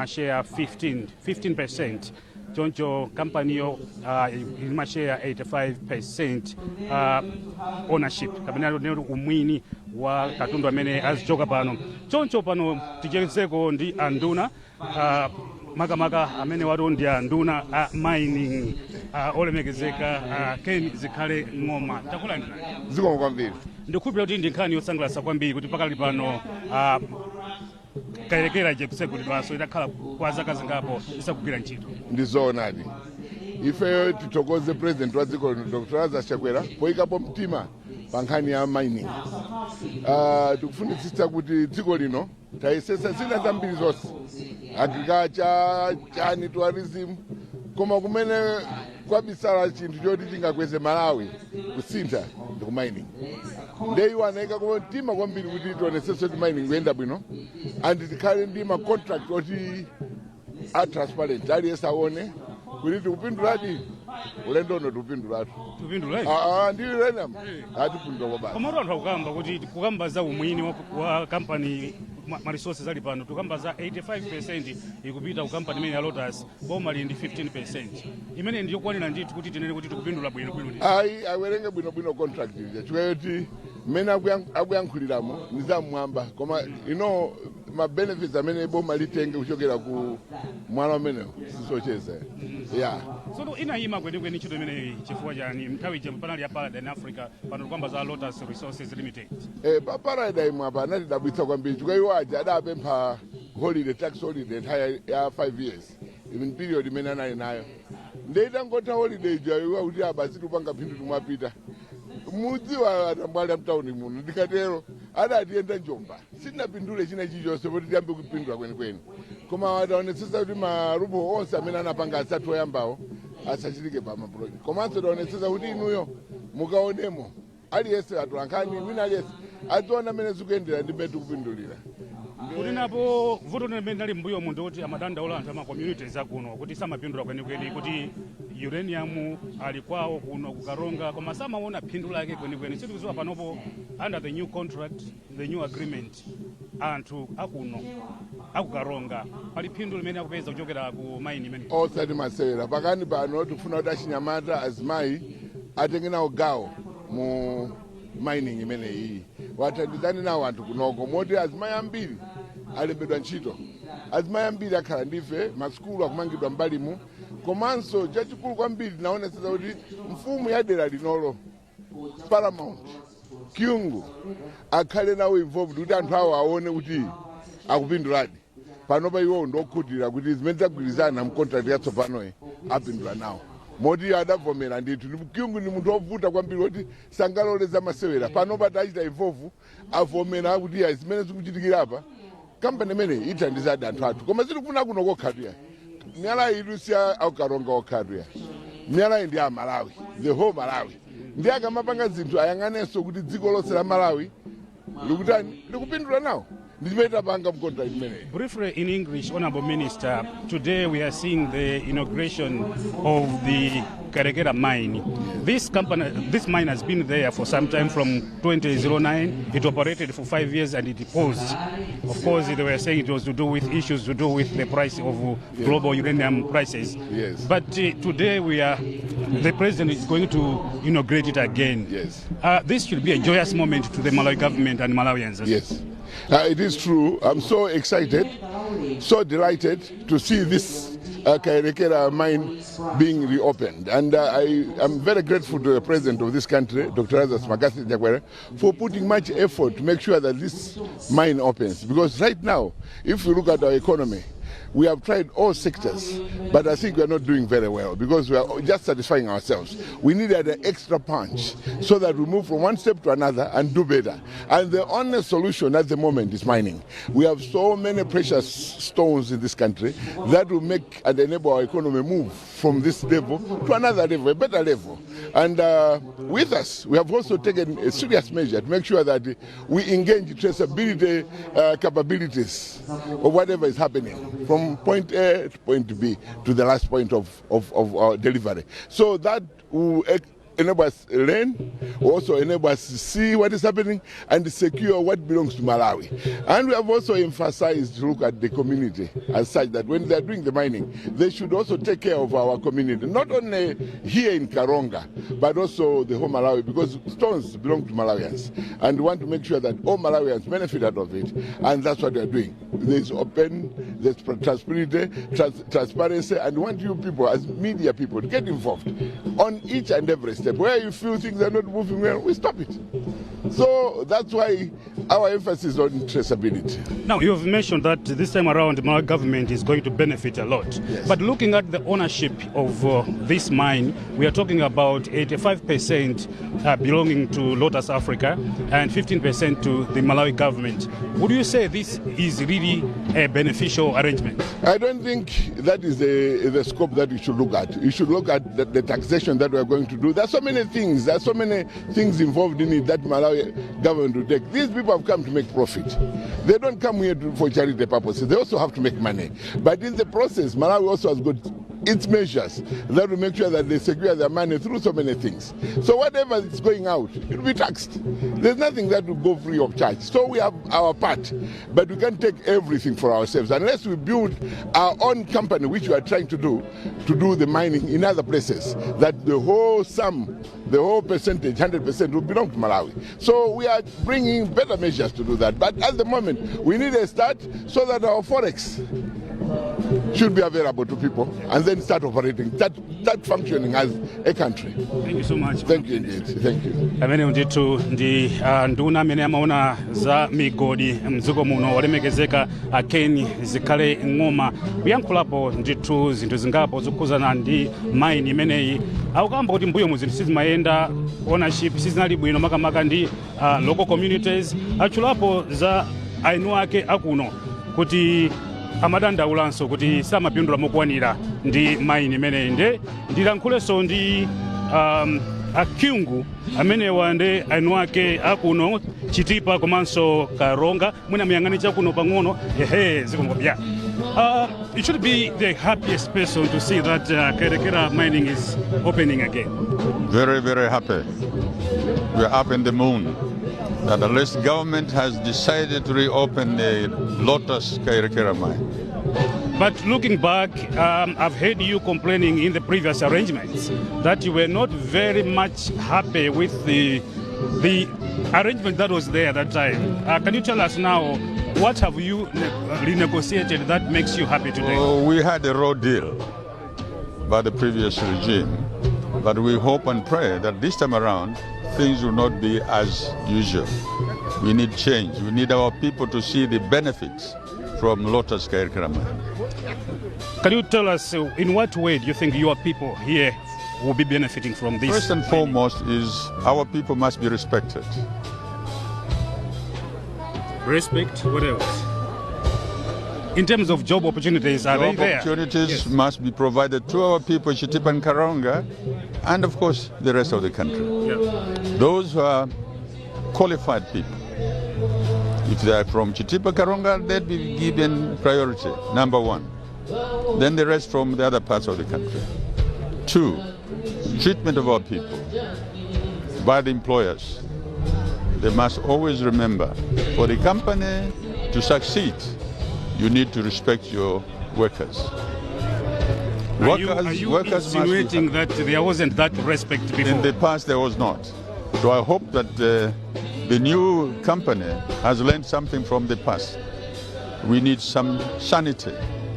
share 15%. Choncho company yo share 85% ownership. Kabina nero umwini wa katundu amene azichoka pano. Choncho pano tichezeko ndi anduna makamaka amene watu ndi anduna mining olemekezeka Ken zikhale ng'oma. Takulani ziko kwambiri. Ndikupira kuti ndi nkhani yosangalatsa kwambiri kuti pakali pano Kayelekera jekusegulidwa so idakhala kwa zaka zingapo isakugwira ntchito. Ndizoonadi ife titokoze president wa dziko Dr. Chakwera poyikapo mtima pa nkhani ya mining. Tikufunitsitsa kuti dziko lino tayesesa zina zambiri zonse, agriculture, chani, tourism, koma kumene kwabisala chinthu choti chingakweze Malawi kusintha ndi ku mining. Ndeyi wanaika kwa mtima kwambiri kuti tionesese kuti mining kuyenda bwino and tikhale ndi ma contract oti transparent aliyesa aone kuti tikupinduladi ulendo ono tikupindulatu. Ndi Uranium atipindula kwa basi. Komoro anthu akukamba kuti kukamba za umwini wa company ma resources ali pano tukamba za 85% ikupita ku company imene ya Lotus boma li ndi 15%. Imene ndiyo kwanira ndithu kuti tinene kuti tikupindula bwino bwino. Awerenge bwino bwino contract ija chikayoti mene akuyankhuliramo nizamwamba koma ma benefits amene boma litenge kuchokera ku mwana umenewo sisocheza. So inayima kwenikweni ntchito imene chifukwa chani mnthawi ija panali ya Paradise Africa pano tukamba za Lotus Resources Limited. Paradise mwapa anatidabwitsa kwambiri chikaiwaja adapempha holiday tax holiday ya 5 years even period imene anali nayo ndeita ngota holiday jayo kuti abasi tupanga phindu tumapita mudzi wa atambwali amtauni muno ndikatero adatienda Njomba sinapindule china chilichonse poti tiyambe kupindula kwenikweni koma adaonetsesa kuti marubo onse amene anapanga asatu oyambawo asachitike pa maproject komanso adaonetsesa kuti inuyo mukaonemo aliyese atolankhani wina aliyese adziona amene zikuyendera ndi mmene tikupindulira. Kuti napo vuto limene nali mbuyo munthu kuti amadandaula anthu ama communities akuno kuti samapindula kwenikweni kuti uranium ali kwawo kuno ku Karonga koma samaona phindu lake kwenikweni. Sitikuziwa panopo under the new contract, the new agreement anthu akuno aku Karonga pali phindu limene akupeza kuchokera ku mine imene. Osati masewera pakani pano tikufuna kuti achinyamata azimayi atenge nawo gawo mu mining imene iyi wathandizani nawo anthu kunoko moti azimayi ambiri alembedwa ntchito, azimayi ambiri akhala ndife masukulu akumangidwa mbalimu komanso chachikulu kwambiri naonetsesa kuti mfumu ya dera linolo Paramount Chief akhale nawo involved kuti anthu awo aone kuti akupinduladi panopa iwo ndokhutira kuti zimene zagwirizana mu contract yatsopanoyi apindula nawo moti adavomera ndithu. Chief ndi munthu wovuta kwambiri kuti sangalole za masewera panopa tachita involve avomera kuti zimene zikuchitikira apa kampani imene ithandizadi anthu athu koma zitikufuna kuno kokhatuya miyala idu siya aukaronga okhatuya miyala ndi ya Malawi, the whole Malawi ndi akamapanga zinthu ayang'anenso kuti dziko lonse la Malawi likutani likupindula nawo. Briefly in English, Honorable Minister, today we are seeing the inauguration of the Kayelekera mine. This mine has been there for some time from 2009. It operated for 5 years and it paused. Of course, they were saying it was to do with issues to do with the price of global uranium prices. Yes. But today the president is going to inaugurate it again. Yes. This should be a joyous moment to the Malawi government and Malawians. Yes. It is true. I'm so excited, so delighted to see this Kayelekera mine being reopened. And I am very grateful to the president of this country, Dr. Chakwera, for putting much effort to make sure that this mine opens. Because right now, if we look at our economy, we have tried all sectors, but I think we are not doing very well because we are just satisfying ourselves. We needed an extra punch so that we move from one step to another and do better. And the only solution at the moment is mining. We have so many precious stones in this country that will make and enable our economy move from this level to another level, a better level. And with us, we have also taken a serious measure to make sure that we engage traceability capabilities of whatever is happening from point A to point B to the last point of our delivery. So that will enable us learn, also enable us to see what is happening and secure what belongs to Malawi. And we have also emphasized to look at the community as such that when they're doing the mining, they should also take care of our community, not only here in Karonga, but also the whole Malawi, because stones belong to Malawians. And we want to make sure that all Malawians benefit out of it. And that's what we're doing. There's open, there's transparency, and we want you people as media people to get involved on each and every step. Where you feel things are not moving well, we stop it. So that's why our emphasis on traceability. Now, you have mentioned that this time around the Malawi government is going to benefit a lot. Yes. But looking at the ownership of this mine, we are talking about 85% belonging to Lotus Africa and 15% to the Malawi government. Would you say this is really a beneficial arrangement? I don't think that is the scope that you should look at. You should look at the taxation that we are going to do. There are so many things involved in it that Malawi government will take. These people have come to make profit. They don't come here for charity purposes. They also have to make money. But in the process, Malawi also has got its measures that will make sure that they secure their money through so many things. So whatever is going out, it will be taxed. There's nothing that will go free of charge. So we have our part, but we can't take everything for ourselves unless we build our own company, which we are trying to do the mining in other places, that the whole sum, the whole percentage, 100% will belong to Malawi. So we are bringing better measures to do that. But at the moment, we need a start so that our forex should be available to people and then start operating, start functioning as a country. Thank you so much. Thank you indeed. Thank you. Amene nditu ndi nduna amene amaona za migodi mdziko muno walemekezeka Ken zikhale ng'oma kuyankhulapo ndithu zinthu zingapo zokhuzana ndi mine imeneyi akukamba kuti mbuyo mu zinthu sizimayenda, ownership sizinali bwino makamaka ndi local communities. Achulapo za ainu ake akuno kuti amadandaulanso kuti samapindula mokwanira ndi mine imeneyi. Nde ndilankhulenso ndi akyungu amenewa ndi ainu ake akuno Chitipa komanso Karonga mwina muyang'ane chakuno pang'ono zikungopya. It should be the happiest person to see that Kayelekera mining is opening again. Very, very happy. We are up in the moon that the list government has decided to reopen the Lotus Kayelekera mine. But looking back, I've heard you complaining in the previous arrangements that you were not very much happy with the arrangement that was there at that time. Can you tell us now, what have you renegotiated that makes you happy today? We had a raw deal by the previous regime, but we hope and pray that this time around things will not be as usual. We need change. We need our people to see the benefits from Lotus Kayelekera mine. Can you tell us in what way do you think your people here will be benefiting from this? First and foremost is our people must be respected. Respect, what else? In terms of job opportunities, are they there? Job opportunities must be provided to our people, Chitipa and Karonga, and of course the rest of the country. Those who are qualified people, if they are from Chitipa, Karonga, they'll be given priority, number one. Then the rest from the other parts of the country. Two, treatment of our people by the employers. They must always remember, for the company to succeed, you need to respect your workers. Are you insinuating that there wasn't that respect before? In the past, there was not. So I hope that the new company has learned something from the past. We need some sanity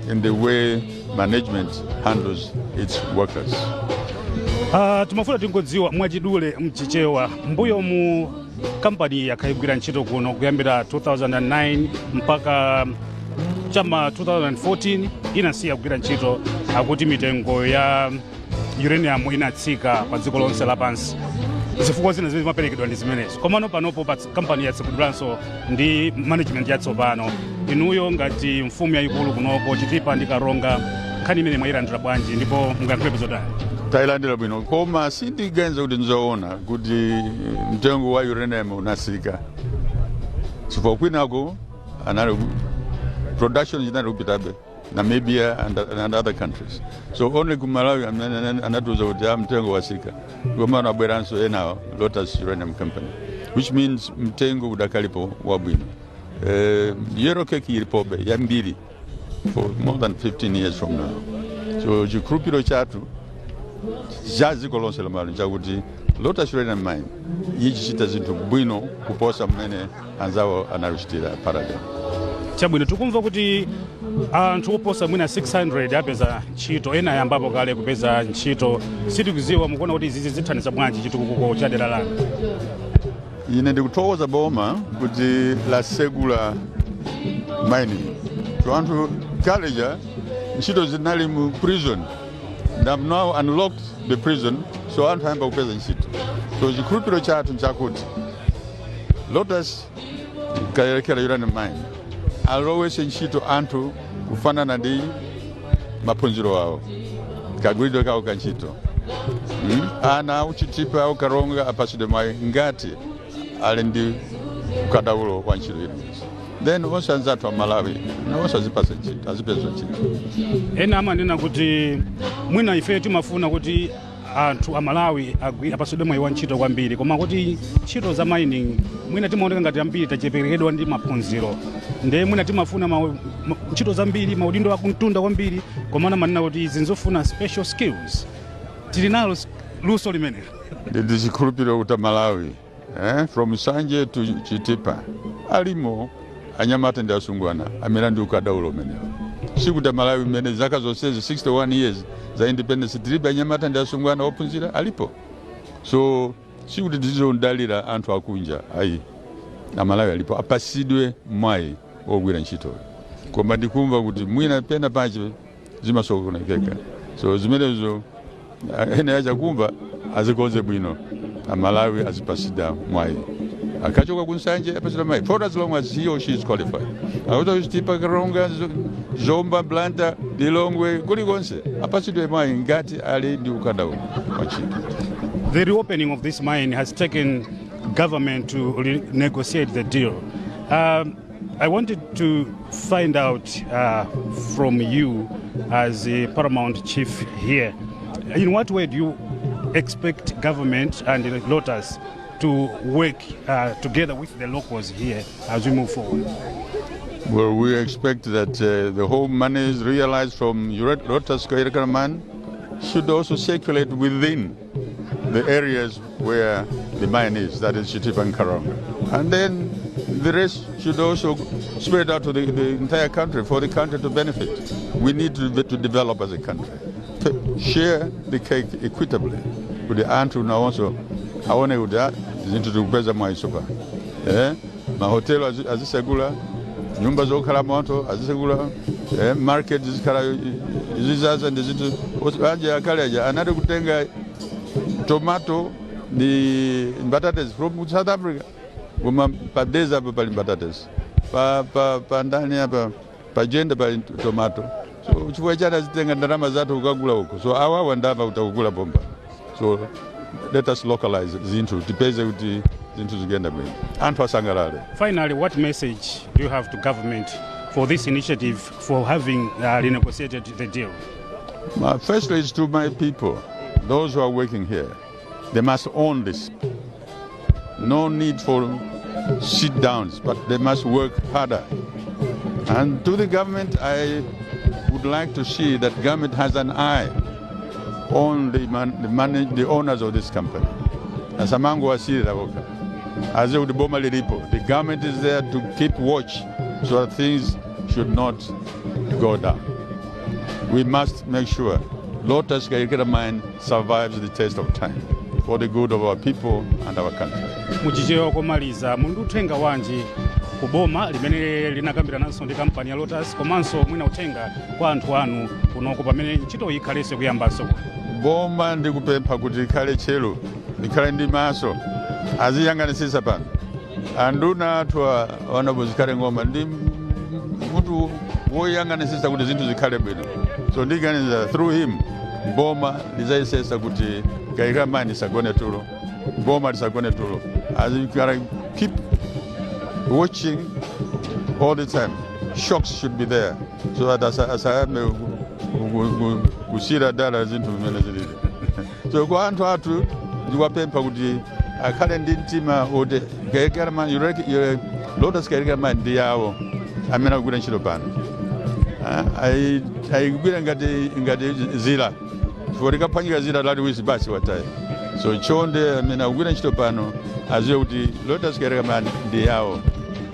in the way management handles its workers. Tumafuna tingodziwa mwachidule mchichewa mbuyo mu kampani yakayigwira ntchito kuno kuyambira 2009 mpaka chama 2014 inasiya kugwira ntchito akuti mitengo ya uranium inatsika pa dziko lonse lapansi. Zifukwa zina zimene zimaperekedwa ndi zimenezo. Komano panopo pa kampani yatsekudulanso ndi management yatsopano. Inuyo ngati mfumu yayikulu kunoko Chitipa ndi Karonga nkhani imene mwayilandira bwanji ndipo mungakhalepo zotani? Tayilandira bwino koma sindigenza kuti nzoona kuti mtengo wa uranium unatsika. Chifukwa kwinako anali production inali kupitabe Namibia and other countries. So only Malawi anatuza kuti mtengo wasika. Goma na bweranso ena Lotus Uranium Company, which means mtengo udakalipo wabwino. Yero keki ilipobe ya mbili for more than 15 years from now. So chikhulupiriro chathu chaziko lonse la Malawi chakuti Lotus Uranium Mine yichichita zinthu bwino kuposa mmene anzawo analichitira Paradise. Chabwino tikumva kuti anthu oposa mwina 600 apeza ntchito, ena ayambapo kale kupeza ntchito. Sitikuziwa mukuona kuti izi zithandiza bwanji chitukuko cha dera lanu? Ine ndikuthokoza boma kuti lasegula mining. So anthu kaleja ntchito zinali mu prison. They have now unlocked the prison, so anthu ayamba kupeza ntchito. So chikhulupiriro chathu nchakuti Lotus Kayelekera Uranium Mine alowese ntchito anthu kufanana ndi maphunziro awo, kagwiridwe kawo ka ntchito. Ana uchitipa au Karonga apasidwe mwayi ngati ali ndi ukadaulo wa ntchito ino. Then onse anzathu a Malawi nawonso azipasa ntchito, azipeza ntchito. Ena amanena kuti mwina ife timafuna kuti anthu a Malawi apasidwe mwayi wa ntchito kwambiri, koma kuti ntchito za mining mwina timaoneka ngati ambiri tacheperekedwa ndi maphunziro. Nde mwina timafuna ntchito zambiri, maudindo akumtunda kwambiri, komana manena kuti izi nzofuna special skills. Tili nalo luso limene. Ndi chikhulupiriro kuti Malawi, from Sanje to Chitipa, alimo anyamata ndi asungwana amene ndi ukadaulo umenewo. Sikuti Malawi imene zaka zonsezi 61 years za independence tilibe anyamata ndi asungwana ophunzira alipo. So sikuti tizondalira anthu akunja ayi. Na Malawi alipo apasidwe mwayi ogwira ntchito. Koma ndikumva kuti mwina pena pache zimasokonekeka. So zimenezo ene acha kumva azikonze bwino. Na Malawi azipasida mwayi. Akachoka kunsanje apasidwa mwayi. For as long as he or she is qualified. Auto Stipa Karonga, Zomba, Blanta, Dilongwe, kulikonse apasidwe mwayi ngati ali ndi ukadaulo wa ntchito. The reopening of this mine has taken government to negotiate the deal. I wanted to find out from you as a Paramount Chief here, in what way do you expect government and Lotus to work together with the locals here as we move forward? Well, we expect that the whole money is realized from Lotus Kayelekera mine should also circulate within the areas where the mine is, that is Chitipa and Karonga. And then the rest should also spread out to the entire country for the country to benefit. We need to develop as a country, to share the cake equitably. With the Antu now also, I want to do that, is into the Beza Maisopa. My hotel as a segula, nyumba zokhala moto azisegula, market zikhala izizaza ndizitu anje akaleja anade kutenga tomato ni batatas from South Africa. Goma pa deza pa batatas. Pa ndani hapa pa jenda pa tomato. So chifukwa chana zitenga ndarama zatu ukagula huko. So awa ndapa utakugula bomba. So let us localize zintu tipeze kuti zintu zigenda bwino. Anthu asangalale. Finally, what message do you have to government for this initiative, for having renegotiated the deal? Firstly, it's to my people, those who are working here. They must own this. No need for sit-downs, but they must work harder. And to the government, I would like to see that government has an eye on the owners of this company. As Amango Asira Woka, as the government is there to keep watch so that things should not go down. We must make sure Lotus Kayelekera mine survives the test of time for the good of our people and our country. Muchichewa komaliza mundu uthenga wanji kuboma limene linakambira nanso ndi kampani ya Lotus komanso mwina uthenga kwa anthu anu kunoko pamene ntchito ikhalese kuyambanso. Boma ndikupempha kuti ikhale chelo, ikhale ndi maso, aziyang'anisisa pano. Anduna athu wanapo zikhale ngoma ndi mutu woyang'anisisa kuti zinthu zikhale bwino. So ndiganiza through him boma lizayesesa kuti Kayelekera mine isagone tulo, boma lisagone tulo. As you gotta keep watching all the time. Shocks should be there. so that asayame kushira dala zinthu zimene zilili. So kwa anthu athu ndiwapempha kuti akhale ndi mtima oti Kayelekera mine Lotus Kayelekera mine ndi yawo amene akugwira ntchito pano. Ayigwira ngati zila chifukwa tikaphwanyika zila lati wisi basi watayi. So chonde amene akugwira ntchito pano aziwe kuti Lotus Kayelekera mine ndi yawo,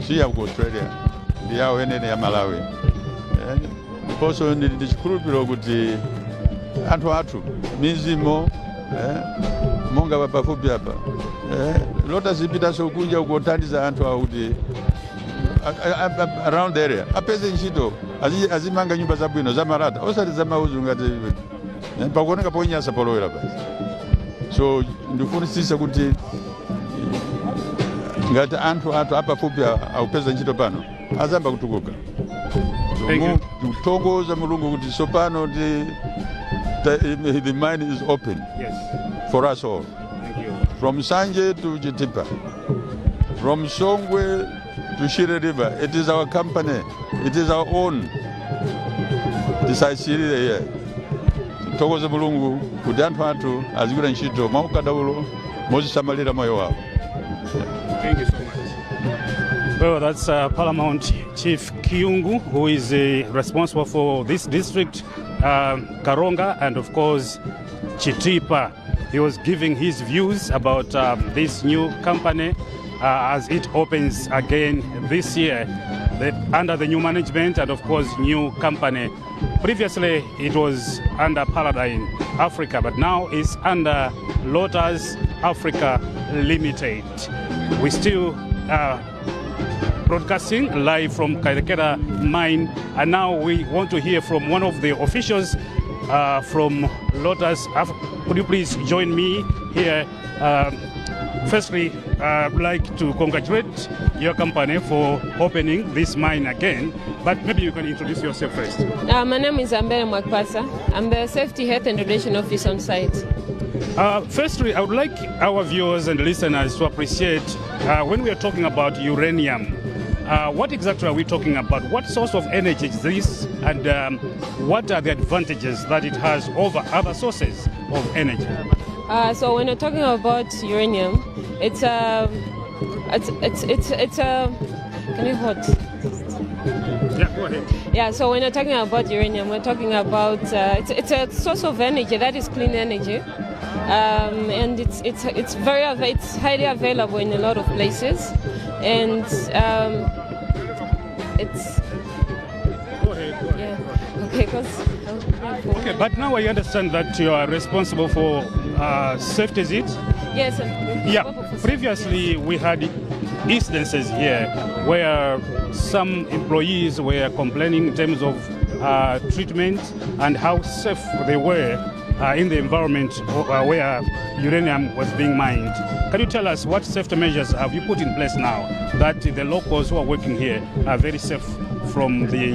si ya ku Australia, ndi yawo yenene ya Malawi. Ndiponso ndi chikhulupiriro kuti anthu athu mizimo monga pafupi apa Lotus ipitanso kunja ukothandiza anthu awo kuti around the area apeze ntchito azimanga nyumba zabwino zamalata osati zamauzu ngati pakuoneka ponyasa polowera basi. So ndifunisisa kuti ngati anthu apafupi akupeza ntchito pano azamba kutukuka. Kutongoza Mulungu kuti sopano the mine is open. Yes. For us all. Thank you. From Sanje to Chitipa, from Songwe to Shire River, it is our company, it is our own. This I see here. Togoza Mulungu kuti anthu athu azigwira ntchito mwaukadaulo mozisamalira moyo wawo. Thank you so much. Well, that's Paramount Chief Kiyungu, who is responsible for this district, Karonga, and of course Chitipa. He was giving his views about this new company as it opens again this year under the new management and of course new company. Previously it was under Paradigm Africa, but now it's under Lotus Africa Limited. We still broadcasting live from Kayelekera mine, and now we want to hear from one of the officials from Lotus. Could you please join me here? Firstly, I'd like to congratulate your company for opening this mine again, but maybe you can introduce yourself first. My name is Ambere Mwakpasa. I'm the Safety, Health and Radiation Officer on site. Firstly, I would like our viewers and listeners to appreciate when we are talking about uranium, what exactly are we talking about? What source of energy is this, and what are the advantages that it has over other sources of energy? So when you're talking about uranium, it's a can you hold? Yeah, go ahead. Yeah, so when you're talking about uranium, we're talking about it's a source of energy that is clean energy, and it's highly available in a lot of places, and it's. Go ahead. Yeah. Okay, because. Okay, but now I understand that you are responsible for safety, is it? Yes. Yeah. Previously, we had incidences here where some employees were complaining in terms of treatment and how safe they were in the environment where uranium was being mined. Can you tell us what safety measures have you put in place now that the locals who are working here are very safe from the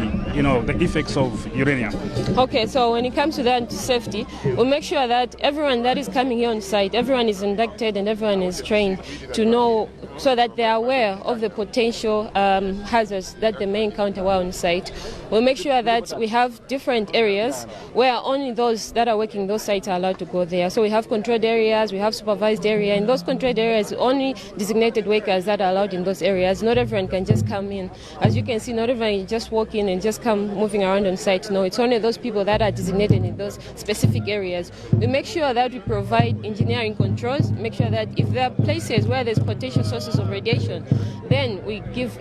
effects of uranium? Okay, so when it comes to that safety, we'll make sure that everyone that is coming here on site, everyone is inducted and everyone is trained to know, so that they are aware of the potential hazards that they may encounter while on site. We'll make sure that we have different areas where only those that are working those sites are allowed to go there. So we have controlled areas, we have supervised area. In those controlled areas, only designated workers that are allowed in those areas. Not everyone can just come in. As you can see, not everyone just walk in and just come moving around on site. No, it's only those people that are designated in those specific areas. We make sure that we provide engineering controls, make sure that if there are places where there's potential sources of radiation, then we give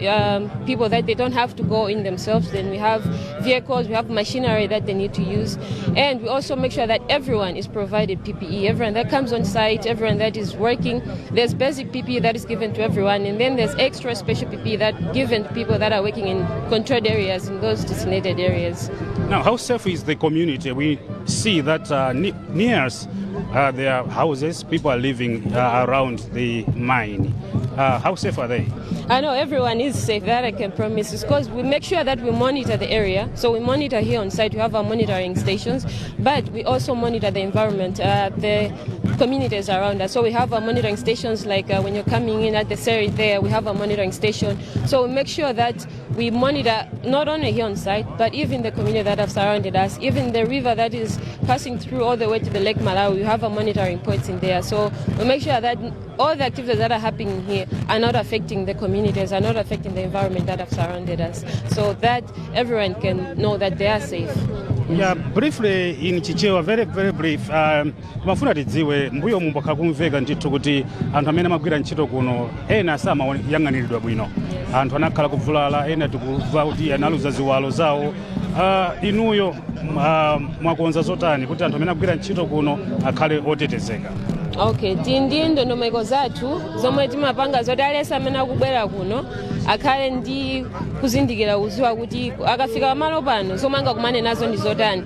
people that they don't have to go in themselves. Then we have vehicles, we have machinery that they need to use. And we also make sure that everyone is provided PPE. Everyone that comes on site, everyone that is working, there's basic PPE that is given to everyone. And then there's extra special PPE that given to people that are working in controlled areas, in those designated areas. Now, how safe is the community? We see that near us, there are houses, people are living around the mine. How safe are they? I know everyone is safe, that I can promise. It's because we make sure that we monitor the area. So we monitor here on site, we have our monitoring stations, but we also monitor the environment. The communities around us. So we have our monitoring stations, like when you're coming in at the ferry there, we have a monitoring station. So we make sure that we monitor not only here on site, but even the community that have surrounded us, even the river that is passing through all the way to the Lake Malawi. We have a monitoring points in there. So we make sure that all the activities that are happening here are not affecting the communities, are not affecting the environment that have surrounded us, so that everyone can know that they are safe. Yeah, briefly in Chichewa, very brief. Mafuna tidziwe mbuyo mumboka kumveka ndithu kuti anthu amene amagwira ntchito kuno ena samayang'aniridwa bwino. Anthu anakhala kuvulala, ena tikuva kuti analuza ziwalo zawo. Inuyo mwakonza zotani kuti anthu amene agwira ntchito kuno akhale otetezeka? Okay, ndi ndondomeko zathu zomwe timapanga zoti aliyense amene akubwera kuno akhale ndi kuzindikira kuziwa kuti akafika malo pano zomwe angakumane nazo ndi zotani.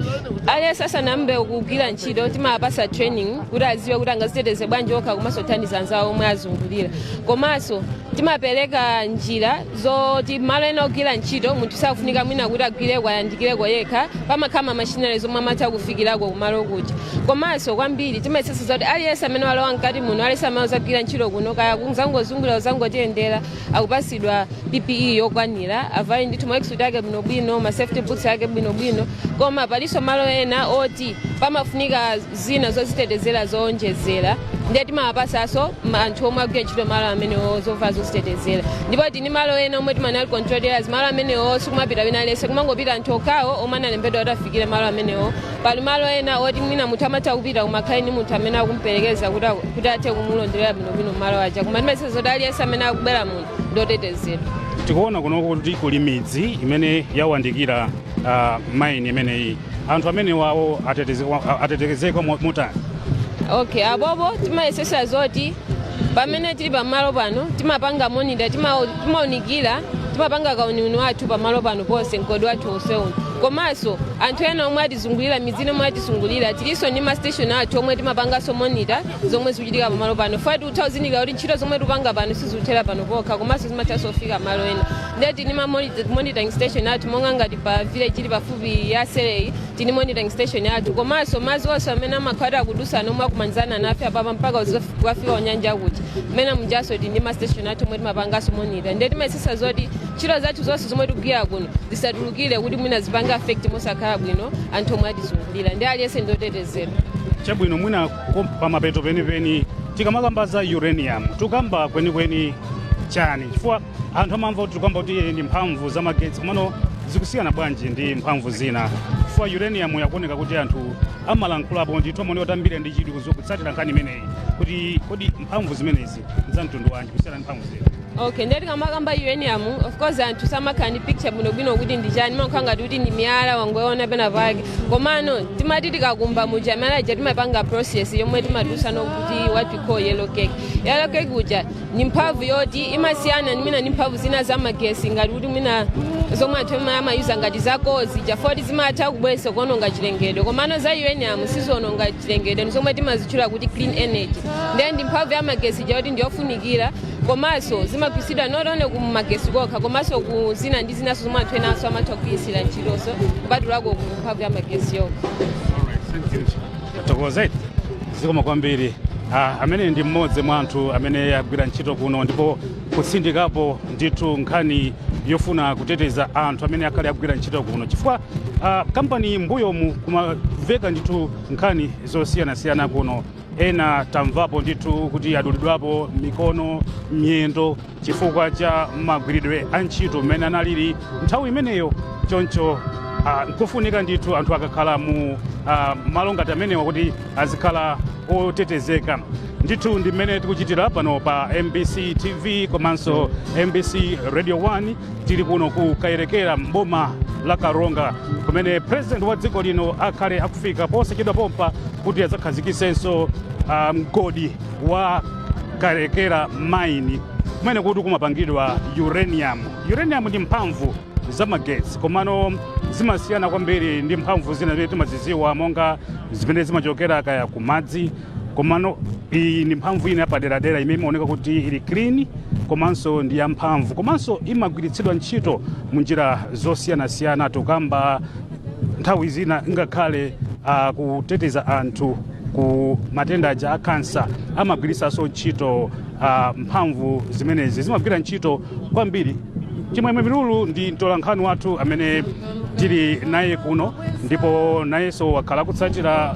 Aliyense asanambe kugwira ntchito timapasa training kuti aziwe kuti angaziteteze bwanji okha komanso kuthandiza anzawo omwe azungulira. Komanso timapereka njira zoti malo ena ogwira ntchito munthu sakufunika mwina kuti agwireko ayandikireko yekha, pamakhala machinery zomwe amatha kufikirako kumalo kuti. Komanso kwambiri timayesesa zoti aliyense amene walowa mkati muno, aliyense amene azagwira ntchito kuno kaya kuzangozungulira uzangotiyendera akupasidwa PPE yokwanira, avale ndithu maexuit ake bwinobwino, ma safety boots ake bwinobwino. Koma paliso malo ena oti pamafunika zina zozitetezera zoonjezera, ndiye timawapasaso anthu omwe agwira ntchito malo amenewo zovala zozitetezera. Ndipo tini malo ena omwe timanali controllers, malo amenewo sikumapita wina aliyense, kumangopita anthu okhawo omwe analembedwa kuti afikire malo amenewo. Pali malo ena oti mwina munthu amatha kupita kumakhala ni munthu amene akumperekeza kuti athe kumulonderera bwinobwino malo aja. Koma timayesesa zoti aliyense amene akubwera muno ndotetezera. Tikuona kuno kuti kuli midzi imene yawandikira mine imeneyi, anthu amene wawo atetekezeka motani? Okay, abobo timayesesa zoti pamene tili pamalo pano timapanga monitor, timaunikira, timapanga kauniuni wathu pamalo pano ponse mkodi wathu onsewu. Komanso anthu ena omwe atizungulira midzini omwe atizungulira tilinso ndi ma station athu omwe timapanganso monitor zomwe zikuchitika pamalo pano. Fati utha uzindikira kuti ntchito zomwe tikupanga pano sizikuthera pano pokha, komanso zimathanso kufika malo ena. Ndiye tini ma monitoring station athu monga ngati pa village ili pafupi ya Serei tini monitoring station athu. Komanso madzi onse amene amakhala akudusa nomwe akumanzana nafe apapa mpaka ukafika unyanja kuti mmene munjaso tini ma station athu omwe timapanganso monitor. Ndiye timayesesa zoti ntchito zathu zonse zomwe tikugwira kuno zisatulukire kuti mwina zipanga affect mosakhala bwino anthu omwe atizungulira, ndi aliyense ndotetezera. Chabwino mwina pamapeto penipeni tikamakamba za uranium tukamba kwenikweni chani, chifukwa anthu amamva kuti tukamba kuti ndi mphamvu za magetsi komano zikusiyana bwanji ndi mphamvu zina, chifukwa uranium yakuoneka kuti anthu amalankhulapo ndithu amone otambira ndi chidwi kutsatira nkhani imeneyi kuti kodi mphamvu zimenezi za mtundu wanji kusiyana ndi mphamvu zina. Okay, ndeti kamakamba uranium, of course anthu samakhala ndi picture bwinobwino kuti ndi chani, mankhala ngati kuti ndi miyala wangoona pena pake. Komano timati tikakumba muja miyala ija timapanga process yomwe timadusa nokuti what we call yellow cake. Yellow cake uja ni mphamvu yoti imasiyana mwina ndi mphamvu zina za magesi ngati kuti mwina zomwe anthu amayuza ngati zako zija foti zimatha kubweretsa kuononga chilengedwe. Komano za uranium siziononga chilengedwe, zomwe timazitchula kuti clean energy. Ndiye ndi mphamvu ya magesi ija kuti ndiyofunikira, komanso zimagwiritsidwa not only ku magesi kokha komanso ku zina ndi zinaso zomwe anthu enaso amatha kugwirisira ntchitonso kupatulako ku mphamvu ya magesi yokha. Tokozeti zikoma kwambiri. Amene ndi mmodzi mwa anthu amene agwira ntchito kuno ndipo kutsindikapo ndithu nkhani yofuna kuteteza anthu amene akhale agwira ntchito kuno, chifukwa kampani mbuyomu kumaveka ndithu nkhani zosiyanasiyana kuno. Ena tamvapo ndithu kuti adulidwapo mikono, miyendo chifukwa cha magwiridwe a ntchito mmene analili nthawi imeneyo. Choncho nkufunika ndithu anthu akakhala mu malo ngati amenewa kuti azikhala otetezeka. Ndithu ndi mmene tikuchitira pano pa MBC TV komanso MBC Radio 1 tili kuno ku Kayelekera mboma la Karonga kumene president wa dziko lino akhale akufika posachedwa pompa kuti azakhazikisenso mgodi wa Kayelekera mine kumene kuti kumapangidwa uranium. Uranium ndi mphamvu za magetsi komano zimasiyana kwambiri ndi mphamvu zina zimene timaziziwa monga zimene zimachokera kaya kumadzi. Komano iyi ndi mphamvu ina yapaderadera imene imaoneka kuti ili clean komanso ndi ya mphamvu, komanso imagwiritsidwa ntchito munjira zosiyanasiyana. Tukamba nthawi zina ngakhale kuteteza anthu ku matenda aja a kansa amagwiritsanso ntchito mphamvu zimenezi zimagwira ntchito kwambiri. Chimwemwe Milulu ndi mtolankhani wathu amene tili naye kuno, ndipo nayenso wakhala kutsatira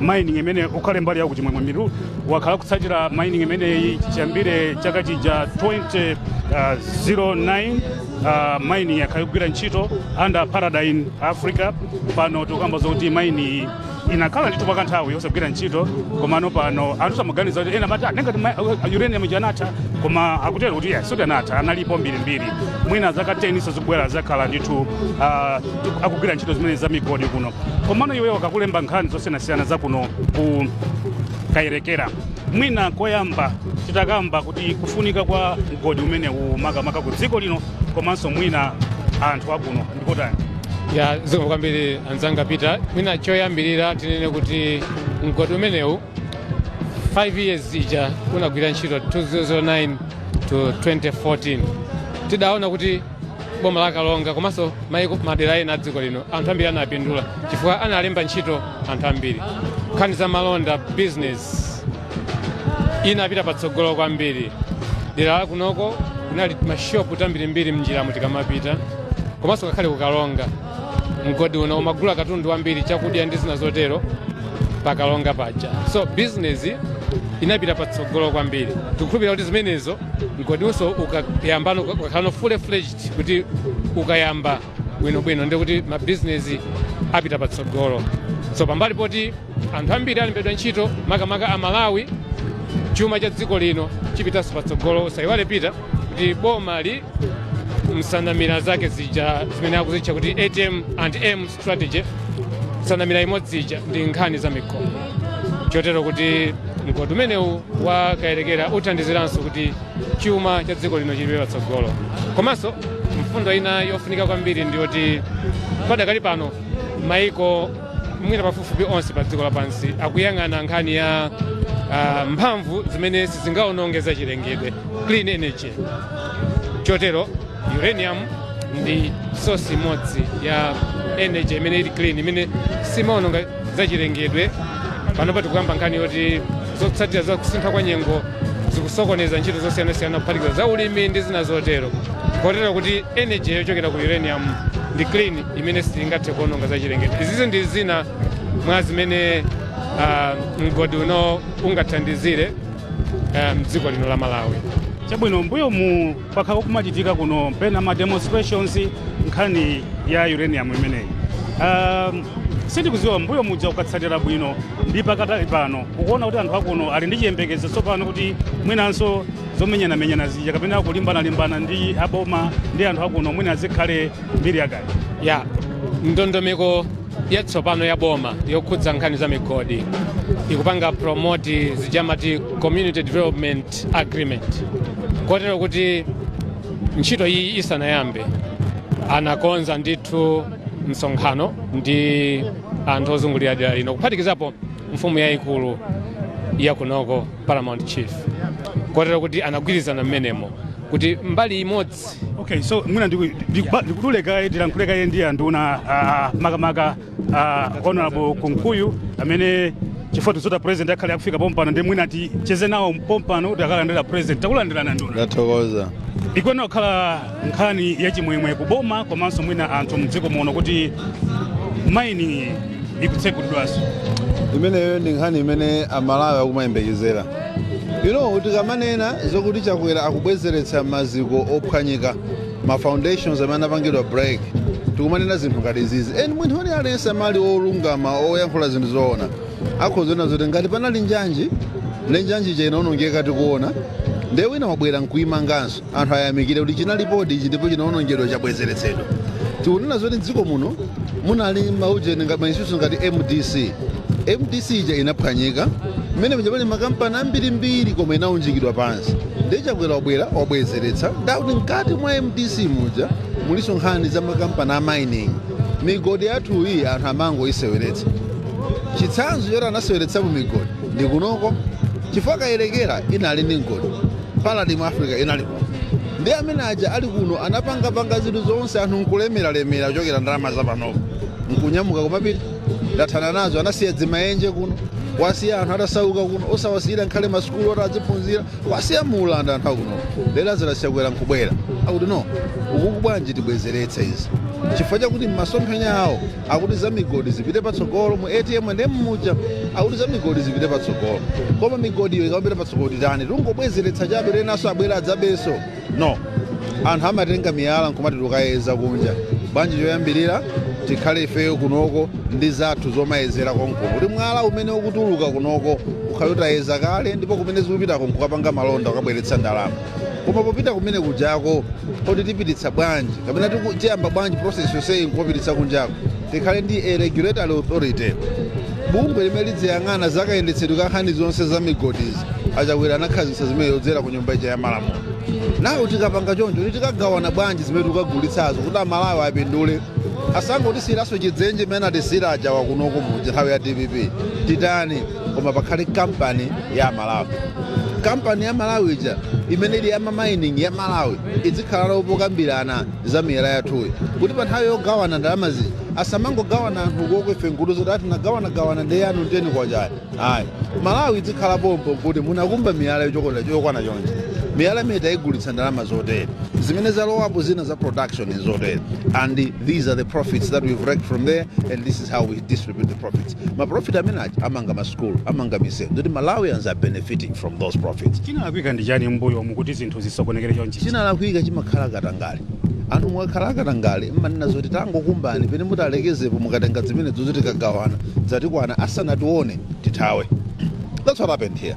mining imene ukhale mbali yaku Chimwemwe Milulu wakhala kutsatira mining imene chiyambire chaka chija 2009 mining yakhala kugwira ntchito under Paradigm Africa. Pano tikamba zoti mining inakhala ndithu pakanthawi yosagwira ntchito, komano pano anthu samaganiza kuti ena mati nengati uranium janatha, koma akutero kuti suti anatha, analipo mbirimbiri. Mwina zaka 10 iso zikubwera zakhala ndithu akugwira ntchito zimene za migodi kuno. Komano iwe wakakulemba nkhani zosiyanasiyana za kuno ku Kayelekera, mwina koyamba titakamba kuti kufunika kwa mgodi umene makamaka ku dziko lino komanso mwina anthu akuno ndikotani? Ya ziko kwambiri anzanga Peter, mwina choyambirira tinene kuti mgodi umenewu 5 years ija unagwira ntchito 2009 to 2014. Tidaona kuti boma la Karonga komanso madera ena dziko lino anthu ambiri anapindula chifukwa analemba ntchito anthu ambiri. Nkhani za malonda business inapita patsogolo kwambiri. Dera kunoko kunali mashopu tambirimbiri mnjiramo tikamapita, komanso kakhale ku Karonga mgodi uno umagula katundu wambiri chakudya ndi zina zotero pa Karonga paja. So business inapita patsogolo kwambiri. Tikukhulupirira kuti zimenezo mgodi unso ukayambano ukakhala full-fledged kuti ukayamba bwinobwino ndi kuti ma business apita patsogolo. So pambali poti anthu ambiri alembedwa ntchito makamaka a Malawi, chuma cha dziko lino chipitanso patsogolo. Usaiwale Peter kuti boma li msanamira zake zija zimene akuzitcha kuti ATM and M strategy, msanamira imodzi ija ndi nkhani za migodi. Chotero kuti mgodi umenewu wa Kayelekera uthandiziranso kuti chuma cha dziko lino chilipe patsogolo. Komanso mfundo ina yofunika kwambiri ndiyoti padakali pano maiko mwina pafupifupi onse pa dziko lapansi akuyang'ana nkhani ya mphamvu zimene sizingaonongeza chilengedwe, clean energy. Chotero uranium ndi source imodzi ya energy imene ili clean, imene simaononga za chilengedwe. Panopa tikuyamba nkhani yoti zotsatira za kusintha kwa nyengo zikusokoneza ntchito zosiyanasiyana kuphatikiza za ulimi ndi zina zotero. Kotero kuti energy yochokera ku uranium ndi clean imene singathe kuononga za chilengedwe. Izizi ndi zina mwa zimene mgodi uno ungathandizire mdziko lino la Malawi. Chabwino mbuyo mu pakhala kumachitika kuno pena ma demonstrations nkhani ya uranium imeneyi. Sindikuziwa mbuyo muja ukatsatira bwino ndi pakatali pano ukuona kuti anthu akuno ali ndi chiyembekezo tsopano kuti mwinanso zomenyana zija kapena kulimbana ndi aboma ndi anthu akuno mwina zikhale mbiri yakale. Ya ndondomeko yatsopano ya boma yokhudza nkhani za migodi ikupanga promote zijamati community development agreement. Kotero kuti ntchito iyi isanayambe anakonza ndithu msonkhano ndi anthu ozungulira dera lino kuphatikizapo mfumu yayikulu ya kunoko Paramount Chief. Kotero kuti anagwirizana mmenemo kuti mbali imodzi. Okay, so mwina ndikutuleka tilankhuleka ndi anduna makamaka honorable Kunkuyu amene chifukwa tizota president akhale akufika pompano ndi mwina ticheze nawo pompano takalandira president takulandirana nduna. Ndathokoza. Ikuyenera kukhala nkhani yachimwemwe kuboma komanso mwina anthu mdziko muno kuti mining ikutsekulidwanso. Imeneyo ndi nkhani imene amalawi akumayembekezera. Tikamanena zokuti Chakwera akubwezeretsa maziko ophwanyika, ma foundations amene apangidwa break, tikumanena zinthu ngati izizi. Munthu oni aliyense amali olungama oyankhula zinthu zoona akhoza zoti ngati panali njanji lenjanji inaonongeka tikuona ndiye wina wabwera nkuyimanganso anthu ayamikire kuti chinalipodi ichi ndipo chinaonongedwa chabwezeretsedwa. Tikunena zoti dziko muno munali maujeni mainstitution ngati MDC ija inaphwanyika mmene mjapali makampani ambirimbiri koma inaunjikidwa pansi. Ndiye Chakwera wabwera wabwezeretsa ndakuti mkati mwa MDC muja muliso nkhani za makampani a mining. Migodi yathu iyi anthu amango iseweretsa. Chitsanzo choti anaseweretsa mu migodi ndi kunoko chifukwa Kayelekera inali ndi mgodi, Paradigm Africa inalipo. Ndiye amene aja ali kuno anapanga zinthu zonse anthu nkulemera kuchokera ndalama za panopo nkunyamuka kumapita ndathana nazo anasiya dzimaenje kuno wasiya anthu atasauka kuno osawasiyira nkhale masukulu oti adziphunzira wasiya muulanda anthu akuno lero azira Chakwera nkubwera akuti no ukuku bwanji tibwezeretse izi chifukwa chakuti m'masomphenya awo akuti za migodi zipite patsogolo mu ATM ndi mmuja akuti za migodi zipite patsogolo koma migodi iyo ikapita patsogolo titani tungobwezeretsa chabe lenaso abwera adzabeso no anthu amatenga miyala nkumati tukayeza kunja bwanji choyambirira tikhale ifeyo kunoko ndi zathu zomayezera konkuno kuti mwala umene ukutuluka kunoko ukhale utayeza kale ndipo kumene zikupitako nkukapanga malonda ukabweretsa ndalama koma popita kumene kujako kodi tipititsa bwanji kapena tiyamba bwanji process yonseyi nkupititsa kunjako tikhale ndi a regulatory authority bungwe limene lidziyang'ana zakayendetsedwe ka nkhani zonse za migodizi Chakwera anakhazikitsa zimene yodzera ku nyumba ija ya malamulo nawo tikapanga choncho tikagawana bwanji zimene tikagulitsazo kuti amalawi apindule asangotisiyiraso chidzenje imene atisiyira aja wakunoko muja nthawi ya DPP titani koma pakhale kampani ya Malawi kampani ya Malawi ija imene ili ya mining ya Malawi izikhala opokambirana za miyala yathuyi kuti pa nthawi yogawana ndalamazi asamangogawana anthu kokwefe ngudu zoti ati nagawana ndi yanu ndeni kwachayi ayi Malawi izikhala pompo kuti munakumba miyala yokwana chonje miyala imene tayigulitsa ndalama zotere zimene zalowapo zina za production zotere and these are the profits that we've wrecked from there and this is how we distribute the profits maprofit amene aja amanga masukulu amanga misewu kuti Malawians are benefiting from those profits chinalakwika ndi chani mbuyo mukuti zinthu zisokonekere chonchi chinalakwika chimakhala katangale anthu mwakhala katangale mmanena zoti tangokumbani pene mutalekezepo mukatenga zimene zoti tikagawana zatikwana asanatione tithawe that's what happened here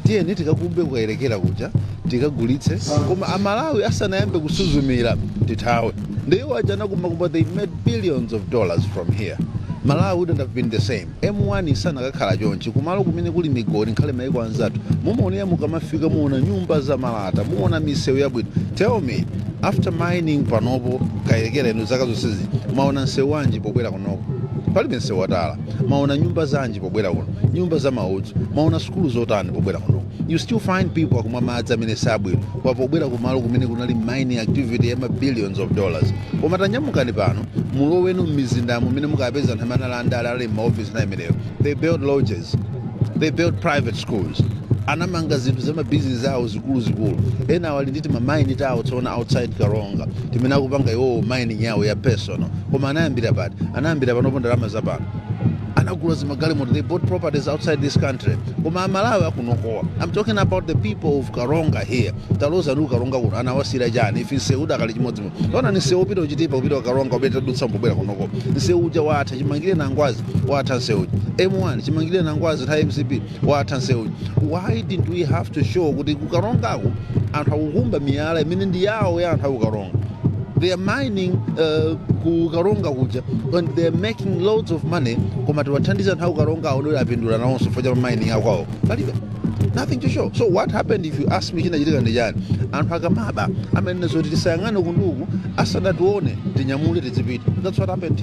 tiyeni tikakumbe kukayelekera kuja tikagulitse koma amalawi asanayambe kusuzumira tithawe ndiwo ajana kumakumba they made billions of dollars from here Malawi wouldn't have been the same M1 isanakakhala chonchi kumalo kumene kuli migodi nkhale maiko anzathu mumaonera mukamafika muona nyumba za malata muona misewu yabwino tell me after mining panopo Kayelekera ino zaka zonsezi maona msewu wanji pobwera kunoko palibe msewu watala maona nyumba zanji pobwera kuno nyumba za maudzu maona sukulu zotani pobwera kuno you still find people akumwa madzi amene sabwino pobwera kumalo kumene kunali mining activity ya billions of dollars koma tanyamukani pano mulowenu m'mizindamo mmene mukapeza anthu amene alandala ali m'maofisi na imeneyo they build lodges they build private schools anamanga zinthu za mabizinesi awo zikuluzikulu ena awali nditi mamaini tawo tsoona outside Karonga timene akupanga iwo mining yawo ya personal koma anayambira panopo ndalama za pano anagula zimagalimoto they bought properties outside this country koma amalawi akunokowa I'm talking about the people of Karonga here taloza ndi Karonga kuno anawasira chani ife nsewu dakali chimodzimodzi tona ni nsewu upita uchitipa upita Karonga ubeta dutsa mbobwera kunoko nsewu uja watha chimangire na ngwazi watha nsewu M1 chimangire na ngwazi tha MCP watha nsewu why did we have to show kuti ku Karongako anthu akukumba miyala imene ndi yawo ya anthu Karonga they are mining ku Karonga kuja and they are making loads of money koma tiwathandiza anthu Karonga awo apindula nawonso for mining yakwawo palibe nothing to show so what happened if you ask me chinachitika ndi chani anthu akamaba amene zoti tisayang'ane kunduku asanatione tinyamule tizipita that's what happened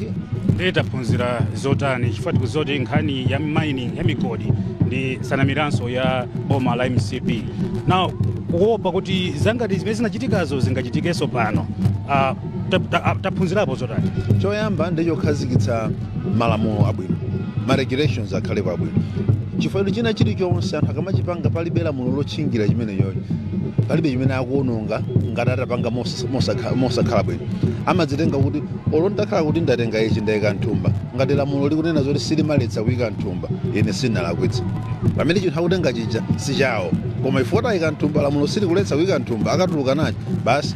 here taphunzira zotani chifukwa tikuzoti nkhani ya mining ya migodi ndi sanamiranso ya boma la MCP now kuopa kuti zangati zimene zinachitikazo zingachitikeso pano taphunzirapo zotani choyamba ndichokhazikitsa malamulo abwino ma regulations akhale abwino chifukwa china chilichonse anthu akamachipanga palibe lamulo lotchingira chimene chocho palibe chimene akuononga ngati atapanga mosakhala bwino amadzitenga kuti olondakhala kuti ndatenga ichi ndayika mthumba ngati lamulo likunena zoti silimaletsa kuyika mthumba ine sinalakwitsa pamene chinthu akutenga chija si chawo koma ifo atayika mthumba lamulo silikuletsa kuyika mthumba akatuluka nacho basi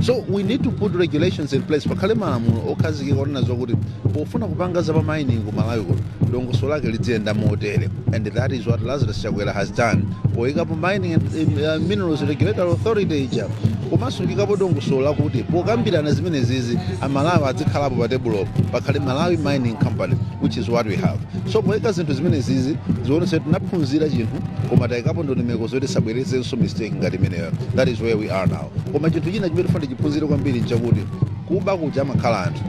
so we need to put regulations in place pakhale malamulo okhazikika onena zokuti pofuna kupanga za pa mining ku Malawi kuno dongoso lake lidziyenda motere and that is what Chakwera has done poyikapo mining and minerals regulatory authority ija komanso kikapo dongoso lakuti pokambirana zimene zizi amalawi azikhalapo pa tebulo pakhale Malawi mining company which is what we have so poyika zinthu zimene zizi zionetsa kuti tinaphunzira chinthu koma tayikapo ndondomeko zoti sabwerezenso mistake ngati imeneyo that is where we are now koma chinthu china chimene tifuna tichiphunzire kwambiri nchakuti kuba kuja amakhala anthu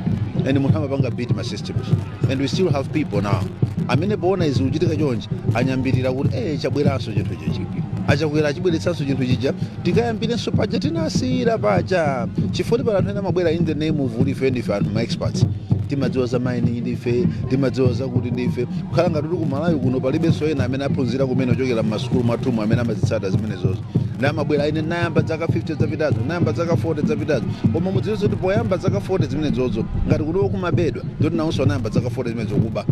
and munthu amapanga beat ma systems and we still have people now amene poona izi kuchitika chonchi anyambirira kuti chabweranso chinthu chichipi Chakwera achibweretsanso chinthu chija tikayambirenso paja tinasiyira paja chifukwa pala anthu ena amabwera in the name of ulife ndife anthu ma experts timadziwa za mining ndife, timadziwa za kuti ndife. Kukhala ngati tuli ku Malawi kuno palibenso ena amene aphunzira kumene ochokera m'masukulu mwathumu amene amazitsata zimenezozo. Ndi amabwera ine nayamba zaka 50 zapitazo, nayamba zaka 40 zapitazo. Koma mudziwenso kuti poyamba zaka 40 zimenezozo ngati kuti kumabedwa ndoti nawonso anayamba zaka 40 zimenezo kuba.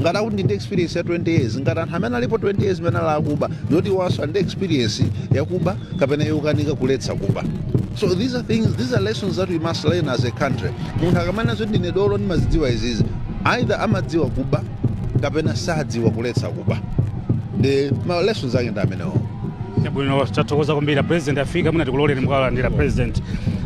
Ngati akuti ndi experience ya 20 years, ngati anthu amene alipo 20 years amene alakuba ndoti wanso andi experience yakuba kapena yokanika kuletsa kuba. So these are lessons that we must learn as a country. Munthu akamana zoti ndine dolo ndimazidziwa izizi, either amadziwa kuba kapena sadziwa kuletsa kuba. The lessons ake ndi amenewo. Bwino tathokoza kwambiri president afika muna tikulolera mukalandira president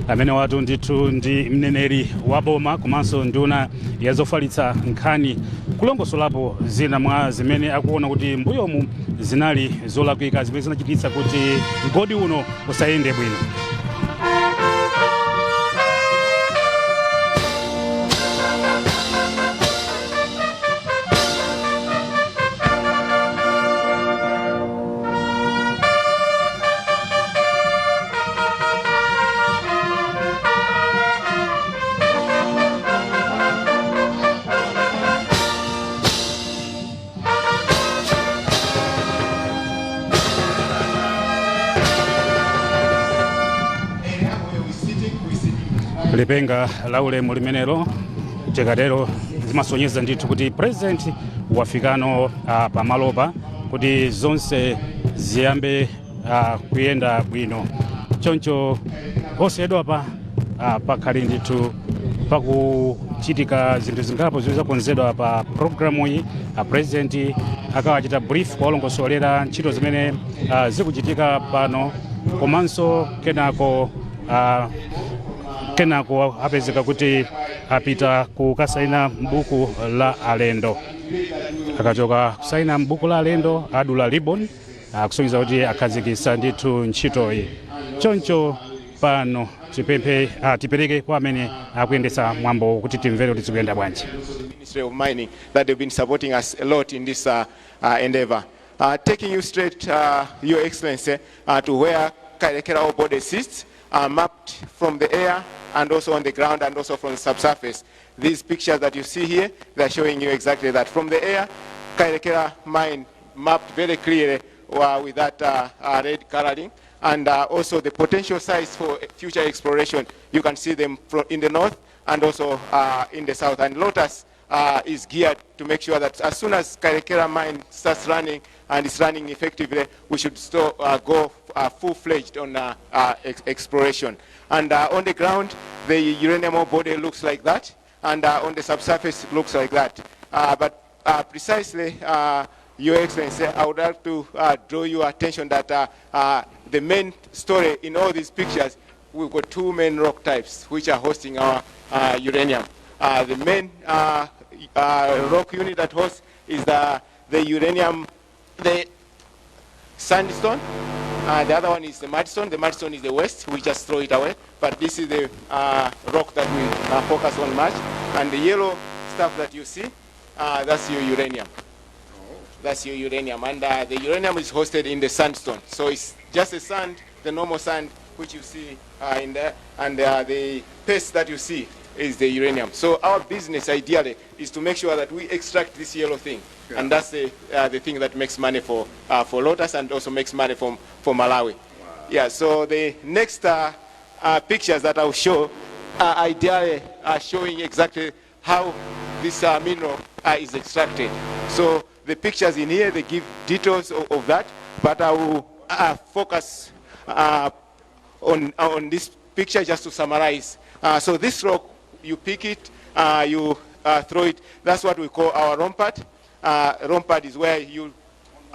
amene watu ndithu ndi mneneri wa boma komanso nduna yazofalitsa nkhani kulongosolapo zina mwa zimene akuona kuti mbuyomu zinali zolakwika zimene zinachititsa kuti mgodi uno usayende bwino. Lipenga laulemu limenelo chekatero zimasonyeza ndithu kuti president wafikano pamalopa kuti zonse ziyambe kuyenda bwino. Choncho osayedwa pakhali ndithu pakuchitika zinthu zingapo zimene zakonzedwa pa programu iyi. President akawachita brief kuwalongosolera ntchito zimene zikuchitika pano komanso kenako apezeka kuti apita kukasaina mbuku la alendo. Akachoka kusaina mbuku la alendo adula ribbon kusonyeza kuti akhazikitsa ndithu ntchito iyi. Choncho pano tipereke kwa amene akuyendetsa mwambo kuti timvere kuti zikuyenda bwanji. Ministry of Mining that they've been supporting us a lot in this endeavor. Taking you straight, Your Excellency, to where Kayelekera ore body sits, mapped from the air and also on the ground and also from the subsurface. These pictures that you see here, they're showing you exactly that. From the air, Kayelekera mine mapped very clearly with that red coloring, and also the potential sites for future exploration. You can see them in the north and also in the south. And Lotus is geared to make sure that as soon as Kayelekera mine starts running and is running effectively, we should still go full-fledged on exploration. And on the ground, the uranium ore body looks like that, and on the subsurface it looks like that. But precisely, Your Excellency, I would like to draw your attention that the main story in all these pictures, we've got two main rock types which are hosting our uranium. The main rock unit that hosts is the uranium, the sandstone. The other one is the mudstone. The mudstone is the west. We just throw it away. But this is the rock that we focus on much. And the yellow stuff that you see, that's your uranium. That's your uranium. And the uranium is hosted in the sandstone. So it's just the sand, the normal sand, which you see in there. And the paste that you see is the uranium. So our business, ideally, is to make sure that we extract this yellow thing. Yeah. And that's the thing that makes money for Lotus and also makes money for Malawi. Wow. Yeah, so the next pictures that I'll show ideally are showing exactly how this mineral is extracted. So the pictures in here, they give details of that, but I will focus on this picture just to summarize. So this rock, you pick it, you throw it. That's what we call our rompad. Rompad is where you,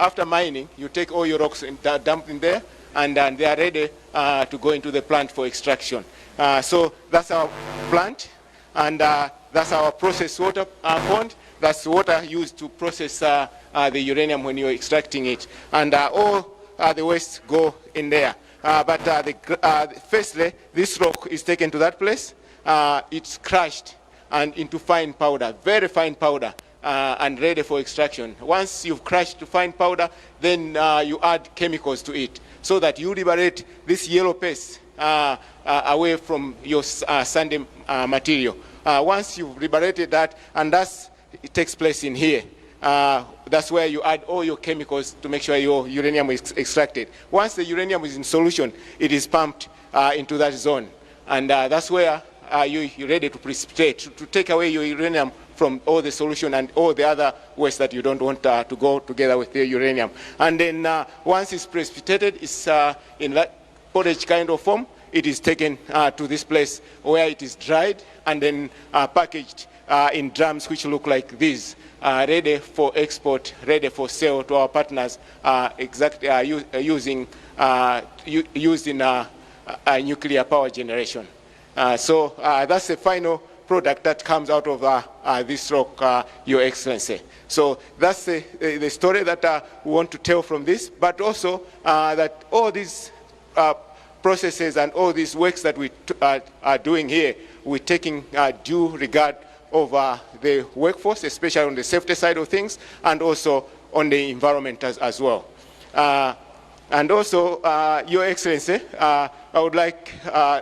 after mining, you take all your rocks and dump in there, and then they are ready to go into the plant for extraction. So that's our plant, and that's our process water pond. That's water used to process the uranium when you're extracting it. And all the waste go in there. But firstly, this rock is taken to that place. It's crushed and into fine powder, very fine powder, and ready for extraction. Once you've crushed to fine powder, then you add chemicals to it so that you liberate this yellow paste away from your sandy material. once you've liberated that, and it takes place in here. That's where you add all your chemicals to make sure your uranium is extracted. Once the uranium is in solution, it is pumped into that zone. And that's where you're ready to precipitate, to take away your uranium from all the solution and all the other waste that you don't want to go together with the uranium. And then once it's precipitated, it's in that porridge kind of form, it is taken to this place where it is dried and then packaged in drums which look like these, ready for export, ready for sale to our partners, used in nuclear power generation. So that's the final product that comes out of this rock, Your Excellency. So that's the story that we want to tell from this, but also that all these processes and all these works that we are doing here, we're taking due regard over the workforce, especially on the safety side of things, and also on the environment as well. And also, Your Excellency, I would like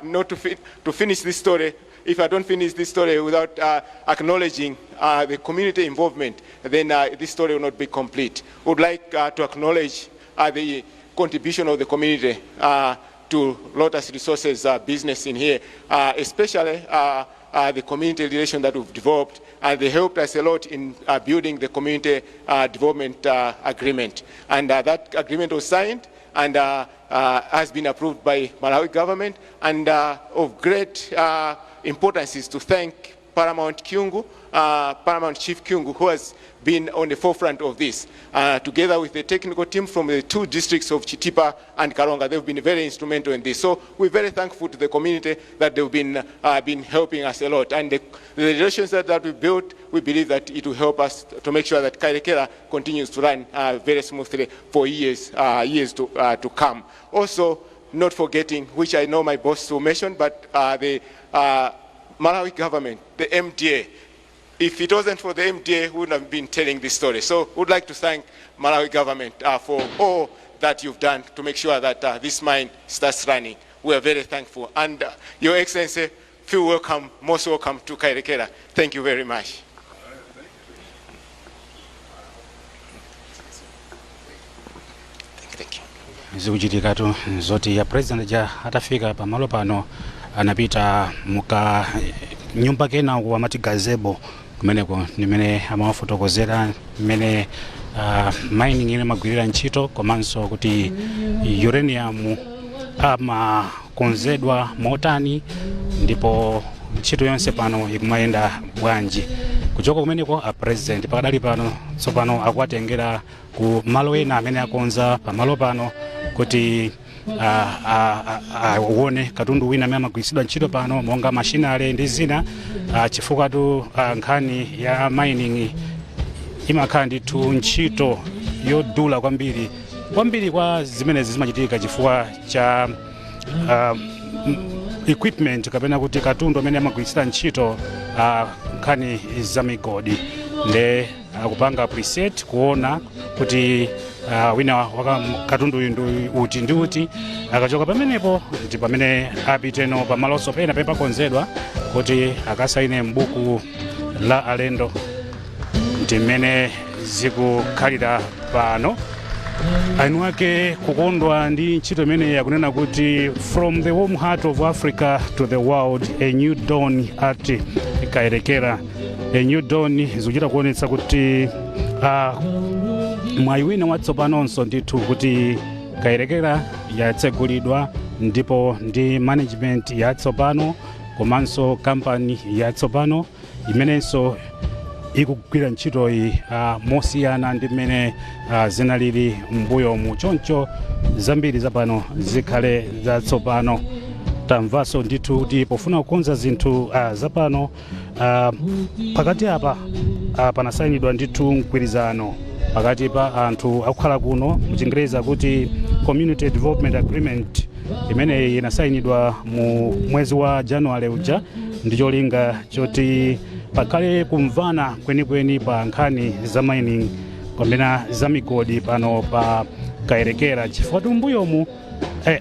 not to finish this story. If I don't finish this story without acknowledging the community involvement, then this story will not be complete. I would like to acknowledge the contribution of the community to Lotus Resources business in here, especially the community relation that we've developed, and they helped us a lot in building the community development agreement. And that agreement was signed and has been approved by Malawi government, and of great importance is to thank Paramount Chief Kyungu, who has been on the forefront of this. Together with the technical team from the 2 districts of Chitipa and Karonga, they've been very instrumental in this. So we're very thankful to the community that they've been helping us a lot. And the relations that we built, we believe that it will help us to make sure that Kayelekera continues to run very smoothly for years to come. Also, not forgetting, which I know my boss will mention, but the Malawi government, the MDA. If it wasn't for the MDA, we wouldn't have been telling this story. So we'd like to thank Malawi government for all that you've done to make sure that this mine starts running. We are very thankful. And Your Excellency, feel welcome, most welcome to Kayelekera. Thank you very much. Thank you. Zikuchitika tu zoti ya president ja atafika pamalo pano anapita muka nyumba kena wa mati gazebo kumeneko nimene amawafotokozera mmene mining ine magwirira ntchito komanso kuti uranium amakonzedwa motani ndipo ntchito yonse pano ikumayenda bwanji. Kuchoka kumeneko a president pakadali pano tsopano akuwatengera ku malo ena amene akonza pamalo pano kuti uone katundu wina amene amagwiritsidwa ntchito pano monga mashinale ndi zina, chifukwa tu nkhani ya mining imakhala ndithu ntchito yodula kwambiri kwa zimenezi zimachitika chifukwa cha equipment kapena kuti katundu amene amagwiritsidwa ntchito nkhani za migodi. Nde akupanga preset kuona kuti wina katundu uti ndi uti. Akachoka pamenepo ndi pamene apiteno pamalonso pena pakonzedwa kuti akasaine m'buku la alendo. Ndi mmene zikukhalira pano. Anu ake kukondwa ndi ntchito imene yakunena kuti from the home heart of Africa to the world, a new dawn at Kayelekera. A new dawn zikuchita kuonetsa kuti mwayi wina watsopanonso ndithu kuti Kayelekera yatsegulidwa ndipo ndi management yatsopano komanso company yatsopano imenenso ikugwira ntchito iyi mosiyana ndi mmene zinalili mbuyo mu choncho zambiri zapano zikhale zatsopano. Tamvaso ndithu kuti pofuna kukonza zinthu zapano pakati apa panasayinidwa ndithu mgwirizano pakati pa anthu akukhala kuno muchingereza kuti community development agreement imene inasayinidwa mu mwezi wa January uja, ndi cholinga choti pakhale kumvana kwenikweni pa nkhani za mining kapena za migodi pano pa Kayelekera chifukwa mbuyomu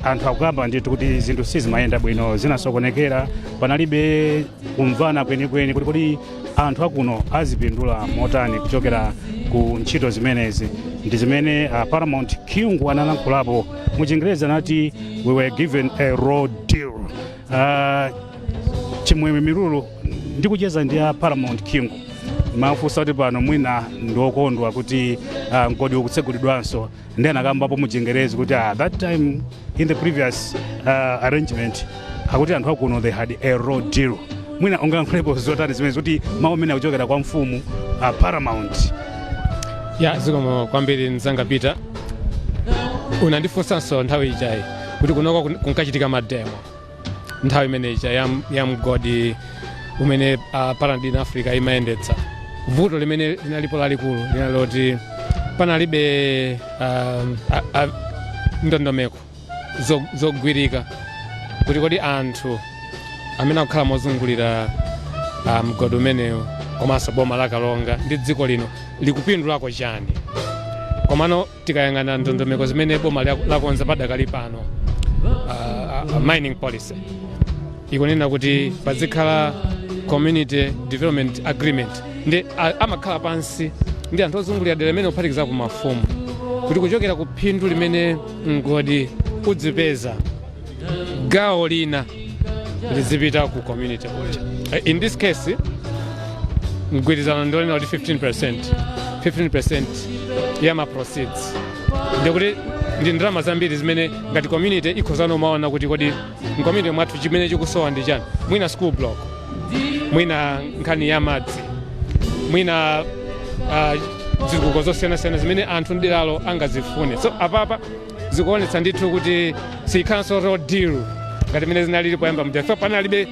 anthu akukamba ndithu kuti zinthu sizimayenda bwino zinasokonekera panalibe kumvana kwenikweni kuti anthu akuno azipindula motani kuchokera ku ntchito zimenezi ndi zimene Paramount Chief analankhulapo mu Chingereza nati we were given a raw deal. Chimwemwe Mirulu ndikucheza ndi Paramount Chief mafusa kuti pano mwina ndiokondwa kuti ngodi ukutsegulidwanso ndi anakambapo mu Chingereza kuti that time in the previous arrangement akuti anthu akuno they had a raw deal. Mwina ungankhulepo zotani zimene kuti mawu amene akuchokera kwa mfumu Paramount. Ya zikomo kwambiri Nzanga Peter. Unandifunsanso nthawi ijayi kuti kunoko kunkachitika mademo nthawi imene ija ya mgodi umene Paramount in Africa imayendetsa. Vuto limene linalipo lalikulu linaloti panalibe ndondomeko zogwirika kuti kodi anthu amene akukhala mozungulira mgodi umenewu komanso boma la Karonga ndi dziko lino likupindulako chani. Komano tikayang'ana ndondomeko zimene boma lakonza padakali pano mining policy ikunena kuti pazikhala community development agreement ndi amakhala pansi ndi anthu ozungulira dera limene kuphatikiza ku mafumu kuti kuchokera ku phindu limene mgodi udzipeza gawo lina lizipita ku community. In this case mgwirizano ndionena kuti 15% ya ma proceeds ndikuti ndi ndalama zambiri zimene ngati community ikhozana umaona kuti kodi mcommunity mwathu chimene chikusowa ndi chani, mwina school block, mwina nkhani ya madzi, mwina zitukuko zosiyanasiyana zimene anthu ndilalo angazifune. So apapa zikuonetsa ndithu kuti sikhalanso raw deal ngati mene zinalili poyamba mjafa panalibe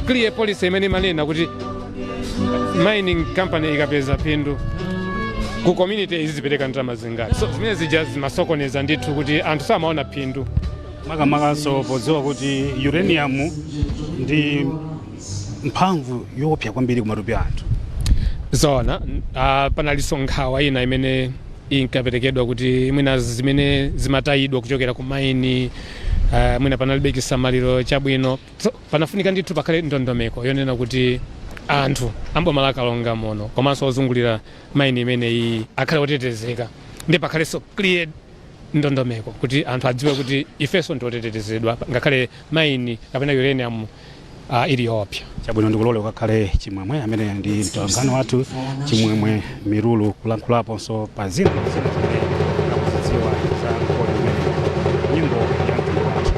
clear policy imene imanena kuti mining company ikapeza phindu ku community izipereka ndalama zingati. So zimene zija zimasokoneza ndithu kuti anthu samaona phindu. Makamakaso podziwa kuti uranium ndi mphamvu yoopsa kwambiri kumatupi anthu. Zona panaliso nkhawa ina imene inkaperekedwa kuti mwina zimene zimatayidwa kuchokera ku maini mwina panalibe chisamaliro chabwino. So panafunika ndithu pakhale ndondomeko yonena kuti anthu amboma la Karonga mono komanso ozungulira maini imene iyi akhale otetezeka ndi pakhalenso clear ndondomeko kuti anthu adziwe kuti ifenso ndiotetezedwa ngakhale maini kapena uranium ili yoopsa. Chabwino ndikulole ukakhale Chimwemwe amene ndi mtolankhani wathu Chimwemwe Mirulu kulankhulaponso pa zina akuzidziwa za mgodi umene nyimbo ya mtundu wathu.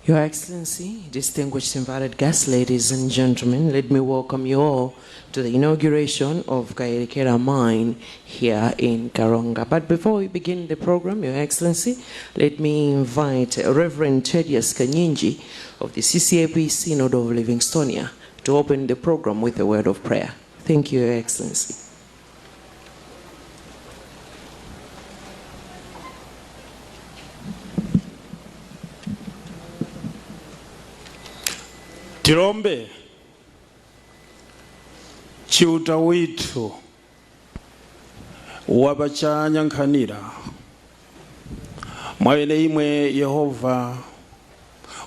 Your Excellency, distinguished invited guests, ladies and gentlemen, let me welcome you all to the inauguration of Kayelekera mine here in Karonga. But before we begin the program, Your Excellency, let me invite Reverend Thaddeus Kanyinji of the CCAP Synod of Livingstonia to open the program with a word of prayer. Thank you, Your Excellency. Tirombe chiuta withu wabachanyankhanira mwawene imwe Yehova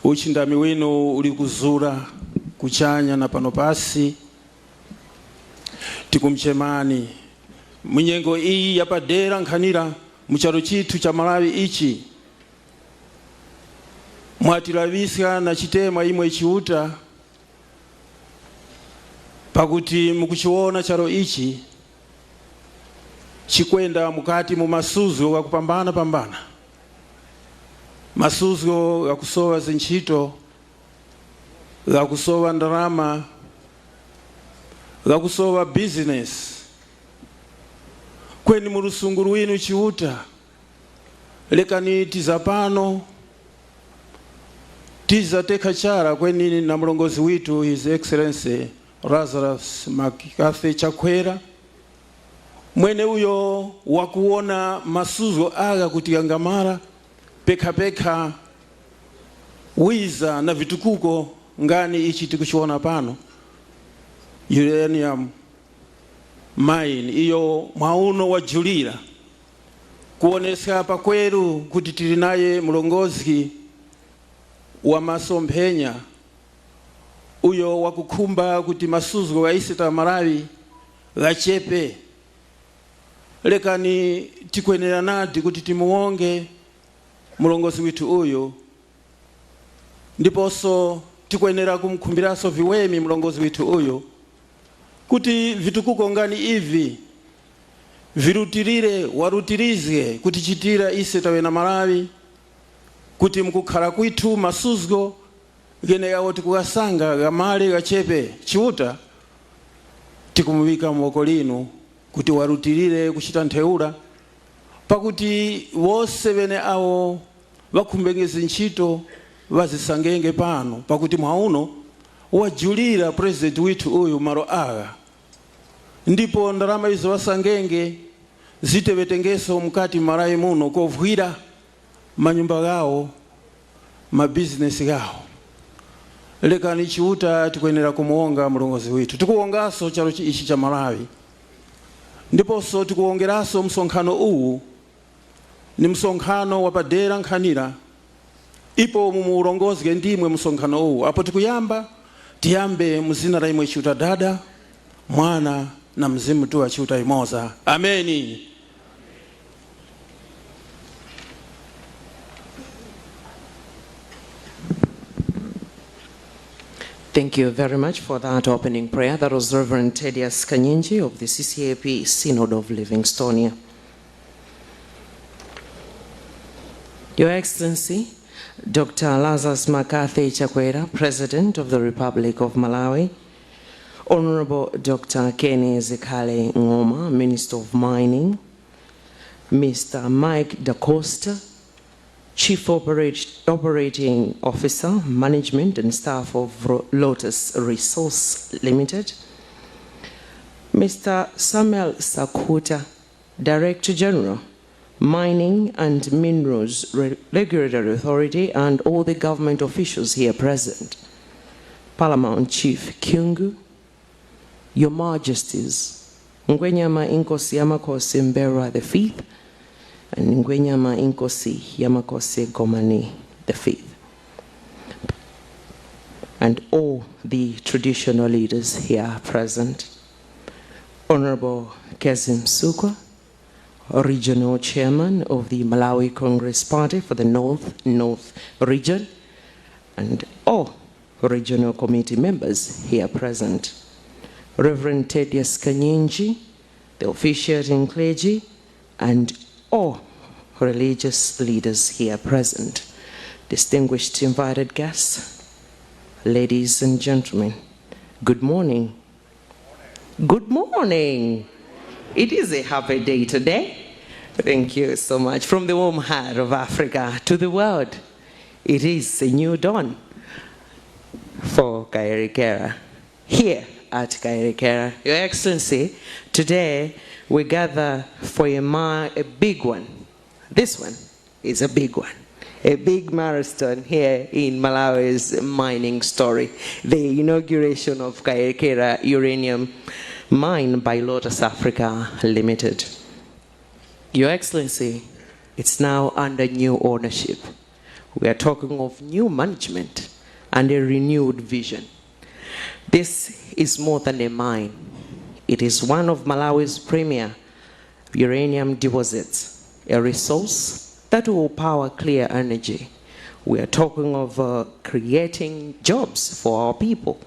uchindami winu uli kuzura kuchanya na pano pasi tikumchemani munyengo iyi yapadera nkhanira mucharo chithu cha Malawi ichi mwatilavisya na chitema imwe chiuta pakuti mukuchiona charo ichi chikwenda mukati mu masuzgo yakupambana masuzgo yakusowa zinchito yakusowa ndarama yakusowa business kweni murusunguru winu chiuta lekani tizapano tizateka chara kweni na mlongozi witu His Excellency Lazarus Makathe Chakwera mwene uyo wakuona masuzo aga kutigangamara peka wiza na vitukuko ngani ichi tikuchiona pano Uranium mine iyo mwauno wa julira kuonesa hapa kweru kuti tili naye mlongozi wa masomphenya uyo wakukumba kuti masuzgo ga isita Malawi gachepe lekani tikwenera nadi kuti timuonge mulongozi witu uyo ndiposo tikwenera kumkumbiraso viwemi mulongozi witu uyo kuti vitukuko ngani ivi virutirire warutirize kuti chitira isita wena Malawi kuti mkukhala kwitu masuzgo gene yawo tikukasanga gamale gachepe chiuta tikumuvika mwoko linu kuti warutirire kuchita ntheula pakuti wose bene awo bakumbengeza nchito bazisangenge pano pakuti mwauno wajulira president witu uyu maro aga ndipo ndarama izo wasangenge zitebetengeso mkati Malawi muno kovwira manyumba gao mabusiness gao lekani chiuta tikwenera kumuonga mulongozi witu tikuongaso chalo ichi cha Malawi ndiposo tikuongeraso msonkhano uwu ni msonkhano wapadera nkhanira ipo mumulongozi ndimwe msonkhano uwu apo tikuyamba tiyambe muzina la imwe chiuta dada mwana na mzimu tu wa chiuta imoza ameni. Thank you very much for that opening prayer. That was Reverend Thaddeus Kanyinji of the CCAP Synod of Livingstonia. Your Excellency, Dr. Lazarus Makathe Chakwera, President of the Republic of Malawi, Honorable Dr. Kenny Zekale Ngoma, Minister of Mining, Mr. Mike Da Costa, Chief Operating Officer, Management and Staff of Lotus Resource Limited, Mr. Samuel Sakuta, Director General, Mining and Minerals Regulatory Authority, and all the government officials here present, Paramount Chief Kyungu, Your Majesties, Ngwenyama Inkosi Yamakosi Mbera the Fifth, and Ngwenyama Inkosi Yamakose Gomani the Fifth, and all the traditional leaders here present, Honorable Kezim Sukwa, Regional Chairman of the Malawi Congress Party for the North region, and all regional committee members here present, Reverend Thaddeus Kanyinji, the officiating clergy, and all religious leaders here present. distinguished invited guests, ladies and gentlemen, good morning. Good morning. It is a happy day today. Thank you so much. From the warm heart of Africa to the world, it is a new dawn for Kayelekera. Here at Kayelekera, Your Excellency, today we gather for a big one. This one is a big one. A big milestone here in Malawi's mining story. The inauguration of Kayelekera Uranium mine by Lotus Africa Limited. Your Excellency, it's now under new ownership. We are talking of new management and a renewed vision. This is more than a mine. It is one of Malawi's premier uranium deposits, a resource that will power clear energy. We are talking of creating jobs for our people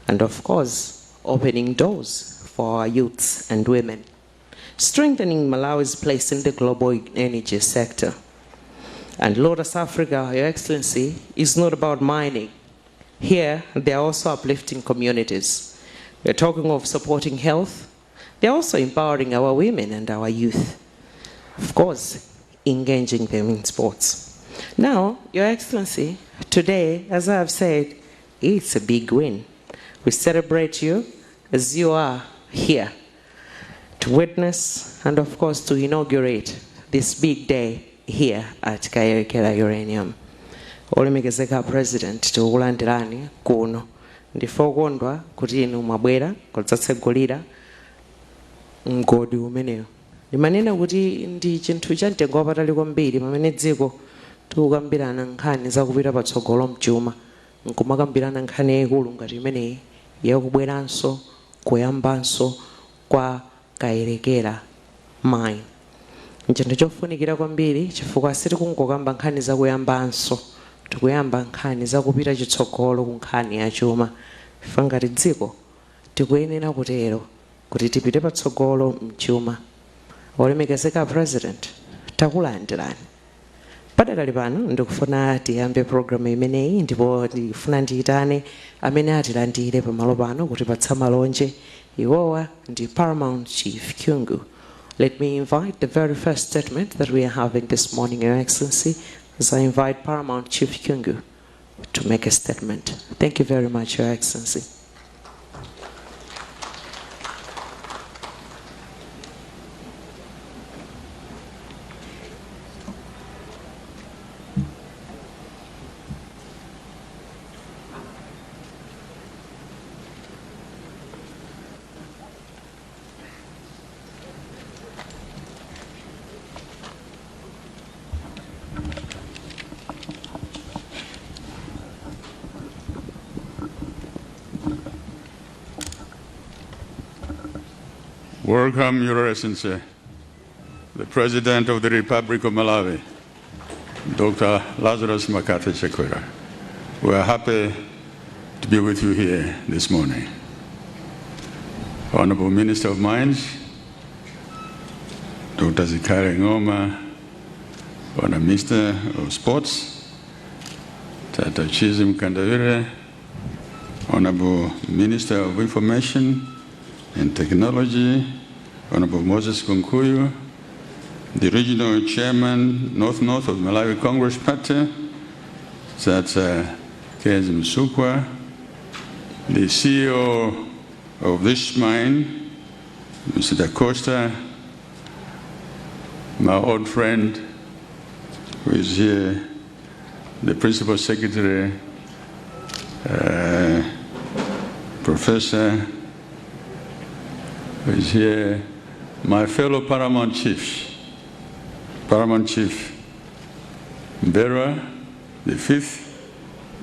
and, of course, opening doors for our youths and women, strengthening Malawi's place in the global energy sector. And Lotus Africa, Your Excellency, is not about mining. Here, they are also uplifting communities. We're talking of supporting health. They're also empowering our women and our youth. Of course, engaging them in sports. Now, Your Excellency, today, as I have said, it's a big win. We celebrate you as you are here to witness and, of course, to inaugurate this big day here at Kayelekera Uranium. Olemekezeka President tikukulandirani kuno ndifokondwa kuti inu mwabwera kudzatsegulira mgodi umenewu. Ndimanena kuti ndi chinthu cha mtengo wapatali kwambiri pamene dziko tikukambirana nkhani zakupita patsogolo mchuma, nkumakambirana nkhani yayikulu ngati imeneyi yakubweranso kuyambanso kwa Kayelekera mine. Nchinthu chofunikira kwambiri chifukwa sitikungokamba nkhani zakuyambanso, tikuyamba nkhani zakupita chitsogolo ku nkhani ya chuma. Ife ngati dziko tikuyenera kutero kuti tipite patsogolo mchuma. Olemekezeka President, takulandirani. Padakali pano ndikufuna tiyambe programu imeneyi ndipo ndikufuna ndiyitane amene atilandire pamalo pano kuti patsa malonje. Iwowa ndi Paramount Chief Kyungu. Let me invite the very first statement that we are having this morning, Your Excellency, as I invite Paramount Chief Kyungu to make a statement. Thank you very much, Your Excellency. Welcome, Your Excellency, the President of the Republic of Malawi, Dr. Lazarus Makata Chakwera. We are happy to be with you here this morning. Honorable Minister of Mines, Dr. Zikari Ngoma, Honorable Minister of Sports, Tata Chizim Kandavire, Honorable Minister of Information and Technology, Honorable Moses Kunkuyu, the Regional Chairman, North-North of Malawi Congress Party, that's Kezi Msukwa, the CEO of this mine, Mr. Da Costa, my old friend who is here, the Principal Secretary, Professor, who is here, my fellow Paramount Chiefs, Paramount Chief Mbera, the 5th,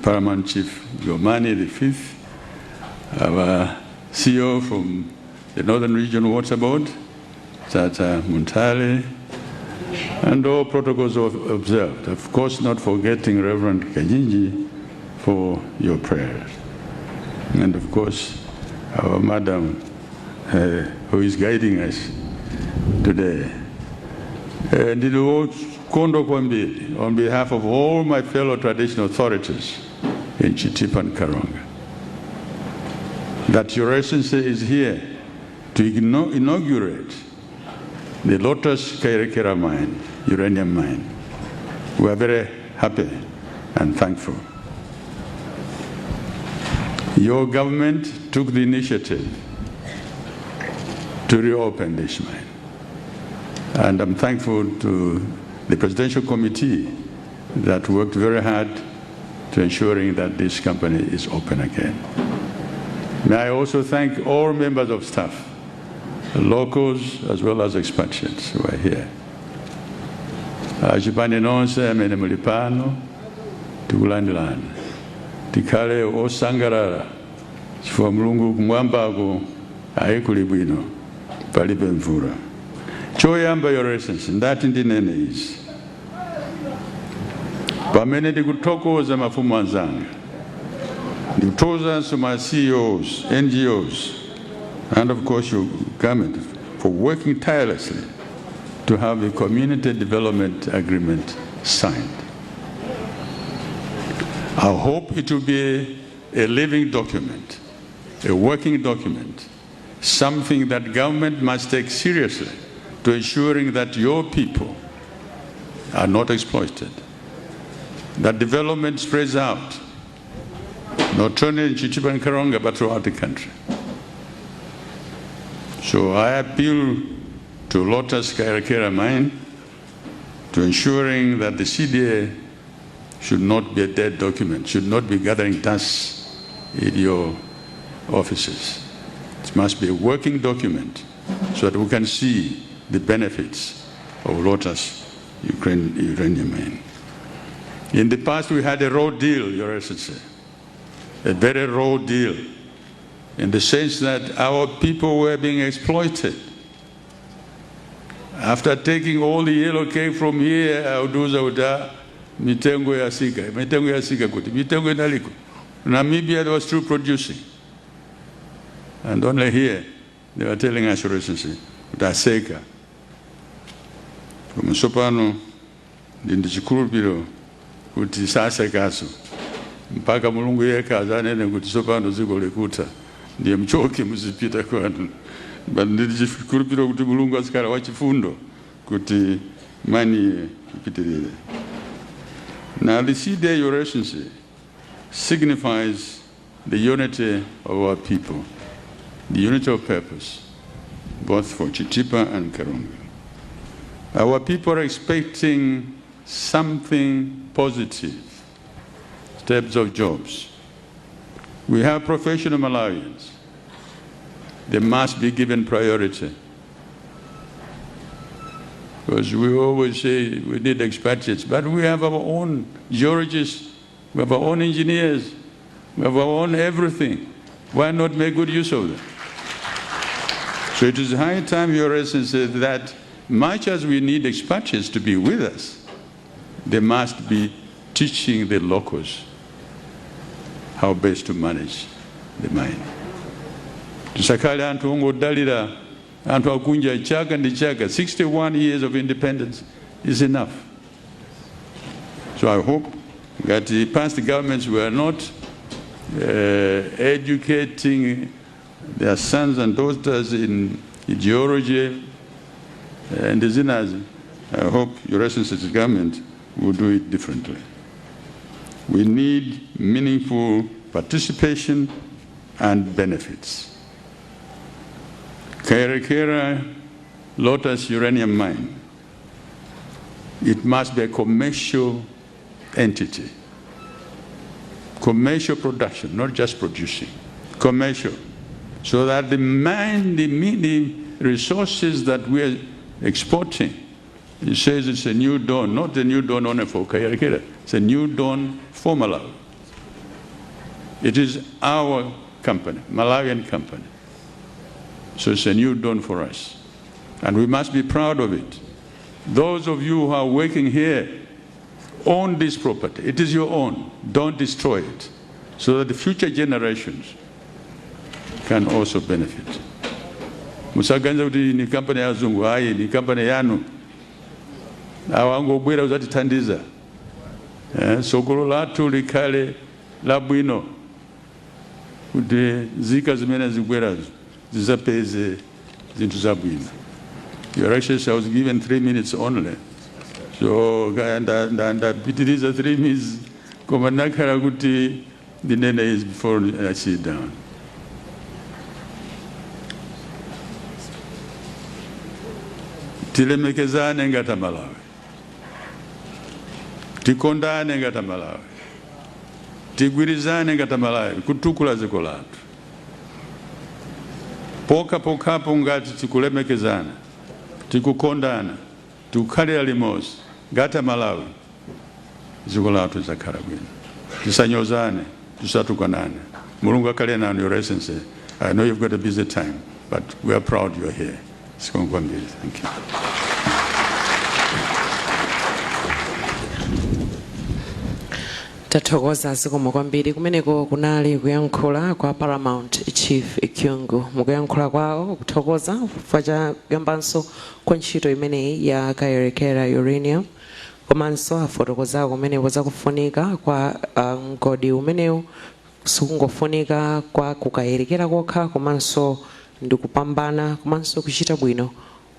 Paramount Chief Gomani, the 5th, our CEO from the Northern Region Water Board, Tata Muntali, and all protocols observed. Of course, not forgetting Reverend Kajinji for your prayers. And of course, our Madam, who is guiding us today. Ndilo Makondo kwambiri, on behalf of all my fellow traditional authorities in Chitipa and Karonga, that Your Excellency is here to inaugurate the Lotus Kayelekera mine, uranium mine. We are very happy and thankful. Your government took the initiative to reopen this mine. And I'm thankful to the Presidential Committee that worked very hard to ensuring that this company is open again. May I also thank all members of staff, locals as well as expatriates who are here. Achipani nonse amene muli pano tikulandirani. Tikhale osangalala chifukwa Mulungu kumwambako ali kuli bwino palibe mvula. Choyamba Your Excellency ndati ndinene izi. Pamene ndikuthokoza mafumu anzanga, ndikuthokoza my CEOs, NGOs, and of course your government for working tirelessly to have a community development agreement signed. I hope it will be a living document, a working document, something that government must take seriously to ensuring that your people are not exploited, that development spreads out, not only in Chitipa and Karonga, but throughout the country. So I appeal to Lotus Kayelekera mine to ensuring that the CDA should not be a dead document, should not be gathering dust in your offices. It must be a working document so that we can see the benefits of Lotus uranium mine. In the past, we had a raw deal, Your Excellency, a very raw deal, in the sense that our people were being exploited. After taking all the yellow cake from here, mitengo yasika kuti, mitengo inaliko. Namibia was still producing. And only here, they were telling us, Your Excellency, utaseka. Kumusopano, ndichikhulupiriro kuti sasekaso. Mpaka Mulungu yeka azanene kuti sopano ziko lekuta. Ndiye mchoke muzipita kwanu. But ndichikhulupiriro kuti Mulungu asikala wachifundo kuti mani ipitirire. Now the CDA, Your Excellency, signifies the unity of our people, the unity of purpose, both for Chitipa and Karonga. Our people are expecting something positive in terms of jobs. We have professional Malawians. They must be given priority. Because we always say we need expatriates, but we have our own geologists, we have our own engineers, we have our own everything. Why not make good use of them? So it is high time, Your Excellency, that much as we need expatriates to be with us, they must be teaching the locals how best to manage the mine. Tisakale antu ongodalira antu akunja chaka ndi chaka. 61 years of independence is enough. So I hope that the past governments were not educating their sons and daughters in geology and the Zinazi. I hope Your Excellency's government will do it differently. We need meaningful participation and benefits. Kayelekera Lotus uranium mine, it must be a commercial entity. Commercial production, not just producing. Commercial. So that the mine, the resources that we are exporting, it says it's a new dawn, not a new dawn only for Kayelekera, it's a new dawn for Malawi. It is our company, Malawian company. So it's a new dawn for us. And we must be proud of it. Those of you who are working here, own this property. It is your own. Don't destroy it. So that the future generations can also benefit. Musaganza kuti ni company ya zungu, ayi ni company yanu. awangobwera kuzatithandiza sogolo lathu likhale labwino kuti zika zimene zikubwerazo zisapeze zinthu zabwino. Your Excellency, I was given 3 minutes only, so ndapitiriza 3 minutes koma nakhala kuti ndinene is before I sit down. Tilemekezane ngati Malawi, tikondane ngati Malawi, tigwirizane ngati Malawi kutukula dziko lathu. Pokapo ngati tikulemekezana, tikukondana, tikukhalira limodzi ngati Malawi, dziko lathu lidzakhala bwino. Tisanyozane, tisatukanane. Mulungu akhale nanu, Your Excellency. I know you've got a busy time, but we are proud you're here. Thank you. Tathokoza zikomo kwambiri. Kumeneko kunali kuyankhula kwa Paramount Chief Kyungu. Mukuyankhula kwawo kuthokoza chifukwa kuyambanso kwa ntchito imeneyi ya Kayelekera Uranium, komanso afotokoza kumeneko zakufunika kwa mgodi umenewu sikungofunika kwa kukayelekera kokha, komanso ndikupambana, komanso kuchita bwino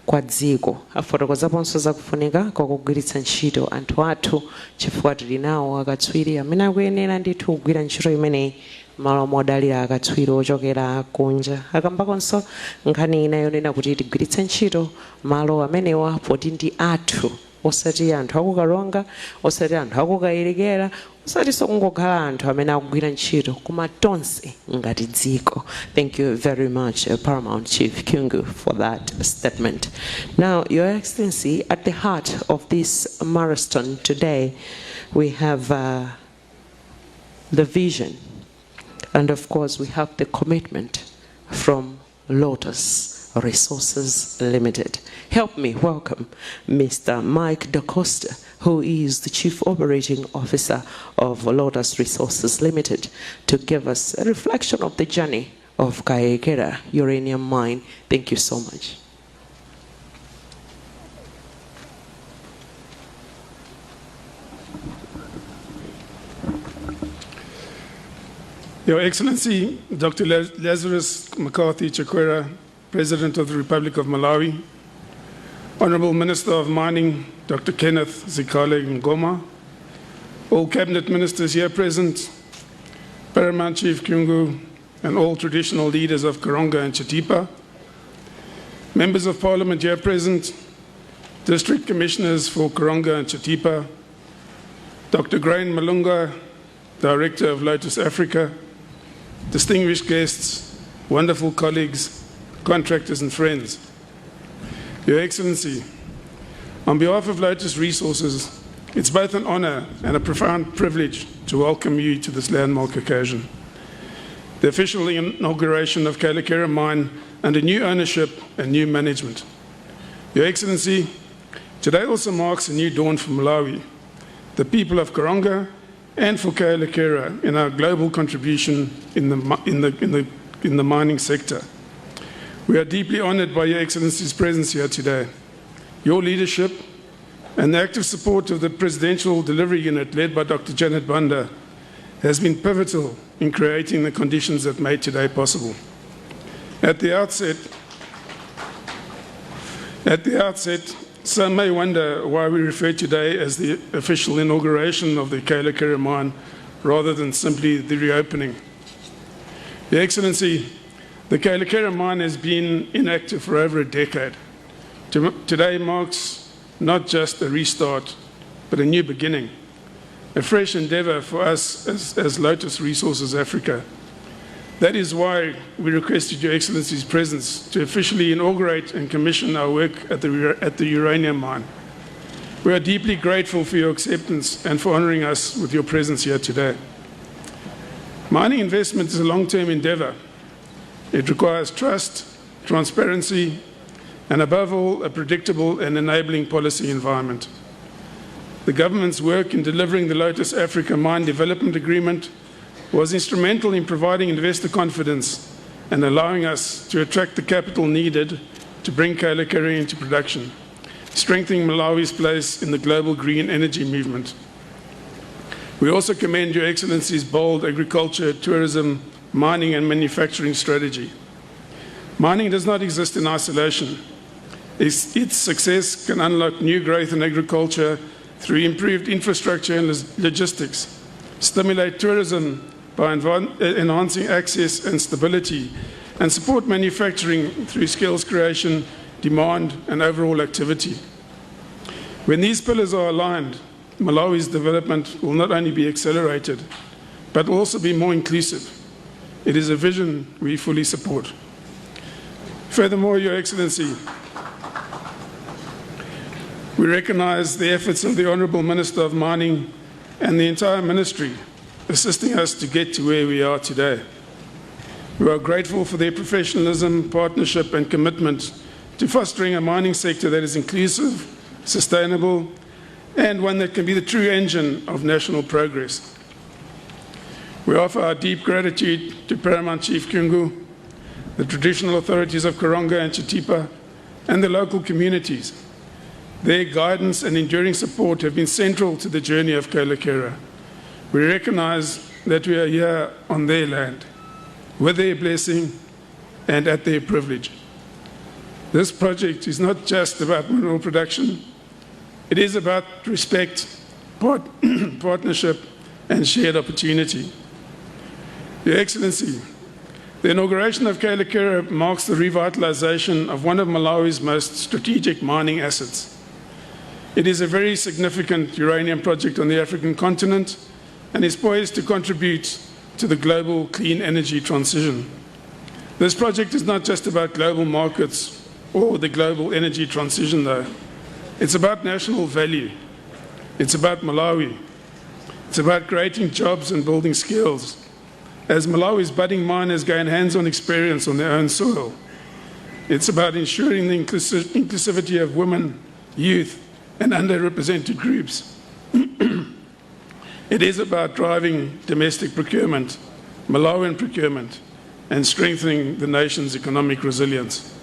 kwa dziko. Afotokozaponso zakufunika kwa kugwiritsa ntchito anthu athu chifukwa tili nawo akatswiri amene akuyenera ndithu kugwira ntchito imeneyi malo modalira akatswiri ochokera kunja. Akambakonso nkhani ina yonena kuti tigwiritse ntchito malo amenewa poti ndi athu, osati anthu aku Karonga, osati anthu aku Kayelekera, osati sokungokhala anthu amene akugwira ntchito koma tonse ngati dziko. Thank you very much, Paramount Chief Kyungu, for that statement. Now, Your Excellency, at the heart of this marathon today, we have the vision, and of course we have the commitment from Lotus Resources Limited. Help me welcome Mr. Mike DaCosta, who is the Chief Operating Officer of Lotus Resources Limited, to give us a reflection of the journey of Kayelekera Uranium Mine. Thank you so much. Your Excellency, Dr. Lazarus McCarthy Chakwera, President of the Republic of Malawi, Honorable Minister of Mining, Dr. Kenneth Zikale Ngoma, all Cabinet Ministers here present, Paramount Chief Kyungu, and all traditional leaders of Karonga and Chitipa, Members of Parliament here present, District Commissioners for Karonga and Chitipa, Dr. Grain Malunga, Director of Lotus Africa, distinguished guests, wonderful colleagues, contractors and friends. Your Excellency, on behalf of Lotus Resources, it's both an honor and a profound privilege to welcome you to this landmark occasion. The official inauguration of Kayelekera Mine under new ownership and new management. Your Excellency, today also marks a new dawn for Malawi, the people of Karonga, and for Kayelekera in our global contribution in the mining sector. We are deeply honored by Your Excellency's presence here today. Your leadership and the active support of the Presidential Delivery Unit led by Dr. Janet Banda has been pivotal in creating the conditions that made today possible. At the outset, some may wonder why we refer today as the official inauguration of the Kayelekera mine rather than simply the reopening. Your Excellency, the Kayelekera mine has been inactive for over a decade. Today marks not just a restart, but a new beginning, a fresh endeavor for us as Lotus Resources Africa. That is why we requested Your Excellency's presence to officially inaugurate and commission our work at the uranium mine. We are deeply grateful for your acceptance and for honoring us with your presence here today. Mining investment is a long-term endeavor. It requires trust, transparency, and above all, a predictable and enabling policy environment. The government's work in delivering the Lotus Africa Mine Development Agreement was instrumental in providing investor confidence and allowing us to attract the capital needed to bring Kayelekera into production. strengthening Malawi's place in the global green energy movement. We also commend Your Excellency's bold agriculture, tourism, mining and manufacturing strategy. Mining does not exist in isolation. Its success can unlock new growth in agriculture through improved infrastructure and logistics, stimulate tourism by enhancing access and stability, and support manufacturing through skills creation, demand, and overall activity. When these pillars are aligned, Malawi's development will not only be accelerated, but will also be more inclusive. It is a vision we fully support. Furthermore, Your Excellency, we recognize the efforts of the Honourable Minister of Mining and the entire Ministry assisting us to get to where we are today. We are grateful for their professionalism, partnership and commitment to fostering a mining sector that is inclusive, sustainable, and one that can be the true engine of national progress. We offer our deep gratitude to Paramount Chief Kungu, the traditional authorities of Karonga and Chitipa, and the local communities. Their guidance and enduring support have been central to the journey of Kayelekera. We recognize that we are here on their land, with their blessing and at their privilege. This project is not just about mineral production. It is about respect, partnership, and shared opportunity. Your Excellency, the inauguration of Kayelekera marks the revitalization of one of Malawi's most strategic mining assets. It is a very significant uranium project on the African continent and is poised to contribute to the global clean energy transition. This project is not just about global markets or the global energy transition, though. It's about national value. It's about Malawi. It's about creating jobs and building skills. As Malawi's budding miners gain hands-on experience on their own soil, it's about ensuring the inclusivity of women, youth, and underrepresented groups. It is about driving domestic procurement, Malawian procurement, and strengthening the nation's economic resilience.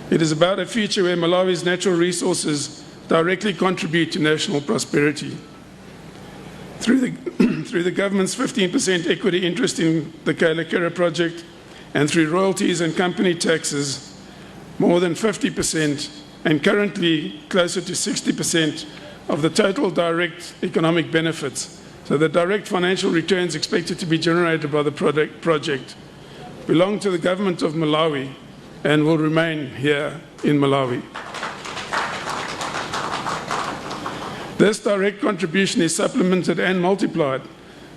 It is about a future where Malawi's natural resources directly contribute to national prosperity. Through the government's 15% equity interest in the Kayelekera project and through royalties and company taxes, more than 50% and currently closer to 60% of the total direct economic benefits, so the direct financial returns expected to be generated by the project, belong to the government of Malawi and will remain here in Malawi. This direct contribution is supplemented and multiplied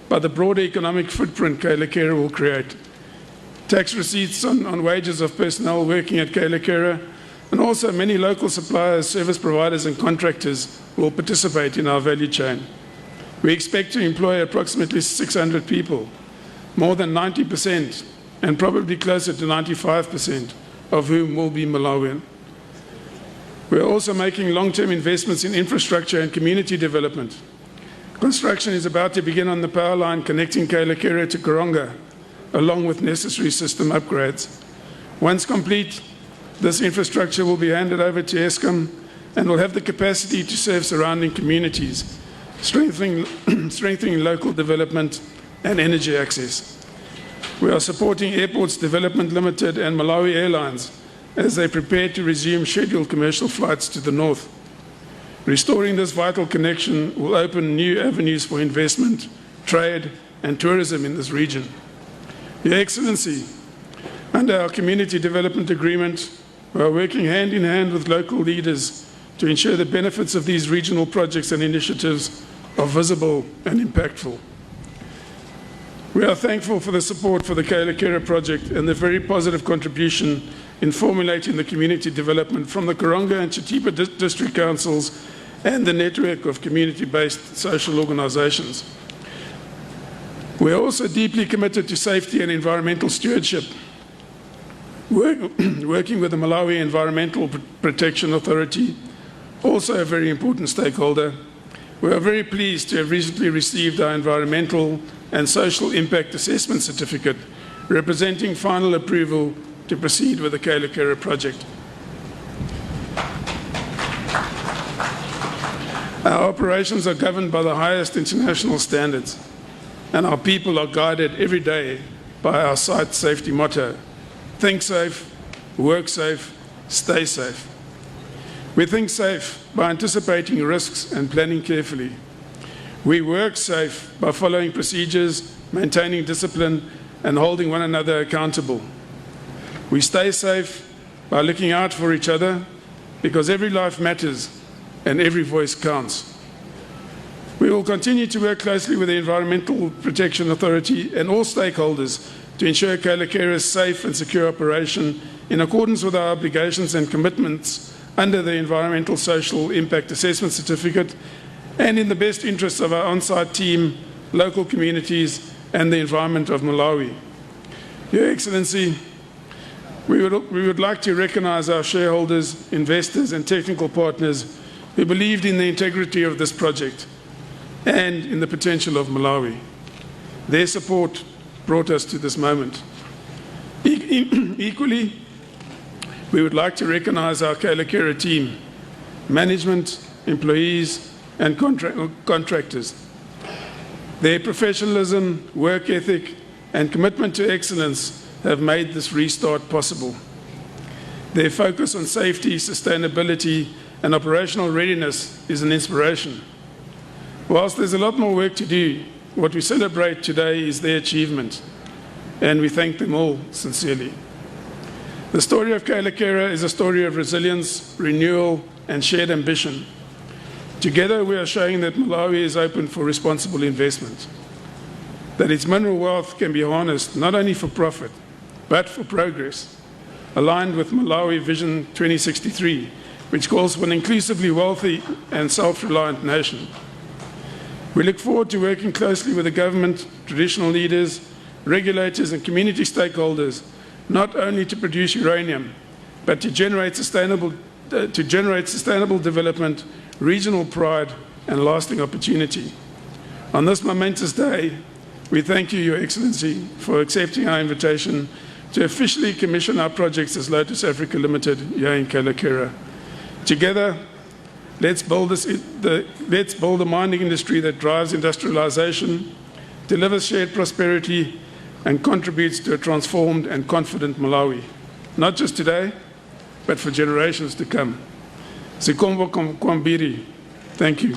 by the broader economic footprint Kayelekera will create. Tax receipts on wages of personnel working at Kayelekera, and also many local suppliers, service providers and contractors will participate in our value chain. We expect to employ approximately 600 people, more than 90% and probably closer to 95% of whom will be Malawian. We are also making long-term investments in infrastructure and community development. Construction is about to begin on the power line connecting Kayelekera to Karonga, along with necessary system upgrades. Once complete, this infrastructure will be handed over to Eskom and will have the capacity to serve surrounding communities, strengthening local development and energy access. We are supporting Airports Development Limited and Malawi Airlines as they prepare to resume scheduled commercial flights to the north. Restoring this vital connection will open new avenues for investment, trade, and tourism in this region. Your Excellency, under our Community Development Agreement, we are working hand in hand with local leaders to ensure the benefits of these regional projects and initiatives are visible and impactful. We are thankful for the support for the Kayelekera project and the very positive contribution in formulating the community development from the Karonga and Chitipa district councils and the network of community-based social organizations. We are also deeply committed to safety and environmental stewardship, working with the Malawi Environmental Protection Authority, also a very important stakeholder. We are very pleased to have recently received our environmental and social impact assessment certificate, representing final approval to proceed with the Kayelekera project. Our operations are governed by the highest international standards, and our people are guided every day by our site safety motto: think safe, work safe, stay safe. We think safe by anticipating risks and planning carefully. We work safe by following procedures, maintaining discipline, and holding one another accountable. We stay safe by looking out for each other, because every life matters and every voice counts. We will continue to work closely with the Environmental Protection Authority and all stakeholders to ensure Kayelekera's safe and secure operation in accordance with our obligations and commitments under the Environmental Social Impact Assessment Certificate, and in the best interests of our on-site team, local communities, and the environment of Malawi. Your Excellency, we would like to recognize our shareholders, investors, and technical partners who believed in the integrity of this project and in the potential of Malawi. Their support brought us to this moment. Equally, we would like to recognize our Kayelekera team, management, employees, and contractors. Their professionalism, work ethic, and commitment to excellence have made this restart possible. Their focus on safety, sustainability, and operational readiness is an inspiration. Whilst there's a lot more work to do, what we celebrate today is their achievement, and we thank them all sincerely. The story of Kayelekera is a story of resilience, renewal, and shared ambition. Together, we are showing that Malawi is open for responsible investment, that its mineral wealth can be harnessed not only for profit, but for progress, aligned with Malawi Vision 2063, which calls for an inclusively wealthy and self-reliant nation. We look forward to working closely with the government, traditional leaders, regulators, and community stakeholders, not only to produce uranium, but to generate sustainable development, regional pride, and lasting opportunity. On this momentous day, we thank you, Your Excellency, for accepting our invitation to officially commission our projects as Lotus Africa Limited here in Kayelekera. Together, let's build a mining industry that drives industrialization, delivers shared prosperity, and contributes to a transformed and confident Malawi, not just today, but for generations to come. Sikombo Kwambiri, thank you.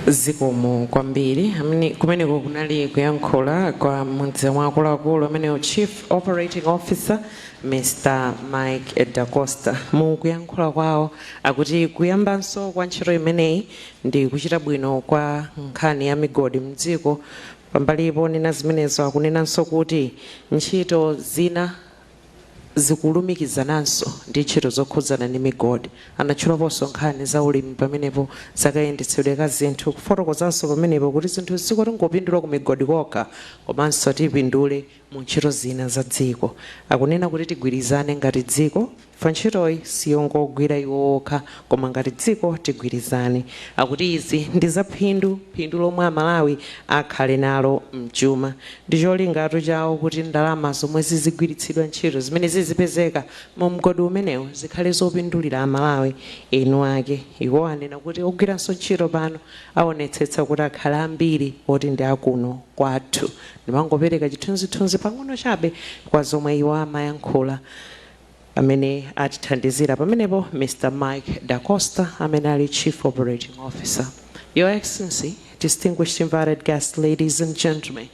Zikomo kwambiri kumeneko kunali kuyankhula kwa mmodzi mwa akuluakulu amene Chief Operating Officer Mr. Mike da Costa. Mu kuyankhula kwawo akuti kuyambanso kwa ntchito imeneyi ndi kuchita bwino kwa nkhani ya migodi mdziko. Pambalipo nena zimenezo akunenanso kuti ntchito zina zikulumikizananso ndi ntchito zokhudzana ndi migodi. Anatchulaponso nkhani za ulimi pamenepo zakayendetsedwe ka zinthu, kufotokozanso pamenepo kuti zinthu zikoti ngopindula ku migodi kokha komanso tipindule mu ntchito zina za dziko. Akunena kuti tigwirizane ngati dziko, fa ntchitoyi siyongogwira iwo okha koma ngati dziko tigwirizane. Akuti izi ndi za phindu lomwe Amalawi akhale nalo mchuma. Ndi cholinga chawo kuti ndalama zomwe zizigwiritsidwa ntchito zimene zizipezeka mu mgodi umenewu zikhale zopindulira Amalawi enu ake. Iwo anena kuti ogwiranso ntchito pano aonetsetsa kuti akhale ambiri oti ndi akuno kwathu. Ndimangopereka chithunzithunzi pang'ono chabe kwa zomwe iwo amayankhula. Amene atithandizira pamenepo Mr. Mike da Costa, amene ali Chief Operating Officer. Your Excellency, distinguished invited guests, ladies and gentlemen,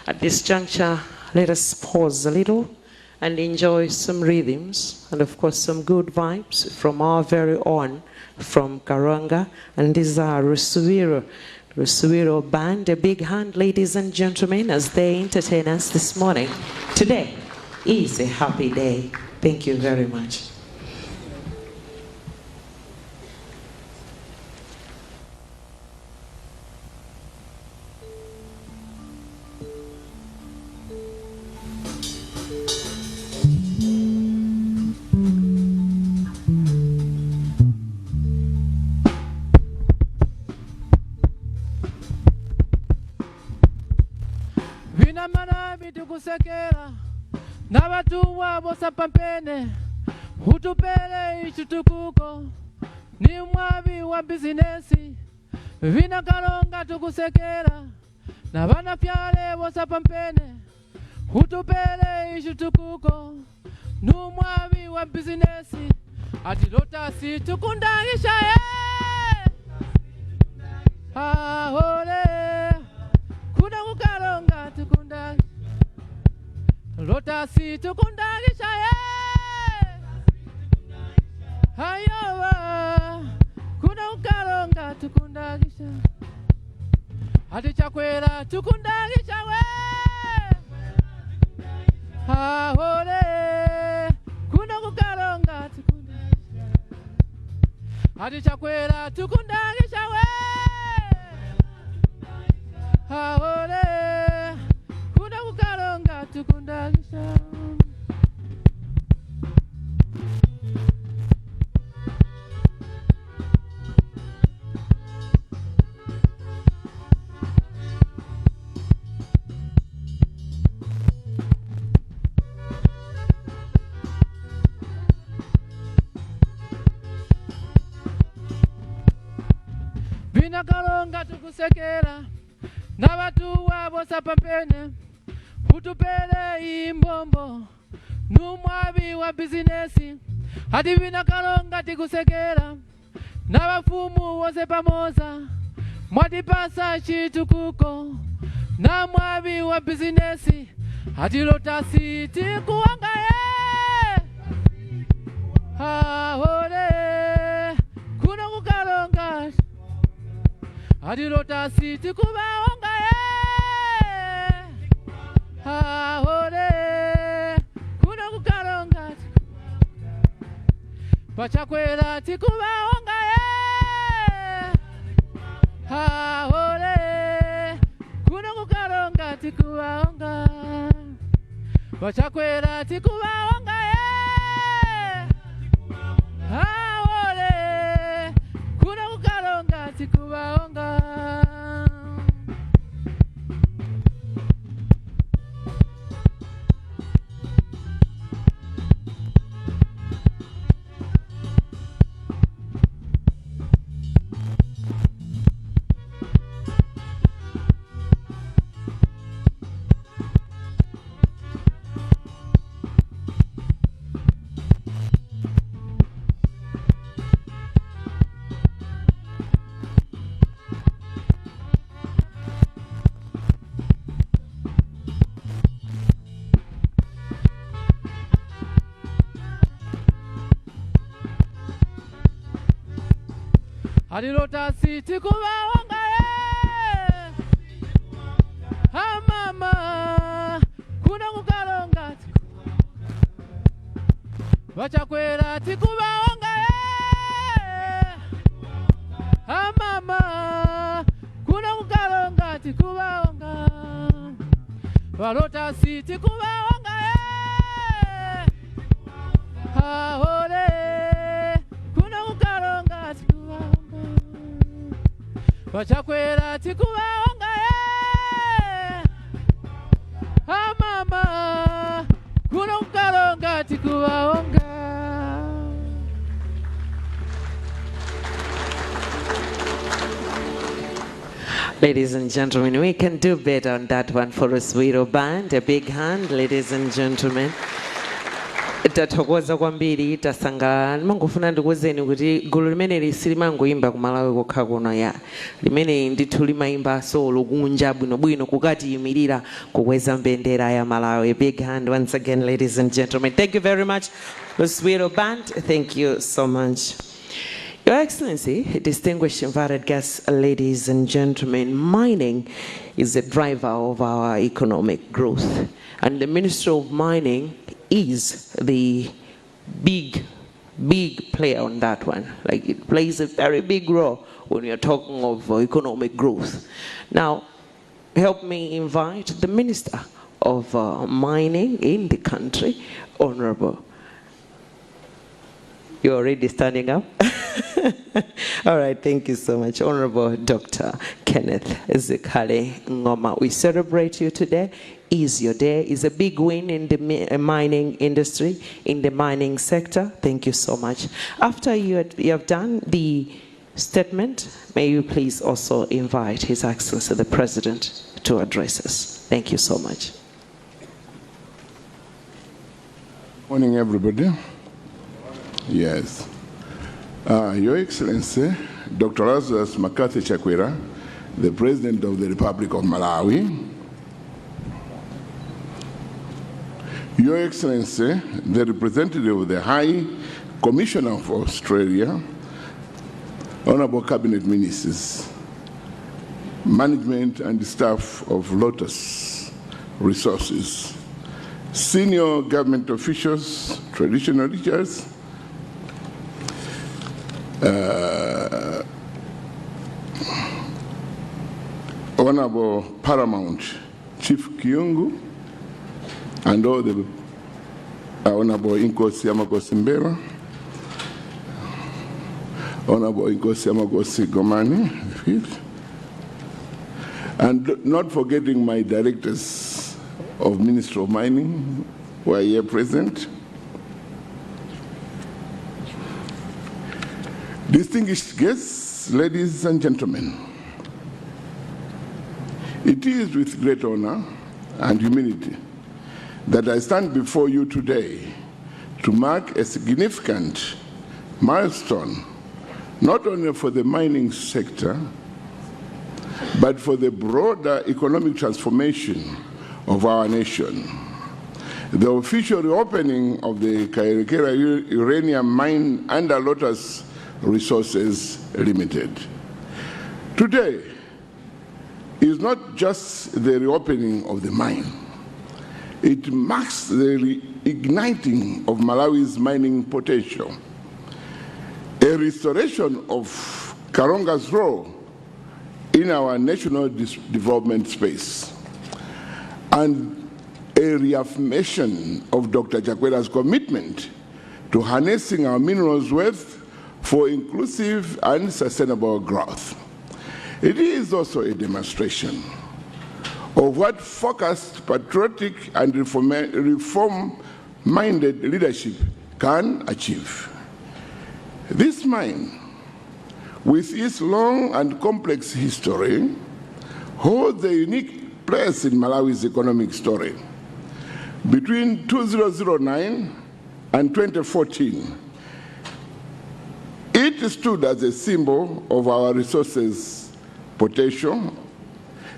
at this juncture, let us pause a little and enjoy some rhythms and of course some good vibes from our very own from Karonga, and these are Rusuwiro Band. A big hand, ladies and gentlemen, as they entertain us this morning. Today is a happy day. Thank you very much. Vina Malawi tukusekera Nabatuwa bosa pampene utupele ichitukuko ni mwabi wa bizinesi vina Karonga tukusekera na bana pyale bosa pampene utupele ichitukuko ni mwabi wa bizinesi ati lotasi tukundagisha ahole kuna kukaronga tukunda lotasi tukundagisha hayowa kuna kukaronga tukundagisha ati Chakwera tukundagisha ahole kuna kukaronga tukundagisha ati Chakwera tukundagisha ahole kuna kukaronga tukundagisha vina Karonga tukusekera na batu wabosa pampene utupele imbombo numwabi wa bizinesi hadi vina Karonga tikusekera na bafumu wose pamoza mwadipasa chitukuko na mwabi wa bizinesi hadi lotasi tikuwanga ahole kuna kukaronga hadi lotasi tikubaonga ahole kuna kukaronga pachakwera tikubaonga ahole kuna kukaronga tikubaonga pachakwera tikubaonga ahole kuna kukaronga tikubaonga Adilotasi tikubaonga mama kuna kukaronga Chakwera tikubaonga mama kuna kukaronga tikubaonga balotasi tikubaonga ahole kuna kukaronga tikubaonga Chakwera tikubaonga mama kuna kukaronga tikubaonga. Ladies and gentlemen, we can do better on that one for Oswiro Band. A big hand, ladies and gentlemen. Tathokoza kwambiri tasanga mangofuna ndikuwuzeni kuti gulu limene lisilimangoimba ku Malawi kokha kuno ya limene ndithu limayimba solo kunja bwinobwino kukatiyimirira kukweza mbendera ya Malawi. A big hand once again, ladies and gentlemen. Thank you very much, Oswiro Band. Thank you so much. Your Excellency, distinguished invited guests, ladies and gentlemen, mining is the driver of our economic growth. And the Minister of Mining is the big player on that one. Like, it plays a very big role when you're talking of economic growth. Now, help me invite the Minister of Mining in the country, Honorable. You're already standing up. All right, thank you so much, Honorable Dr. Kenneth Zekale Ngoma. We celebrate you today. Is your day. Is a big win in the mining industry, in the mining sector. Thank you so much. After you have done the statement, may you please also invite His Excellency the President to address us. Thank you so much. Morning, everybody. Yes. Your Excellency, Dr. Lazarus McCarthy Chakwera, the President of the Republic of Malawi. Your Excellency, the representative of the High Commissioner of Australia, Honorable Cabinet Ministers, management and staff of Lotus Resources, senior government officials, traditional leaders, Honorable Paramount Chief Kiyungu, and all the Honorable Inkosi Amagosi Mbera, Honorable Inkosi Amagosi Gomani, and not forgetting my directors of Ministry of Mining who are here present. Distinguished guests, ladies and gentlemen, it is with great honor and humility that I stand before you today to mark a significant milestone, not only for the mining sector, but for the broader economic transformation of our nation. The official reopening of the Kayelekera uranium mine under Lotus Resources Limited. Today is not just the reopening of the mine. It marks the reigniting of Malawi's mining potential, a restoration of Karonga's role in our national development space, and a reaffirmation of Dr. Chakwera's commitment to harnessing our minerals wealth for inclusive and sustainable growth. It is also a demonstration of what focused, patriotic, and reform-minded leadership can achieve. This mine, with its long and complex history, holds a unique place in Malawi's economic story. Between 2009 and 2014, it stood as a symbol of our resources potential,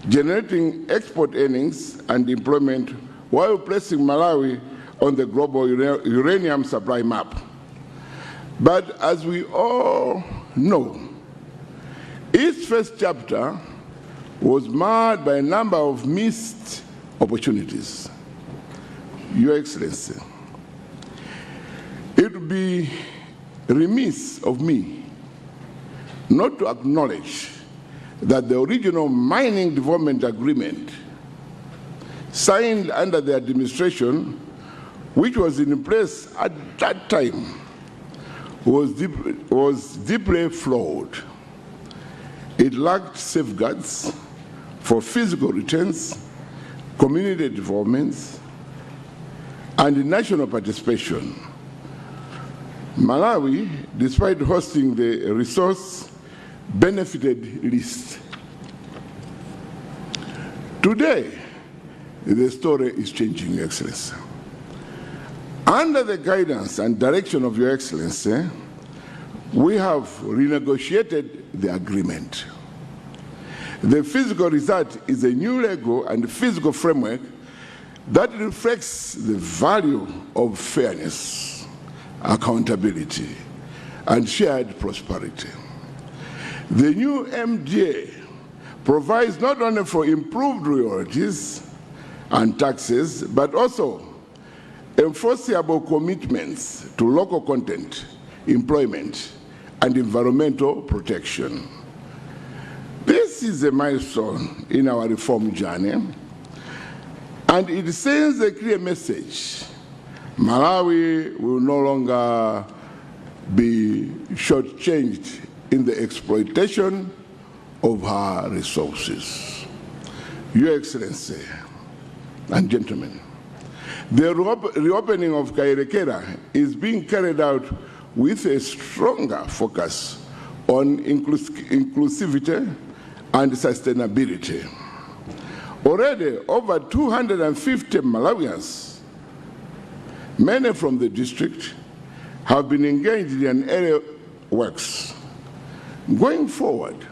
generating export earnings and employment while placing Malawi on the global uranium supply map. But as we all know, its first chapter was marred by a number of missed opportunities. Your Excellency, it would be remiss of me not to acknowledge that the original mining development agreement signed under the administration, which was in place at that time, was deeply flawed. It lacked safeguards for physical returns, community developments, and national participation. Malawi, despite hosting the resource, benefited least. Today, the story is changing, Your Excellency. Under the guidance and direction of Your Excellency, we have renegotiated the agreement. The physical result is a new legal and physical framework that reflects the value of fairness, accountability, and shared prosperity. The new MDA provides not only for improved royalties and taxes, but also enforceable commitments to local content, employment, and environmental protection. This is a milestone in our reform journey, and it sends a clear message. Malawi will no longer be shortchanged in the exploitation of her resources. Your Excellency and gentlemen, the reopening of Kayelekera is being carried out with a stronger focus on inclusivity and sustainability. Already, over 250 Malawians, many from the district, have been engaged in area works. Going forward,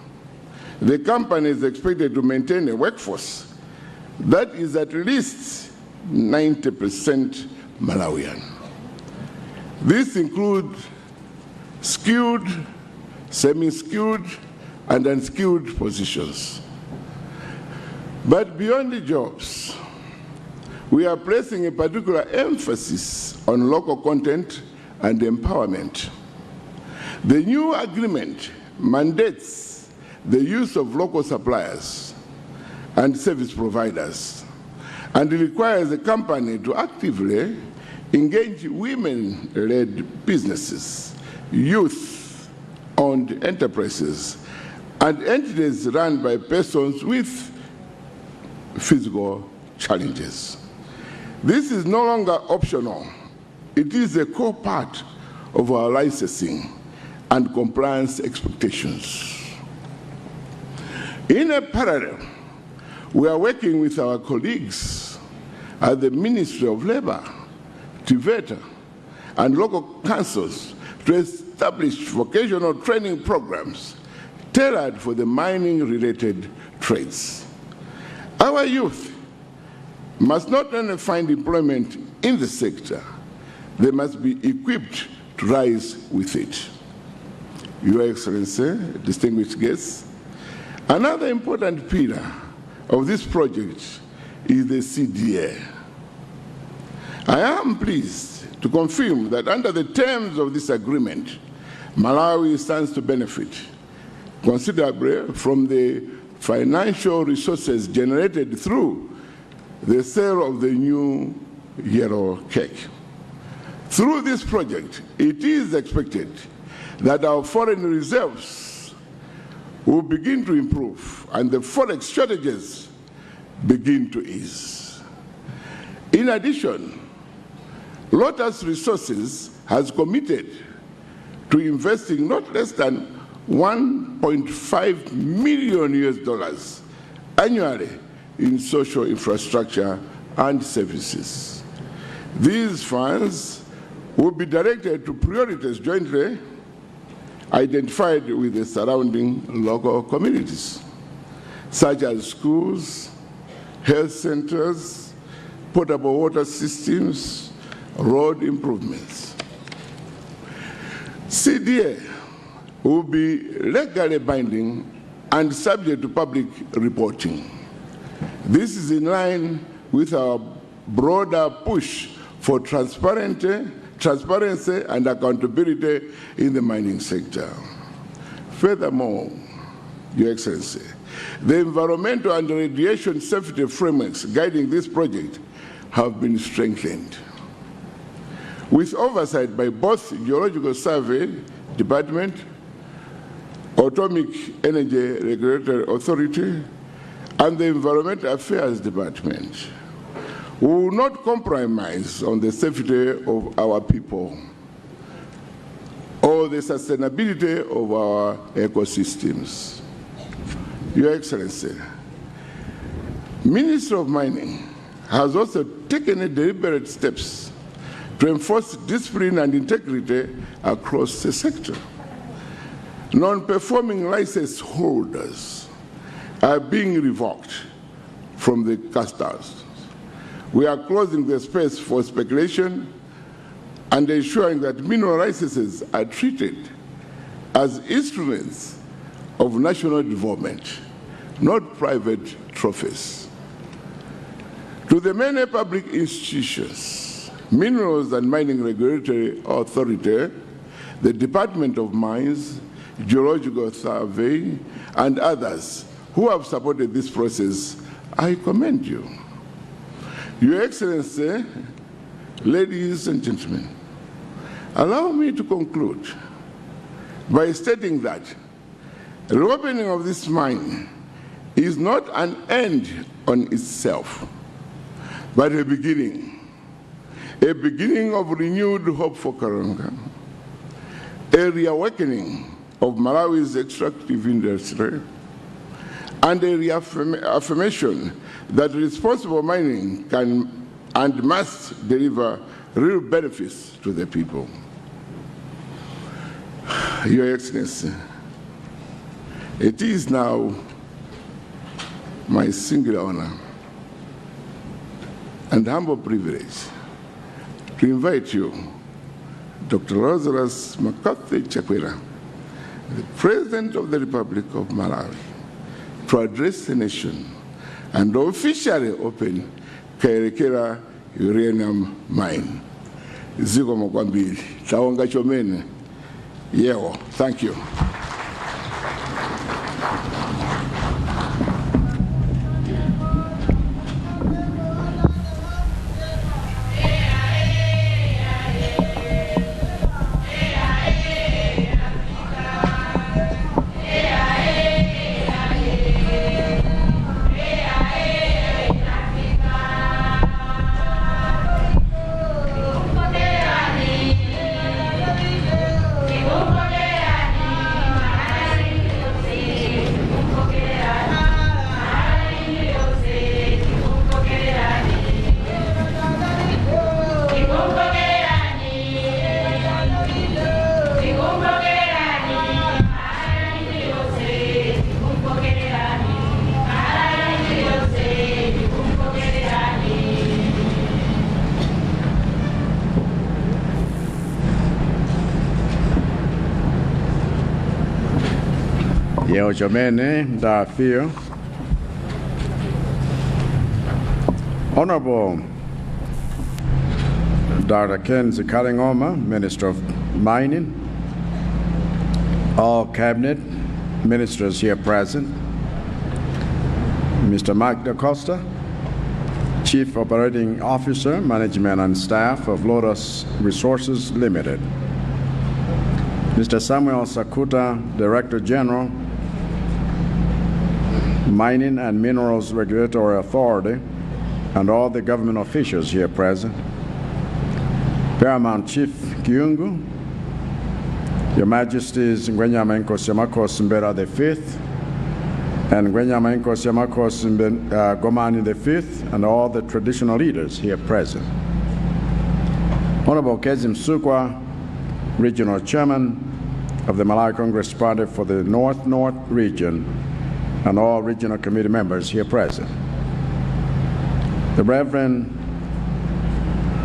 the company is expected to maintain a workforce that is at least 90% Malawian. This includes skilled, semi-skilled, and unskilled positions. But beyond the jobs, we are placing a particular emphasis on local content and empowerment. The new agreement mandates the use of local suppliers and service providers, and requires the company to actively engage women-led businesses, youth-owned enterprises, and entities run by persons with physical challenges. This is no longer optional. It is a core part of our licensing and compliance expectations. In a parallel, we are working with our colleagues at the Ministry of Labor, TVETA, and local councils to establish vocational training programs tailored for the mining-related trades. Our youth must not only find employment in the sector, they must be equipped to rise with it. Your Excellency, distinguished guests, another important pillar of this project is the CDA. I am pleased to confirm that under the terms of this agreement, Malawi stands to benefit considerably from the financial resources generated through the sale of the new yellow cake. Through this project, it is expected that our foreign reserves will begin to improve and the forex shortages begin to ease. In addition, Lotus Resources has committed to investing not less than $1.5 million annually in social infrastructure and services. These funds will be directed to priorities jointly identified with the surrounding local communities, such as schools, health centers, potable water systems, road improvements. CDA will be legally binding and subject to public reporting. This is in line with our broader push for transparency and accountability in the mining sector. Furthermore, Your Excellency, the environmental and radiation safety frameworks guiding this project have been strengthened, with oversight by both Geological Survey Department, Atomic Energy Regulatory Authority, and the Environmental Affairs Department. We will not compromise on the safety of our people or the sustainability of our ecosystems. Your Excellency, Ministry of Mining has also taken deliberate steps to enforce discipline and integrity across the sector. Non-performing license holders are being revoked from the casters. We are closing the space for speculation and ensuring that mineral licenses are treated as instruments of national development, not private trophies. To the many public institutions, Minerals and Mining Regulatory Authority, the Department of Mines, Geological Survey, and others who have supported this process, I commend you. Your Excellency, ladies and gentlemen, Allow me to conclude by stating that the reopening of this mine is not an end on itself, but a beginning of renewed hope for Karonga, a reawakening of Malawi's extractive industry, and a reaffirmation that responsible mining can and must deliver real benefits to the people. Your Excellency, it is now my singular honor and humble privilege to invite you, Dr. Lazarus McCarthy Chakwera, the President of the Republic of Malawi, to address the nation and officially open Kayelekera Uranium Mine. Ziko mokwambili, taonga chomene, yeo, thank you. Yeo Jomene Dafio. Honorable Dr. Kenzi Karonga, Minister of Mining, all cabinet ministers here present, Mr. Mike Da Costa, Chief Operating Officer, Management and Staff of Lotus Resources Limited, Mr. Samuel Sakuta, Director General, Mining and Minerals Regulatory Authority, and all the government officials here present, Paramount Chief Kiungu, Your Majesties Ngwenyama Inkosi Amakosi Mbera V, and Ngwenyama Inkosi Amakosi Gomani V, and all the traditional leaders here present. Honorable Kezim Sukwa, Regional Chairman of the Malawi Congress Party for the North-North region, and all regional committee members here present. The Reverend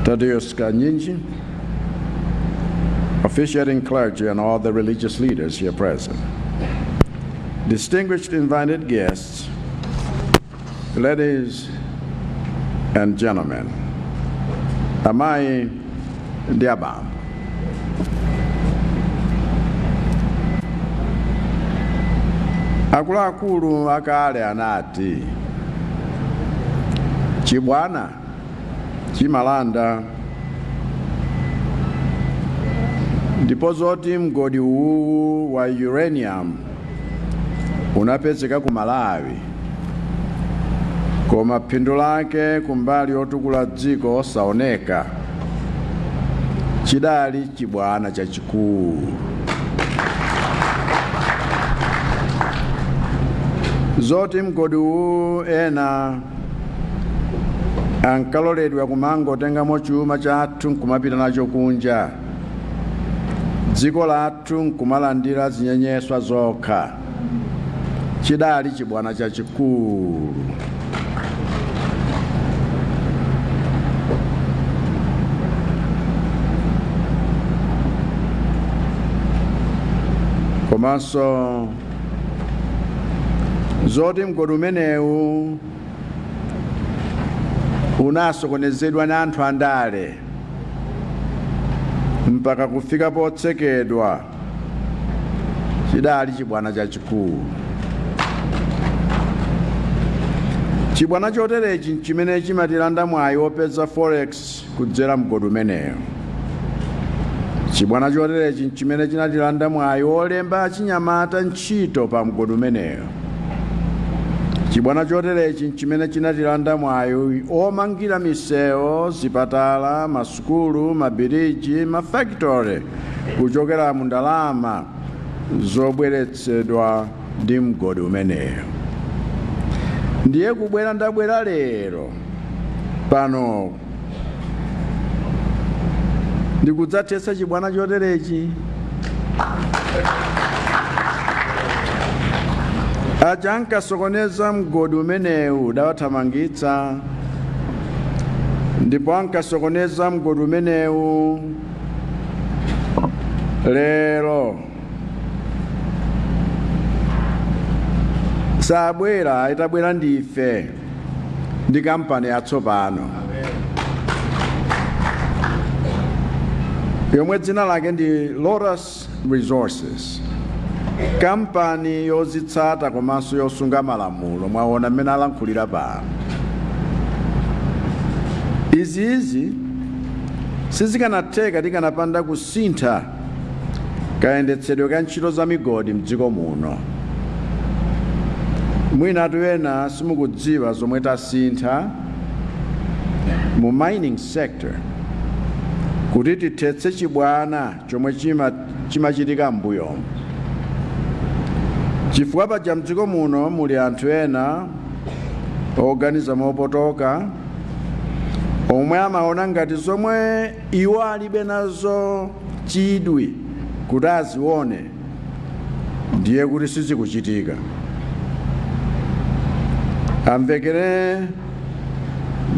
Thaddeus Kanyinji, officiating clergy, and all the religious leaders here present. Distinguished invited guests, ladies and gentlemen, Amai Diaba. Akulu akale anati chibwana chimalanda ndipo zoti mgodi huu wa uranium unapezeka ku Malawi, koma phindu lake kumbali otukula dziko osaoneka chidali chibwana chachikulu. Zoti mgodi huu ena ankaloledwa kumangotenga chuma chathu nkumapita nacho kunja, dziko lathu nkumalandira zinyenyeswa zokha, chidali chibwana chachikulu. Komanso zoti mgodi umenewu unasokonezedwa na anthu andale mpaka kufika potsekedwa, chidali chibwana chachikulu. Chibwana choterechi chimene chimatilanda mwayi wopeza forex kudzera mgodi umenewu. chibwana choterechi chimene chinatilanda mwayi olemba achinyamata ntchito pa mgodi umeneyo. Chibwana choterechi chimene chinatilanda mwayi omangira misewu, zipatala, masukulu, mabiriji, mafactory kuchokera mu ndalama zobweretsedwa ndi mgodi umeneyo. Ndiye kubwera ndabwera lero pano ndikudzathetsa chibwana choterechi. Aja ankasokoneza mgodi umenewu dawathamangitsa, ndipo ankasokoneza mgodi umenewu lero sabwera, itabwera ndife ndi kampani yatsopano yomwe dzina lake ndi Lotus Resources, kampani yozitsata komanso yosunga malamulo. Mwaona mmene alankhulira pano. Izi sizikanatheka tikanapanda kusintha kayendetsedwe ka ntchito za migodi mdziko muno. Mwinatu ena simukudziwa zomwe tasintha mu mining sector kuti tithetse chibwana chomwe chimachitika m'mbuyomu. Chifukwa paja mdziko muno muli anthu ena oganiza mopotoka omwe amaona ngati zomwe iwo alibe nazo chidwi kuti azione ndiye kuti sizikuchitika. Amvekere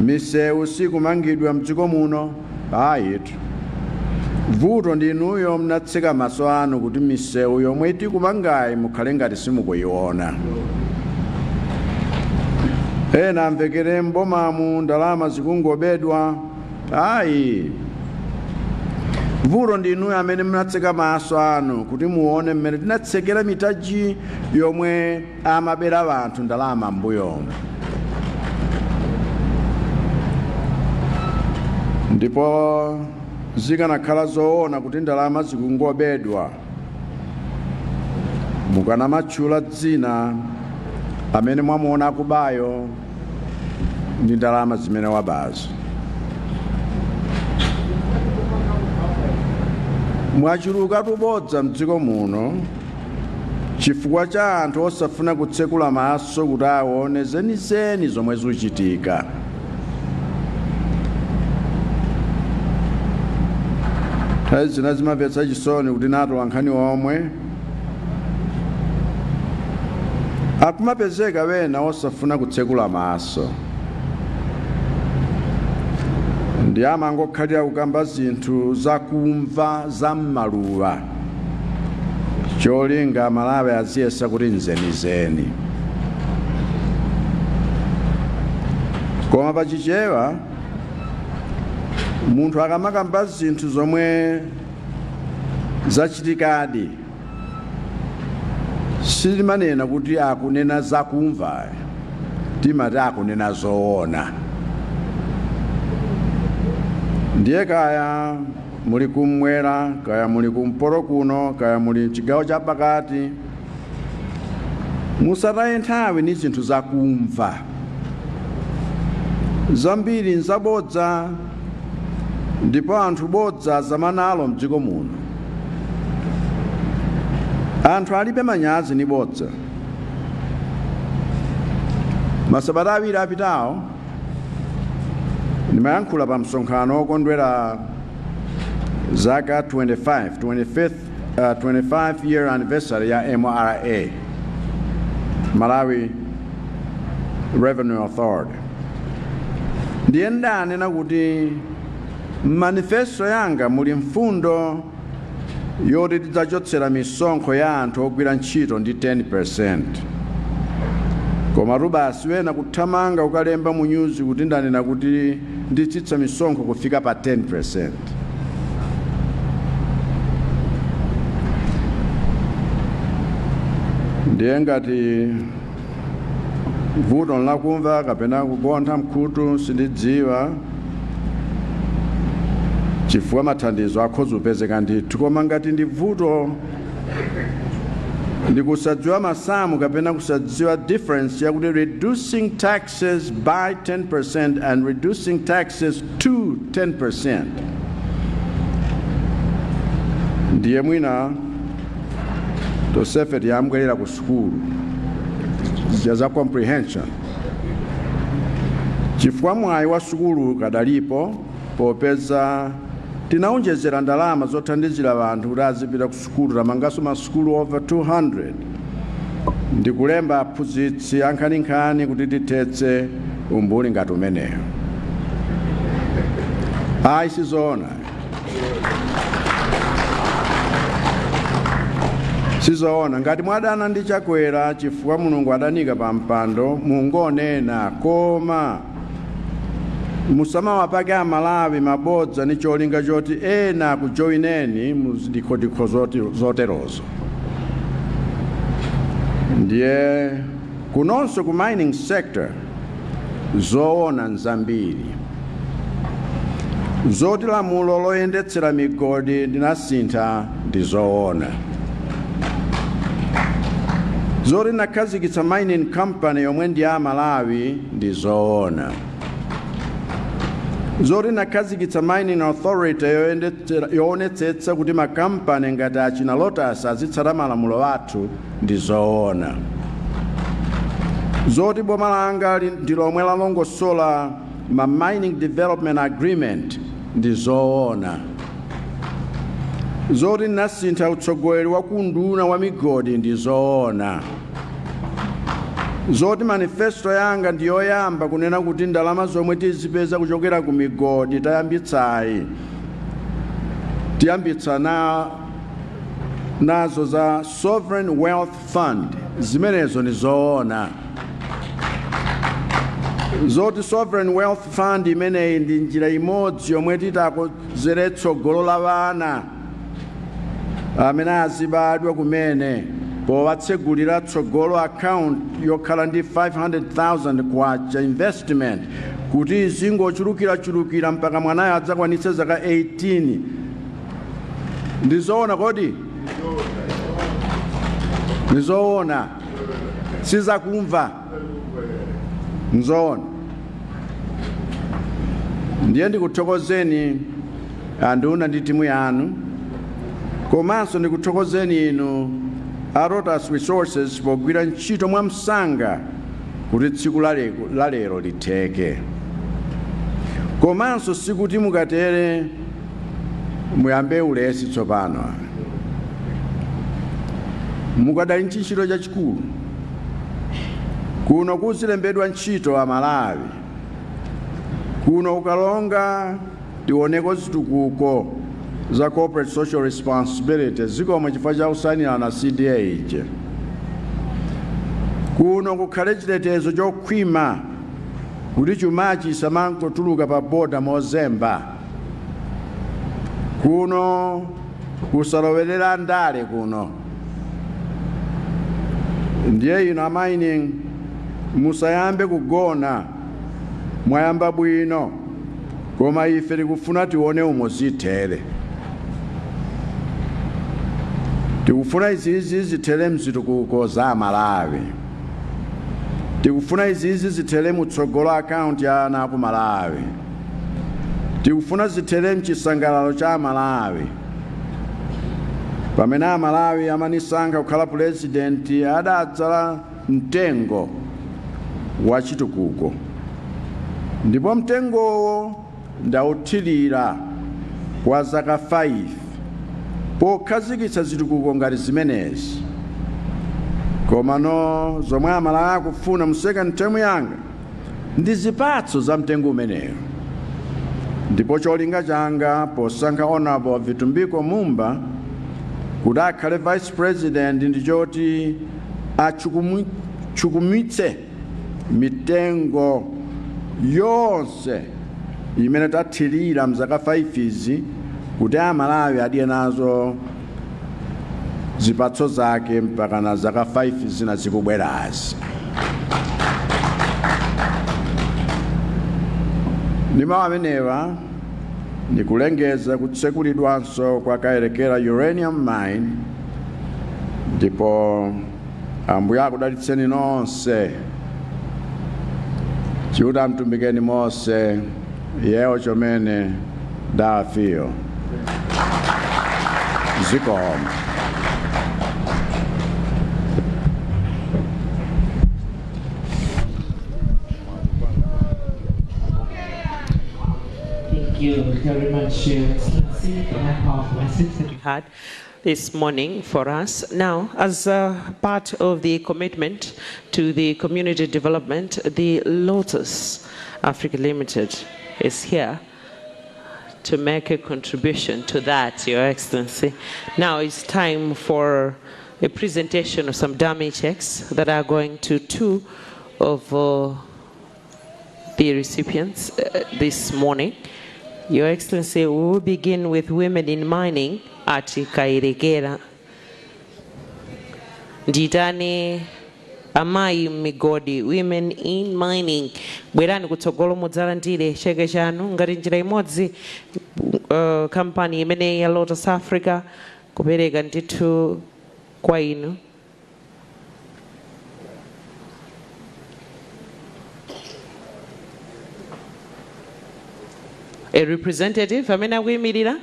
misewu sikumangidwa mdziko muno, ayitu. Vuto ndi inuyo mnatseka maso anu kuti misewu yomwe tikumangayi mukhale ngati simukuyiona. Ena amvekere mbomamu ndalama zikungobedwa, ayi. Vuto ndi inuyo amene mnatseka maso anu kuti muone mmene tinatsekera mitaji yomwe amabera anthu ndalama m'mbuyomu. Ndipo zikanakhala zoona kuti ndalama zikungobedwa, mukanamatchula dzina amene mwamuona akubayo ndi ndalama zimene wabazo. Mwachuluka tubodza mdziko muno chifukwa cha anthu osafuna kutsekula maso kuti aone zenizeni zomwe zikuchitika. Nthawi zina zimamvetsa chisoni kuti nato ankhani omwe akumapezeka wena osafuna kutsekula maso, ndi amangokhalira kukamba zinthu zakumva za m'maluwa, cholinga Malawi aziyesa kuti nzenizeni. Koma pachichewa munthu akamakamba zinthu zomwe zachitikadi, silimanena kuti akunena zakumva, timati akunena zoona. Ndiye kaya muli kumwera, kaya muli kumporo kuno, kaya muli chigawo cha pakati, musataye nthawi ni zinthu zakumva. Zambiri nzabodza, ndipo anthu bodza zamanalo mdziko muno. Anthu alibe manyazi ni bodza. Masabata awiri apitawo ndimayankhula pa msonkhano okondwera zaka 25 year anniversary ya MRA, Malawi Revenue Authority. Ndiye ndanena kuti manifesto yanga muli mfundo yoti tidzachotsera misonkho ya anthu ogwira ntchito ndi 10%. Koma rubasi wena kuthamanga ukalemba mu news kuti ndanena kuti nditsitsa misonkho kufika pa 10%. Ndiye ngati vuto lakumva kapena kugontha mkhutu sindidziwa, chifukwa mathandizo akhoza kupezeka ndithu, koma ngati ndi vuto ndikusadziwa masamu kapena kusadziwa difference yakuti reducing taxes by 10% and reducing taxes to 10%, ndiye mwina tosefe tiyambwerera ku sukulu za comprehension, chifukwa mwayi wa sukulu kadalipo popeza tinaonjezera ndalama zothandizira vanthu kuti azipita ku sukulu, tamanganso masukulu over 200 ndikulemba aphunzitsi ankhaninkhani kuti tithetse umbuli ngati umeneyo. Ayi sizoona, sizoona. Ngati mwadana ndi Chakwera chifukwa Mulungu adanika pa mpando, mungonena, koma musamawapake Amalawi mabodza ni cholinga choti ena kujoineni muzidikhodikho zoterozo. Ndiye kunonso ku mining sector zoona nzambiri, zoti lamulo loyendetsera migodi linasintha ndi zoona, zoti nakhazikitsa mining company yomwe ndi ya Malawi ndi zoona, zoti nakhazikitsa mining authority yoonetsetsa kuti makampani ngati achina Lotus azitsata malamulo athu ndi zoona, zoti boma langa ndi lomwe lalongosola ma mining development agreement ndi zoona, zoti nasintha utsogoleri wa kunduna wa migodi ndi zoona, zoti manifesto yanga ndiyoyamba kunena kuti ndalama zomwe tizipeza kuchokera ku migodi tiyambitsa nazo za Sovereign Wealth Fund, zimenezo ni zoona, zoti Sovereign Wealth Fund imeneyi ndi njira imodzi yomwe titakozere tsogolo la vana amene azibadwa kumene powatsegulira tsogolo account yokhala ndi 500,000 kwacha investment kuti izingochulukira mpaka mwanayo adzakwanitse zaka 18. Ndizoona kodi? Ndizoona, sizakumva, nzoona. Ndiye ndikuthokozeni anduna ndi timu yanu, komanso ndikuthokozeni inu Lotus Resources pogwira ntchito mwamsanga kuti tsiku la lero litheke, komanso sikuti mukatere muyambe ulesi tsopano, mukadali ntchito chachikulu kuno kuzilembedwa ntchito a Malawi, kuno ukalonga tioneko zitukuko za corporate social responsibility zikomo chifukwa cha kusainira na CDA ije, kuno kukhale chitetezo chokhwima kuti chumachi chisamangotuluka pa boda mozemba, kuno kusalowerera ndale kuno. Ndiye ino mining musayambe kugona, mwayamba bwino, koma ife tikufuna tione umozithere, tikufuna izizi zithere mzitukuko za Malawi, tikufuna izizi zithere mutsogolo account ya ana ku Malawi, tikufuna zithere mchisangalalo cha Malawi. Pamene Malawi amanisankha kukhala president adadzala mtengo wa chitukuko, ndipo mtengowo ndauthirira kwa zaka 5 pokhazikitsa zitukuko ngati zimenezi. Komano zomwe Amalawi akufuna mu second term yanga ndi zipatso za mtengo umeneyo, ndipo cholinga changa posankha Honorable Vitumbiko Mumba kuti akhale vice president ndi choti achukumitse mitengo yonse imene tathirira mzaka 5 izi kuti Amalawi adye nazo zipatso zake mpaka na zaka 5 zina zikubwerazi. Ni mawu amenewa ndikulengeza kutsekulidwanso kwa Kayelekera Uranium Mine, ndipo Ambuye akudalitseni nonse. Chiuta mtumbikeni Mose, yeo chomene dafio. Zikomo. Thank you very much, Your Excellency, for that powerful message that you had this morning for us. Now, as part of the commitment to the community development, the Lotus Africa Limited is here to make a contribution to that, Your Excellency. Now it's time for a presentation of some dummy checks that are going to two of the recipients this morning. Your Excellency, we will begin with women in mining at Kayelekera. Nditani Amai Migodi, women in mining. Bwerani kutsogolo mudzalandire cheke chanu ngati njira imodzi kampani imene ya Lotus Africa kupereka ndithu kwa inu. A representative, amene akuyimirira.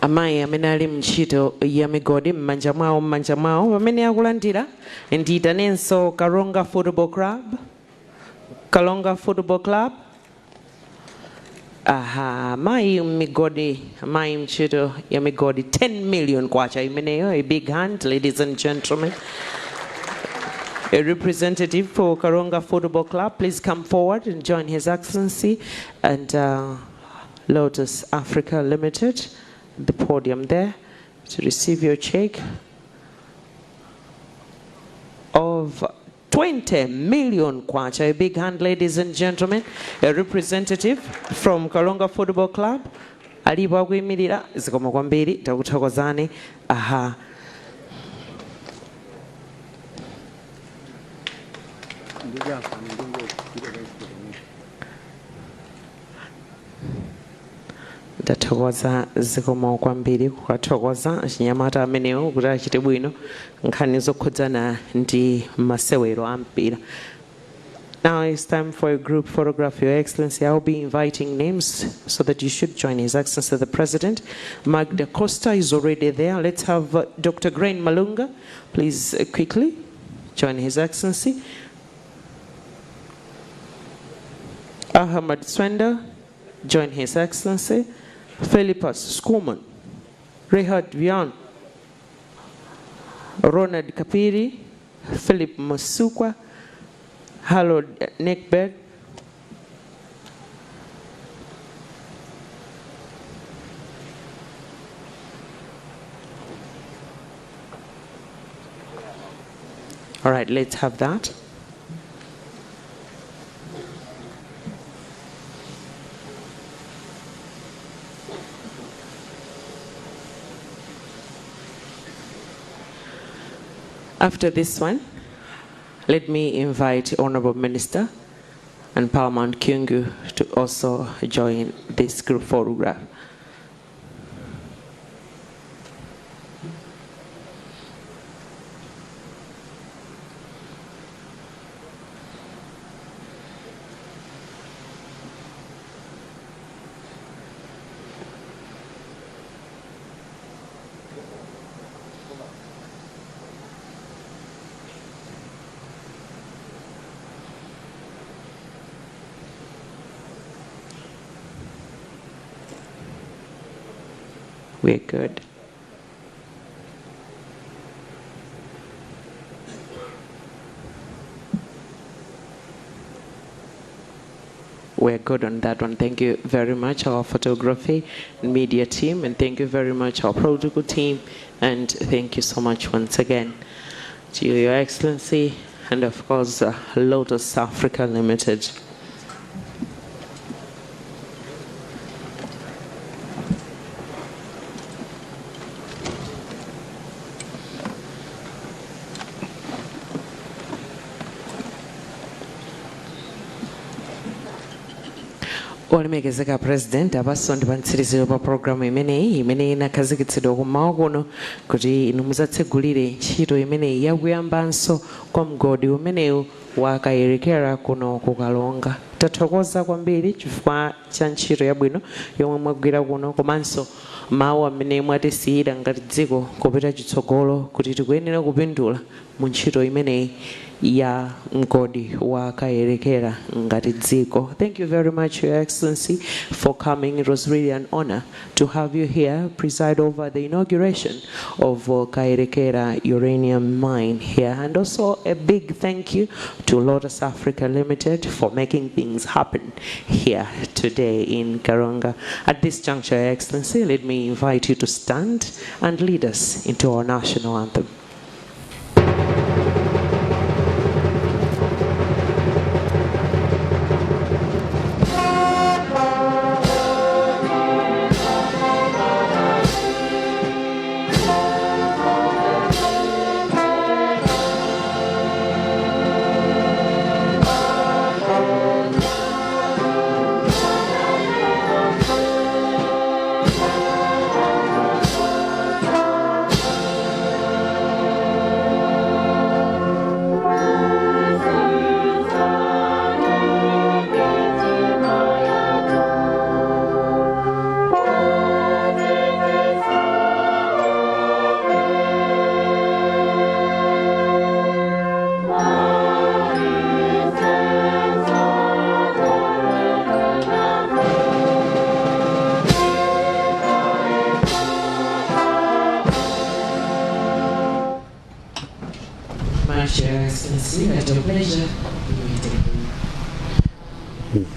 Amayi amene ali mntchito ya migodi m'manja mwawo amene akulandira ndiyitanenso Karonga Football Club. Karonga Football Club. Aha, amayi migodi, amayi mntchito ya migodi 10 million kwacha imeneyo. A big hand, ladies and gentlemen. A representative for Karonga Football Club, please come forward and join His Excellency and Lotus Africa Limited, the podium there, to receive your check of 20 million kwacha. A big hand, ladies and gentlemen. A representative from Karonga Football Club, alipo akuyimirira. Zikomo kwambiri, takuthokozani. Aha. Ndathokoza zikomo kwambiri kukathokoza achinyamata amenewo kuti achite bwino nkhani zokhudzana ndi masewero a mpira. Now it's time for a group photograph, Your Excellency. I'll be inviting names so that you should join His Excellency the President. Magda Costa is already there. Let's have Dr. Grain Malunga. Please quickly join His Excellency. Ahmad Swenda, join His Excellency. Philippus Skuman, Rehad Vian, Ronald Kapiri, Philip Masukwa, Harold Neckbed, all right, let's have that. After this one, let me invite Honorable Minister and Paramount Chief to also join this group photograph. We're good. We're good on that one. Thank you very much, our photography and media team, and thank you very much, our protocol team, and thank you so much once again to you, Your Excellency, and of course, Lotus Africa Limited. Olemekezeka President abaso ndi pantsiriziro pa programu imeneyi imene inakhazikitsidwa kummawa kuno kuti inu mudzatsegulire ntchito imeneyi yakuyambanso kwa mgodi umenewu wa Kayelekera kuno ku Karonga. Tathokoza kwambiri chifukwa cha ntchito yabwino yomwe mwagwira kuno komanso mawu amene mwatisiyira ngati dziko kupita chitsogolo kuti tikuyenera kupindula mu ntchito imeneyi ya mgodi wa Kayelekera ngati dziko. Thank you very much, Your Excellency, for coming. It was really an honor to have you here preside over the inauguration of Kayelekera uranium mine here. And also a big thank you to Lotus Africa Limited for making things happen here today in Karonga. At this juncture, Your Excellency, let me invite you to stand and lead us into our national anthem.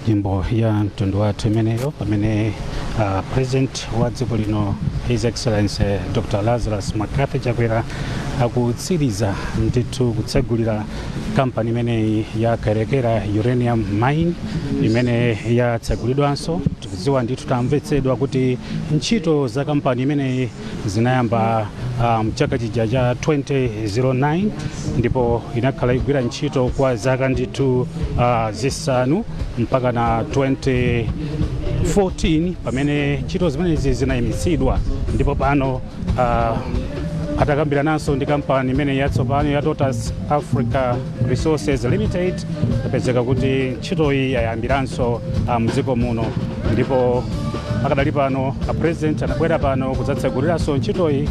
Nyimbo ya mtundu wathu imeneyo pamene President wa dziko lino His Excellency Dr. Lazarus Makathi Chakwera akutsiriza ndithu kutsegulira kampani imeneyi ya Kayelekera uranium mine imene yatsegulidwanso. Tikudziwa ndithu tamvetsedwa kuti ntchito za kampani imeneyi zinayamba mchaka chija cha 2009 ndipo inakhala igwira ntchito kwa zaka ndithu zisanu mpaka na 2014 pamene ntchito zimenezi zinayimitsidwa, ndipo pano atakambiranaso ndi kampani imene yatsopano ya Lotus Africa Resources Limited yapezeka kuti ntchito iyi yayambiranso mdziko muno, ndipo akadali pano President anabwera pano kudzatseguliraso ntchito iyi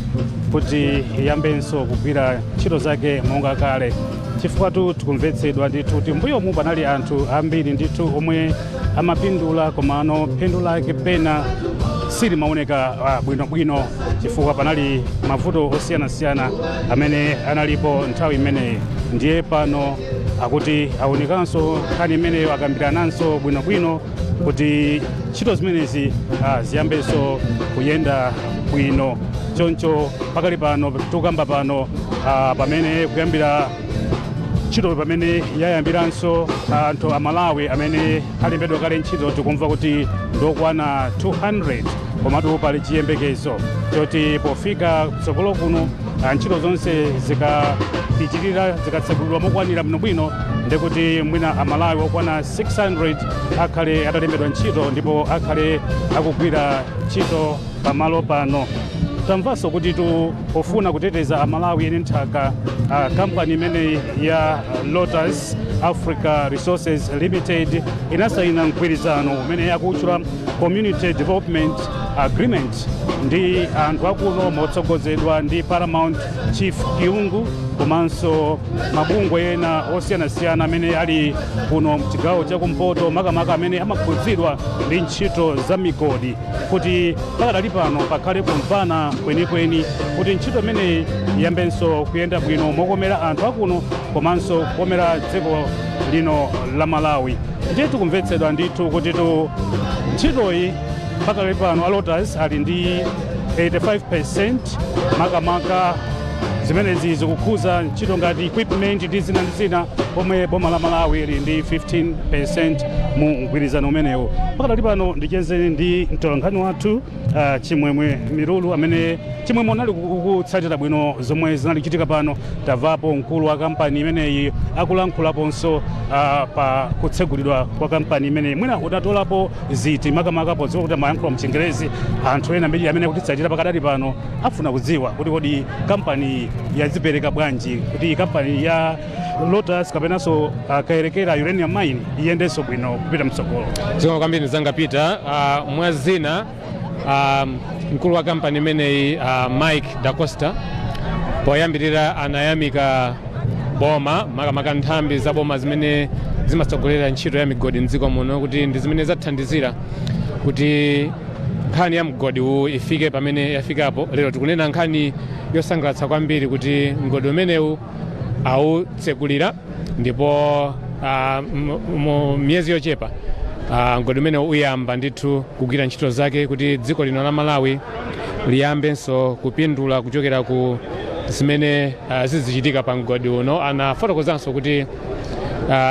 kuti iyambenso kugwira ntchito zake monga kale, chifukwa tikumvetsedwa ndithu kuti mbuyomu panali anthu ambiri ndithu omwe amapindula komano phindu lake pena silimaoneka bwinobwino chifukwa panali mavuto osiyanasiyana amene analipo nthawi imeneyi. Ndiye pano akuti aonekanso nkhani imeneyo akambirananso bwinobwino kuti ntchito zimenezi ziyambenso kuyenda bwino. Choncho pakali pano tukamba pano pamene kuyambira ntchito pamene yayambiranso anthu a Malawi amene alembedwa kale ntchito tikumva kuti ndokwana 200 komatu pali chiyembekezo choti pofika kutsogolo kuno ntchito zonse zikapitirira zikatsegulidwa mokwanira bwinobwino ndikuti mwina a Malawi okwana 600 akhale atalembedwa ntchito ndipo akhale akugwira ntchito pamalo pano. Tamvaso kuti pofuna kuteteza Malawi ene nthaka kampani imene ya Lotus Africa Resources Limited inasayina mgwirizano umene yakutchula Community Development Agreement ndi anthu akuno motsogozedwa ndi Paramount Chief Kiungu komanso mabungwe ena osiyanasiyana amene ali kuno mchigawo chakumpoto makamaka amene amakhudzidwa ndi ntchito za migodi, kuti pakadali pano pakhale kumvana kwenikweni kuti ntchito imene iyambenso kuyenda bwino mokomera anthu akuno komanso kukomera dziko lino la Malawi. Ndiye tikumvetsedwa ndithu kuti ntchitoyi pakadali pano a Lotus ali ndi 85% makamaka zimenezi zikukhuza ntchito ngati equipment ndi zina pomwe boma la Malawi ili ndi 15% mu mgwirizano umenewo. pakadali pano ndicheze ndi mtolankhani wathu Chimwemwe Mirulu amene Chimwemwe unali kutsatira bwino zomwe zinali kuchitika pano. Tamvapo mkulu wa kampani imeneyi akulankhulaponso pa kutsegulidwa kwa kampani imeneyi. Mwina utatolapo ziti makamakapo zokuti amayankhula mchingerezi anthu ena ambiri amene akutitsatira pakadali pano afuna kudziwa kuti kodi kampani yadzipereka bwanji kuti kampani ya Lotus kapenanso Kayelekera Uranium Mine iyendenso bwino kupita mtsogolo. Zomwe kwambiri zangapita mwazina mkulu wa kampani imeneyi Mike Da Costa poyambirira anayamika boma makamaka nthambi za boma zimene zimatsogolera ntchito ya migodi mdziko muno kuti ndi zimene zathandizira kuti nkhani ya mgodi uwu ifike pamene yafikapo. Lero tikunena nkhani yosangalatsa kwambiri kuti mgodi umenewu awutsekulira ndipo mu miyezi yochepa mgodi umenewu uyamba ndithu kugwira ntchito zake kuti dziko lino la Malawi liyambenso kupindula kuchokera ku zimene zizichitika pa mgodi uno. Anafotokozanso kuti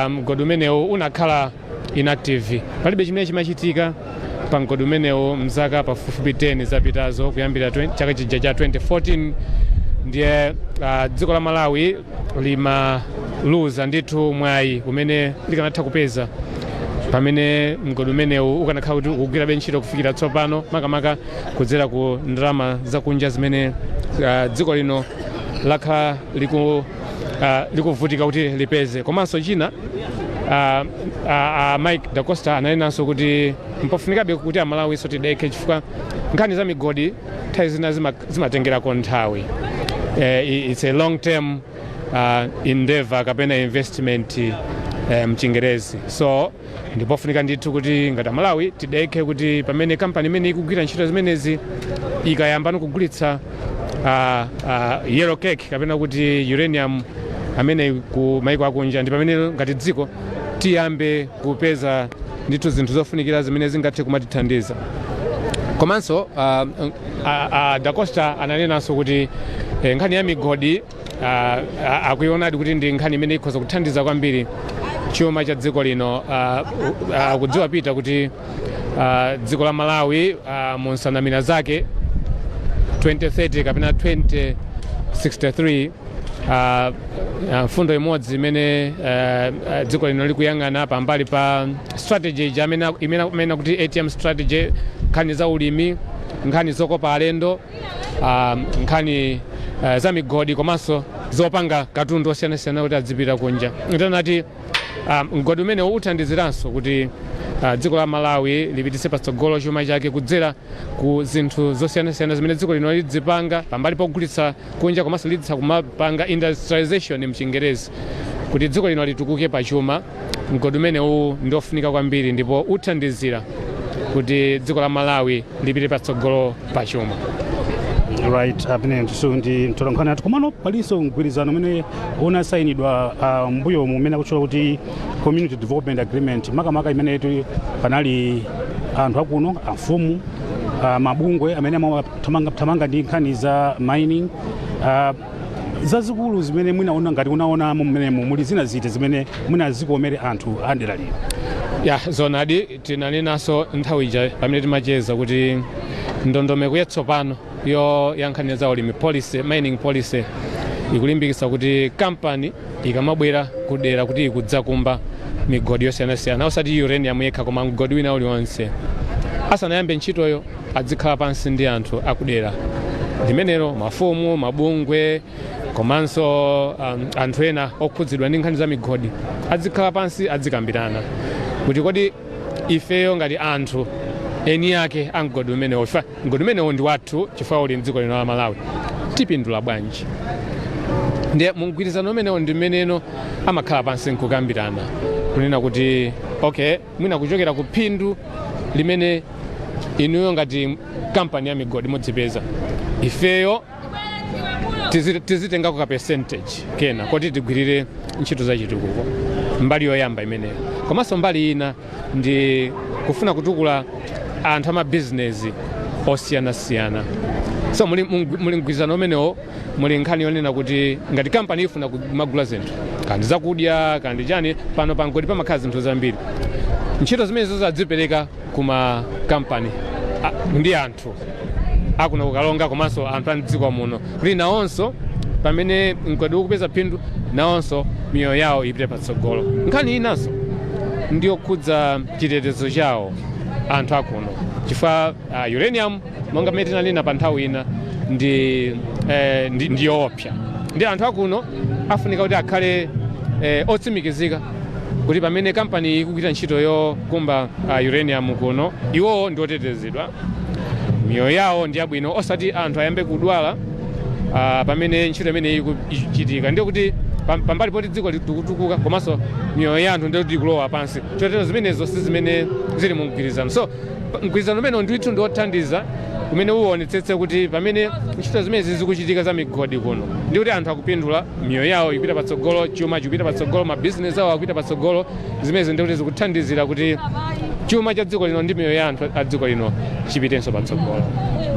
mgodi umenewu unakhala inactive, palibe chimene chimachitika pa mgodi umenewu mzaka pafupifupi 10 zapitazo kuyambira chaka chija cha 2014. Ndiye dziko la Malawi limaluza ndithu mwayi umene likanatha kupeza pamene mgodi umenewu ukanakhala kuti ukugwira ntchito kufikira tsopano makamaka kudzera ku ndalama zakunja zimene dziko lino lakhala likuvutika kuti lipeze. Komanso china Mike Da Costa ananenanso kuti mpofunikabe kuti Malawi tideke chifukwa nkhani za migodi nthawi zina zimatengerako nthawi. It's a long term endeavor kapena investment mchingerezi. So ndipofunika ndithu kuti ngati Malawi tideke kuti pamene kampani imene ikugwira ntchito zimenezi ikayamba kugulitsa yellow cake kapena kuti uranium amene ku maiko akunja, ndi pamene ngati dziko tiyambe kupeza ndithu zinthu zofunikira zimene zingathe kumatithandiza. Komanso Da Costa ananenanso kuti nkhani ya migodi akuionadi kuti ndi nkhani imene ikhoza kuthandiza kwambiri chuma cha dziko lino. Kudziwa pita kuti dziko la Malawi mu nsanamira zake 2030 kapena 2063 mfundo imodzi imene dziko lino likuyang'ana pambali pa strategy imene kuti ATM strategy, nkhani za ulimi, nkhani zokopa alendo, nkhani za migodi komanso zopanga katundu osiyanasiyana kuti adzipita kunja. Ntanati mgodi umene uthandiziranso kuti dziko la Malawi lipitise patsogolo chuma chake kudzera ku zinthu zosiyanasiyana zimene dziko lino lidzipanga pambali pogulitsa kunja komanso lidzitsa kumapanga industrialization mchingerezi kuti dziko lino litukuke pa chuma. Mgodi umenewu ndiofunika kwambiri ndipo uthandizira kuti dziko la Malawi lipite patsogolo pa chuma. Right, apene ndi mtolankhani athu. Komano palinso mgwirizano umene unasayinidwa mbuyo mumene akuchula kuti community development agreement makamaka imene panali anthu akuno amfumu mabungwe amene amatamanga ndi nkhani za mining zazikulu zimene mwinaona ngati unaonamo mmenemo muli zina ziti zimene mwina zikomere anthu andera lino. Zonadi tinanenanso nthawi ija pamene timacheza kuti ndondomeko yatsopano ya nkhani za ulimi policy, mining policy ikulimbikitsa kuti kampani ikamabwera kudera kuti ikudzakumba migodi yosiyanasiyana osati uranium yekha koma mgodi wina uliwonse asanayambe ntchitoyo adzikhala pansi ndi anthu akudera limenelo, mafumu, mabungwe komanso anthu ena okhudzidwa ndi nkhani za migodi adzikhala pansi adzikambirana kuti kodi ifeyo ngati anthu eni yake amgodi umenewo, mgodi umenewo ndi wathu chifukwa uli mdziko lino la Malawi, tipindula bwanji. Ndiye mgwirizano umenewo ndi mmeneno amakhala pansi nkukambirana kunena kuti okay, mwina kuchokera ku phindu limene inuyo ngati kampani ya migodi mudzipeza, ifeyo tizitengako ka percentage kena kuti tigwirire ntchito za chitukuko mbali yoyamba imeneyo. Komanso mbali ina ndi kufuna kutukula anthu amabizinesi osiyanasiyana. So muli mgwirizano umenewo muli nkhani yonena kuti ngati kampani ifuna kumagula zinthu kandi zakudya kandi chani pano pa mgodi pamakhala zinthu zambiri. ntchito zimenezo zadzipereka kuma kampani ndi anthu akuno kukalonga komanso anthu amdziko muno kuti nawonso pamene mkwedi ukupeza phindu nawonso miyoyo yawo ipite patsogolo. Nkhani inanso ndiyokhudza chitetezo chawo anthu akuno chifukwa uranium monga mmene tinanena pa nthawi ina ndi yoopsa ndi anthu akuno afunika kuti akhale otsimikizika kuti pamene kampani ikugwira ntchito yokumba uranium kuno iwowo ndi otetezedwa, miyoyo yawo ndi yabwino, osati anthu ayambe kudwala pamene ntchito imene ikuchitika. Ndiyo kuti pambali poti dziko litukutukuka komanso miyoyo ya anthu ndikuti ikulowa pansi, chotero zimenezo si zimene zili mu mgwirizano. So mgwirizano umene ndithu ndi othandiza kumene uwonetsetse kuti pamene ntchito zimenezi zikuchitika za migodi kuno ndi kuti anthu akupindula, miyoyo yawo ikupita patsogolo, chuma chikupita patsogolo, mabizinesi awo akupita patsogolo. Zimenezi ndi kuti zikuthandizira kuti chuma cha dziko lino ndi miyoyo ya anthu a dziko lino chipitenso patsogolo.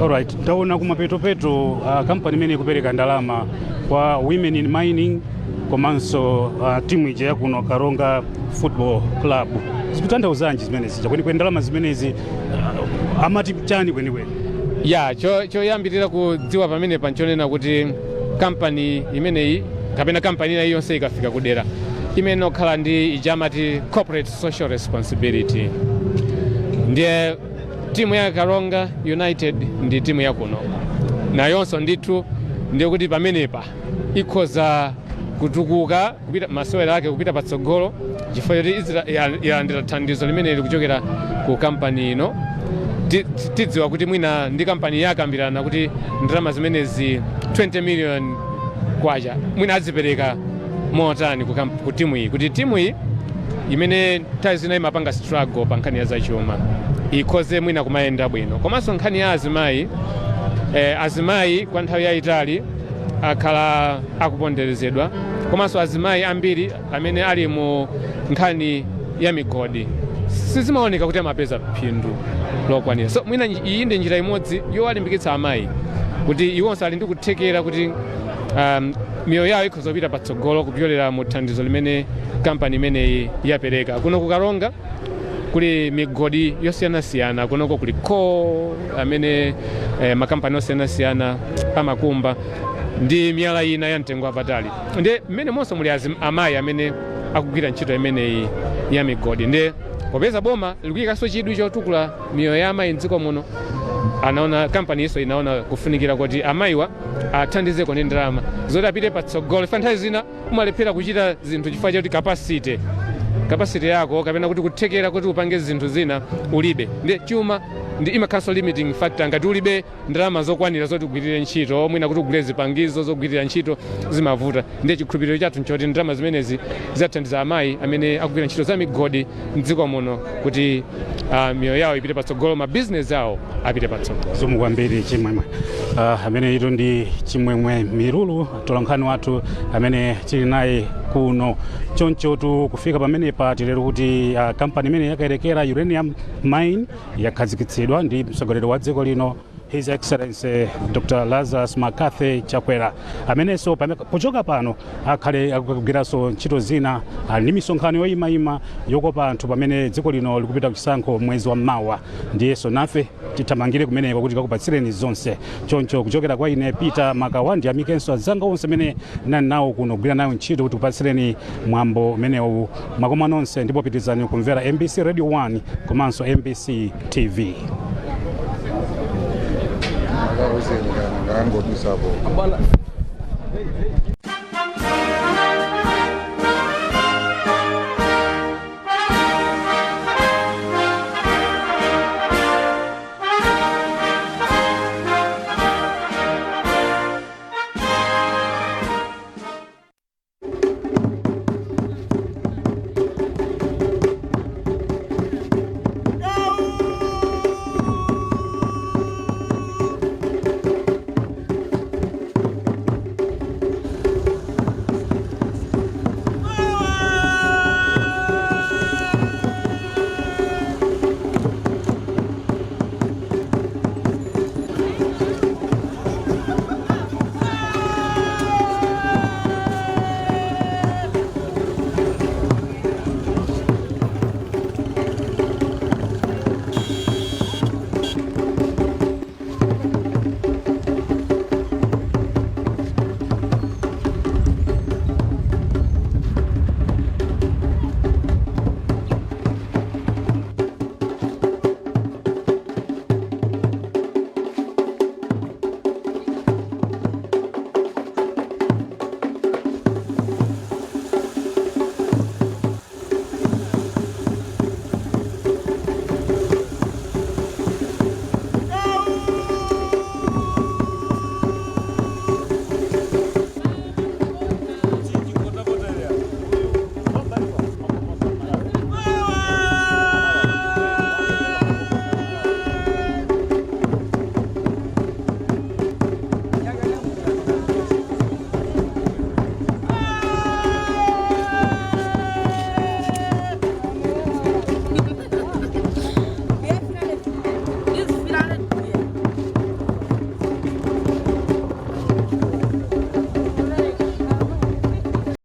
Alright, taona kumapetopeto kampani imene ikupereka ndalama kwa women in mining komanso timu ija yakuno Karonga Football Club zikutanthauzanji zimenezi kwenikweni ndalama zimenezi amati chani kwenikweni? Ya choyambirira kudziwa pamene panchonena kuti kampani imeneyi kapena kampani ina yonse ikafika kudera imene okhala ndi ijamati corporate social responsibility. Ndiye timu ya Karonga United ndi timu yakuno nayonso ndithu ndiye kuti pamenepa ikhoza kutukuka kupita masewera ake kupita patsogolo chifukwa choti yalandira thandizo limene likuchokera ku kampani ino. Tidziwa kuti mwina ndi kampani yakambirana kuti ndalama zimenezi 20 million kwacha mwina azipereka motani ku timu iyi, kuti timu iyi imene nthawi zina imapanga struggle pa nkhani ya zachuma ikhoze mwina kumayenda bwino. Komanso nkhani ya azimayi kwa nthawi yayitali akhala akuponderezedwa, komanso azimayi ambiri amene ali mu nkhani ya migodi sizimaoneka kuti amapeza phindu lokwanira. So mwina iyi ndi njira imodzi yowalimbikitsa amayi kuti iwonso ali ndi kuthekera kuti miyoyo yawo ikhoza kupita patsogolo kupyolera mu thandizo limene kampani imeneyi yapereka. Kuno ku Karonga kuli migodi yosiyanasiyana, kunoko kuli coal amene makampani osiyanasiyana amakumba ndi miyala ina ya mtengo wapatali. Ndiye mmene monso muli amayi amene akugwira ntchito imeneyi ya migodi. Ndiye popeza boma likuyikaso chidwi chotukula miyoyo ya amayi mdziko muno, anaona kampani iso inaona kufunikira kuti amayiwa athandizeko ndi ndalama zoti apite patsogolo. Nthawi zina umalephera kuchita zinthu chifukwa choti capacity yako kapena kuti kuthekera kuti upange zinthu zina ulibe. Ndi chuma ndi imakhaso limiting factor, ngati ulibe ndalama zokwanira zoti ugwirire ntchito mwina kuti ugule zipangizo zogwirira ntchito zimavuta. Ndiye chikhulupiriro chathu nchoti ndalama zimenezi zidzathandiza amayi amene akugwira ntchito za migodi mdziko muno kuti miyoyo yawo ipite patsogolo, mabizinesi awo apite patsogolo. Zikomo kwambiri Chimwemwe. Amene ito ndi Chimwemwe Mirulu, tolankhani wathu amene tili naye kuno. Chonchotu kufika pamene tilero kuti kampani imene yakayelekera uranium mine yakhazikitsidwa ndi mtsogoleri wa dziko lino His Excellency Dr. Lazarus Makathe Chakwera, amenenso pochoka pano akhale akugwiranso ntchito zina ndi misonkhano yoyimayima yokopa anthu pamene dziko lino likupita kuchisankho mwezi wa Mawa. Ndiyenso nafe tithamangire kumeneko kuti kakupatsireni zonse. Choncho kuchokera kwa ine Peter Makawa ndi amikenso azanga onse amene nali nawo kuno kugwira nayo ntchito kuti kupatsireni mwambo umenewu. Mwakoma nonse ndipo pitizani kumvera MBC Radio 1 komanso MBC TV. Abana